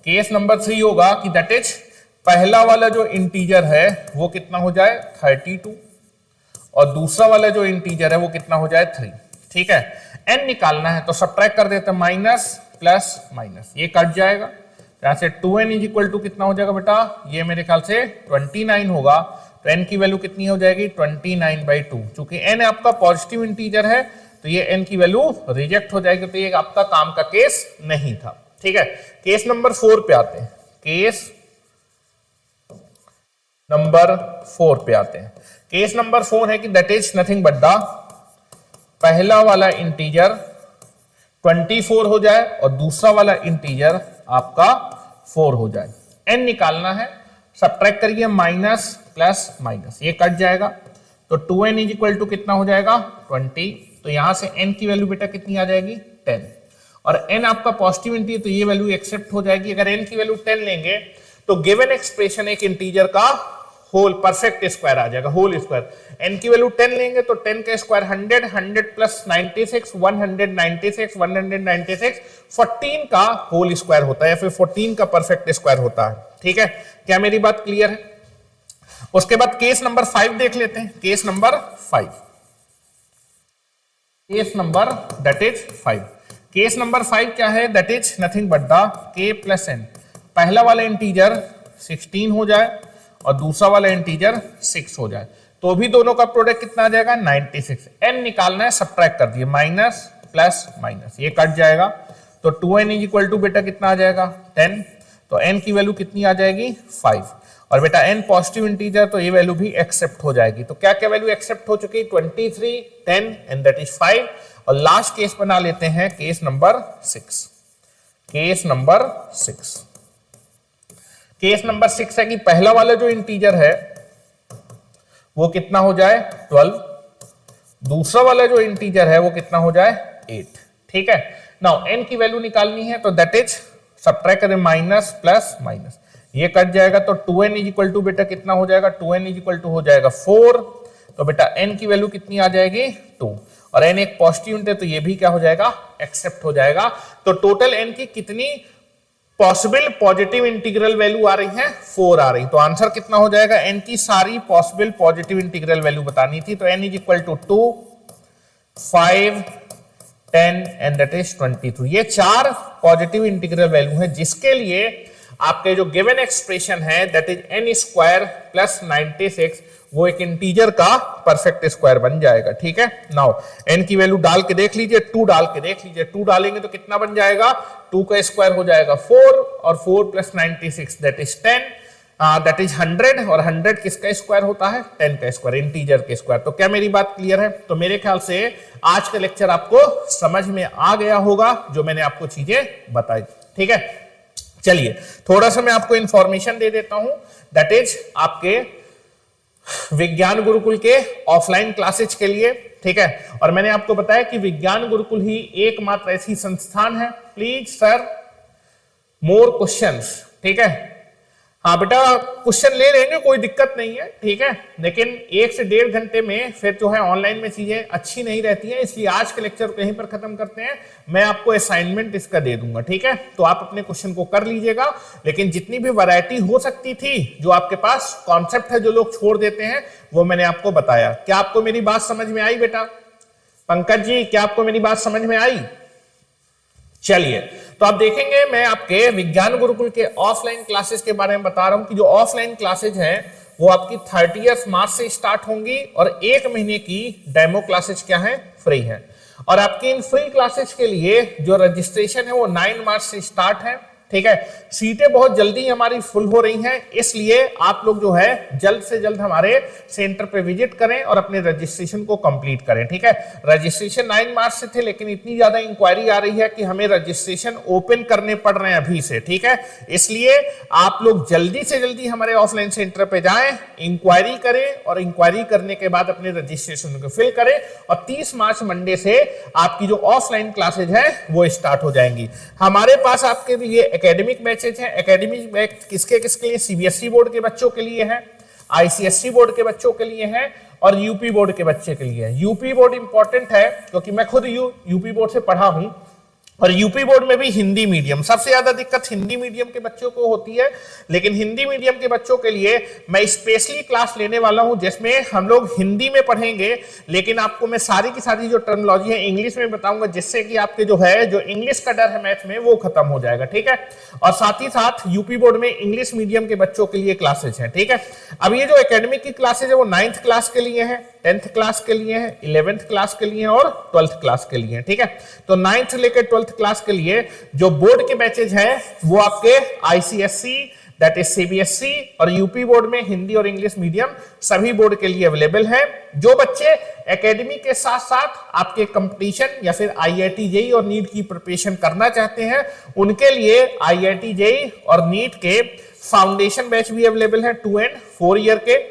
केस नंबर 3 होगा कि दैट इज पहला वाला जो इंटीजर है वो कितना हो जाए 32 और दूसरा वाला जो इंटीजर है वो कितना हो जाए 3, ठीक है। n निकालना है तो सब्ट्रैक्ट कर देते हैं, माइनस प्लस माइनस, ये कट जाएगा, यहां से 2n इज इक्वल टू कितना हो जाएगा बेटा, ये मेरे ख्याल से 29 होगा। तो n की वैल्यू कितनी हो जाएगी 29/2। चूंकि n आपका पॉजिटिव इंटीजर है तो ये n की वैल्यू रिजेक्ट हो जाएगी, तो ये आपका काम का केस नहीं था, ठीक है। केस नंबर 4 पे आते हैं, केस नंबर 4 पे आते हैं। केस नंबर 4 है कि that is nothing but the पहला वाला इंटीजर 24 हो जाए और दूसरा वाला इंटीजर आपका 4 हो जाए। n निकालना है, सब्ट्रैक्ट करिए, माइनस प्लस माइनस, ये कट जाएगा तो 2n इज इक्वल टू कितना हो जाएगा 20। तो यहां से n की वैल्यू बेटा कितनी आ जाएगी 10 और n आपका पॉजिटिव इंटीजर तो ये वैल्यू एक्सेप्ट हो जाएगी। अगर n की वैल्यू 10 लेंगे तो गिवन एक्सप्रेशन एक इंटीजर का होल परफेक्ट स्क्वायर आ जाएगा, होल स्क्वायर। n की वैल्यू 10 लेंगे तो 10 का स्क्वायर 100, 100 प्लस 96 196, 196 14 का होल स्क्वायर होता है या फिर 14 का परफेक्ट स्क्वायर होता है, ठीक है। क्या मेरी बात क्लियर है? उसके बाद केस नंबर 5 देख लेते हैं, case number 5, case number that is 5। Case number 5 क्या है, that is nothing but the k plus n, पहला वाला इंटीजर 16 हो जाए और दूसरा वाला इंटीजर 6 हो जाए, तो भी दोनों का प्रोडक्ट कितना आ जाएगा 96। n निकालना है, सब्ट्रैक्ट कर दिए, माइनस प्लस माइनस, ये कट जाएगा तो 2n इज इक्वल टू बेटा कितना आ जाएगा 10। तो n की वैल्यू कितनी आ जाएगी 5 और बेटा n पॉजिटिव इंटीजर तो ये वैल्यू भी एक्सेप्ट हो जाएगी। तो क्या क्या वैल्यू एक्सेप्ट हो चुकी, 23, 10 एंड दैट इज 5। और लास्ट केस बना लेते हैं, case number 6, case number 6, case number 6 है कि पहला वाला जो इंटीजर है वो कितना हो जाए 12, दूसरा वाला जो इंटीजर है वो कितना हो जाए 8, ठीक है। नाउ n की वैल्यू निकालनी है तो दैट इज सब्ट्रैक्ट करें, माइनस प्लस माइनस, ये कट जाएगा तो 2n इज इक्वल टू बेटा कितना हो जाएगा 2n इज इक्वल टू हो जाएगा 4। तो बेटा n की वैल्यू कितनी आ जाएगी 2 और n एक पॉजिटिव यूनिट है तो ये भी क्या हो जाएगा एक्सेप्ट हो जाएगा। तो टोटल n की कितनी पॉसिबल पॉजिटिव इंटीग्रल वैल्यू आ रही है 4 आ रही। तो आंसर कितना हो जाएगा, n की सारी पॉसिबल पॉजिटिव इंटीग्रल वैल्यू बतानी थी, तो n is equal to 2, 5, 10 and that is 22। ये 4 पॉजिटिव इंटीग्रल वैल्यू है जिसके लिए आपके जो गिवन एक्सप्रेशन है that is n square plus 96 वो एक इंटीजर का परफेक्ट स्क्वायर बन जाएगा, ठीक है। नाउ n की वैल्यू डाल के देख लीजिए, 2 डाल के देख लीजिए, 2 डालेंगे तो कितना बन जाएगा, 2 का स्क्वायर हो जाएगा 4 और 4 plus 96 that is 10, that is 100 और 100 किसका स्क्वायर होता है 10 का स्क्वायर, इंटीजर के स्क्वायर। तो क्या मेरी बात क्लियर है? तो मेरे ख्याल से आज का लेक्चर आपको समझ में आ गया होगा जो मैंने आपको चीजें बताई, ठीक है। चलिए थोड़ा सा मैं आपको इंफॉर्मेशन दे देता हूं, दैट इज आपके विज्ञान गुरुकुल के ऑफलाइन क्लासेज के लिए, ठीक है। और मैंने आपको बताया कि विज्ञान गुरुकुल ही एकमात्र ऐसी संस्थान है, प्लीज सर मोर क्वेश्चंस, ठीक है। हाँ बेटा क्वेश्चन ले लेंगे, कोई दिक्कत नहीं है, ठीक है, लेकिन 1 से 1.5 घंटे में फिर जो है ऑनलाइन में चीजें अच्छी नहीं रहती हैं, इसलिए आज के लेक्चर को यहीं पर खत्म करते हैं। मैं आपको असाइनमेंट इसका दे दूंगा, ठीक है, तो आप अपने क्वेश्चन को कर लीजिएगा। लेकिन जितनी भी वैरायटी हो सकती थी, जो आपके पास कॉन्सेप्ट है जो लोग छोड़ देते हैं, वो मैंने आपको बताया। क्या आपको मेरी बात समझ में आई बेटा? पंकज जी क्या आपको मेरी बात समझ में आई? चलिए तो आप देखेंगे मैं आपके विज्ञान गुरुकुल के ऑफलाइन क्लासेस के बारे में बता रहा हूं कि जो ऑफलाइन क्लासेज हैं वो आपकी 30 मार्च से स्टार्ट होंगी और 1 महीने की डेमो क्लासेज क्या है, फ्री है। और आपकी इन फ्री क्लासेज के लिए जो रजिस्ट्रेशन है वो 9 मार्च से स्टार्ट है, ठीक है। सीटें बहुत जल्दी हमारी फुल हो रही हैं, इसलिए आप लोग जो है जल्द से जल्द हमारे सेंटर पे विजिट करें और अपने रजिस्ट्रेशन को कंप्लीट करें, ठीक है। रजिस्ट्रेशन 9 मार्च से थे, लेकिन इतनी ज्यादा इंक्वायरी आ रही है कि हमें रजिस्ट्रेशन ओपन करने पड़ रहे हैं अभी से, ठीक है। इसलिए आप लोग जल्दी से जल्दी हमारे ऑफलाइन सेंटर पे जाएं, इंक्वायरी करें और इंक्वायरी करने के बाद अपने रजिस्ट्रेशन को फिल करें और 30 मार्च मंडे से आपकी जो ऑफलाइन क्लासेज है वो स्टार्ट हो जाएंगी। हमारे पास आपके लिए एकेडमिक बैचेज है। एकेडमिक बैच किसके किसके लिए, सीबीएसई बोर्ड के बच्चों के लिए है, आईसीएसई बोर्ड के बच्चों के लिए है और यूपी बोर्ड के बच्चे के लिए है। यूपी बोर्ड इंपॉर्टेंट है क्योंकि मैं खुद यूपी बोर्ड से पढ़ा हूं और यूपी बोर्ड में भी हिंदी मीडियम, सबसे ज्यादा दिक्कत हिंदी मीडियम के बच्चों को होती है, लेकिन हिंदी मीडियम के बच्चों के लिए मैं स्पेशली क्लास लेने वाला हूं जिसमें हम लोग हिंदी में पढ़ेंगे, लेकिन आपको मैं सारी की सारी जो टर्मिनोलॉजी है इंग्लिश में बताऊंगा, जिससे कि आपके जो है जो इंग्लिश का डर है मैथ में वो खत्म हो जाएगा, ठीक है। और साथ ही साथ यूपी बोर्ड में इंग्लिश मीडियम के बच्चों के लिए क्लासेज है, ठीक है। अब ये जो एकेडमिक की क्लासेज है वो 9th क्लास के लिए है, 10th क्लास के लिए है, 11th क्लास के लिए और 12th क्लास के लिए, ठीक है। तो 9th लेकर 12th क्लास के लिए जो बोर्ड के बैचेज हैं वो आपके आईसीएसई, दैट इज सीबीएसई और यूपी बोर्ड में हिंदी और इंग्लिश मीडियम सभी बोर्ड के लिए अवेलेबल है। जो बच्चे एकेडमी के साथ साथ आपके कंपटीशन या फिर आईआईटी जेईई और नीट की प्रिपरेशन करना चाहते हैं, उनके लिए आईआईटी जेईई और नीट के फाउंडेशन बैच भी अवेलेबल है 2 and 4 ईयर के,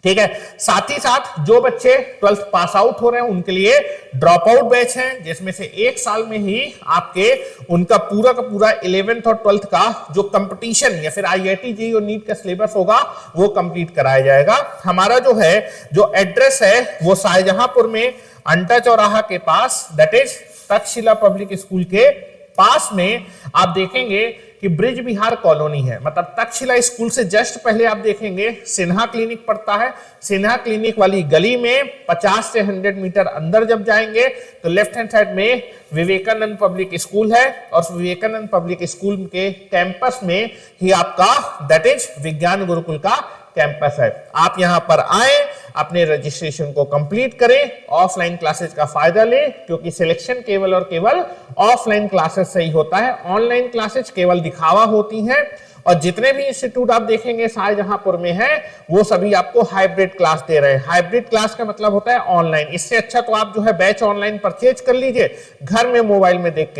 ठीक है। साथ ही साथ जो बच्चे 12th पास आउट हो रहे हैं उनके लिए ड्रॉप आउट बैच है, जिसमें से 1 साल में ही आपके उनका पूरा का पूरा 11th और 12th का जो कंपटीशन या फिर आईआईटी जेईई और नीट का सिलेबस होगा वो कंप्लीट कराया जाएगा। हमारा जो है जो एड्रेस है वो शाहजहांपुर में अंटा चौराहा के पास, that is Takshashila public school के पास में आप देखेंगे कि ब्रिज विहार कॉलोनी है, मतलब तक्षशिला स्कूल से जस्ट पहले आप देखेंगे सिन्हा क्लिनिक पड़ता है। सिन्हा क्लिनिक वाली गली में 50 से 100 मीटर अंदर जब जाएंगे तो लेफ्ट हैंड साइड में विवेकानंद पब्लिक स्कूल है और विवेकानंद पब्लिक स्कूल के कैंपस में ही आपका दैट इज विज्ञान गुरुकुल का कैंपस है। आप यहां पर आए, अपने रजिस्ट्रेशन को कंप्लीट करें, ऑफलाइन क्लासेस का फायदा लें, क्योंकि सिलेक्शन केवल और केवल ऑफलाइन क्लासेस से ही होता है। ऑनलाइन क्लासेस केवल दिखावा होती हैं और जितने भी इंस्टीट्यूट आप देखेंगे शाहजहांपुर में है वो सभी आपको हाइब्रिड क्लास दे रहे हैं। हाइब्रिड क्लास का मतलब होता है ऑनलाइन। इससे अच्छा तो आप जो है बैच ऑनलाइन परचेज कर लीजिए, घर में मोबाइल में देख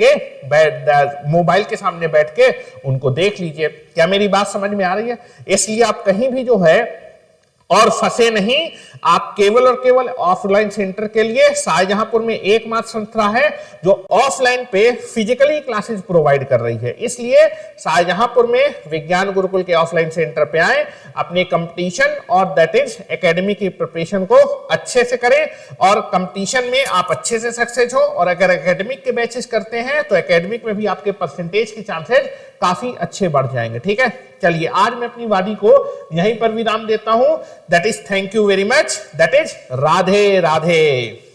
के मोबाइल के सामने बैठ के उनको देख लीजिए। क्या मेरी बात समझ में आ रही है? इसलिए आप कहीं भी जो है और फंसे नहीं, आप केवल और केवल ऑफलाइन सेंटर के लिए शाहजहांपुर में एकमात्र संस्था है जो ऑफलाइन पे फिजिकली क्लासेस प्रोवाइड कर रही है। इसलिए शाहजहांपुर में विज्ञान गुरुकुल के ऑफलाइन सेंटर पे आए, अपने कंपटीशन और दैट इज एकेडमी की प्रिपरेशन को अच्छे से करें और कंपटीशन में आप अच्छे से सक्सेस हो। और अगर एकेडमिक के बैचेस करते हैं तो एकेडमिक में भी आपके परसेंटेज के चांसेस काफी अच्छे बढ़ जाएंगे, ठीक है। चलिए आज मैं अपनी वाणी को यहीं पर विराम देता हूं। That is thank you very much, that is Radhe Radhe.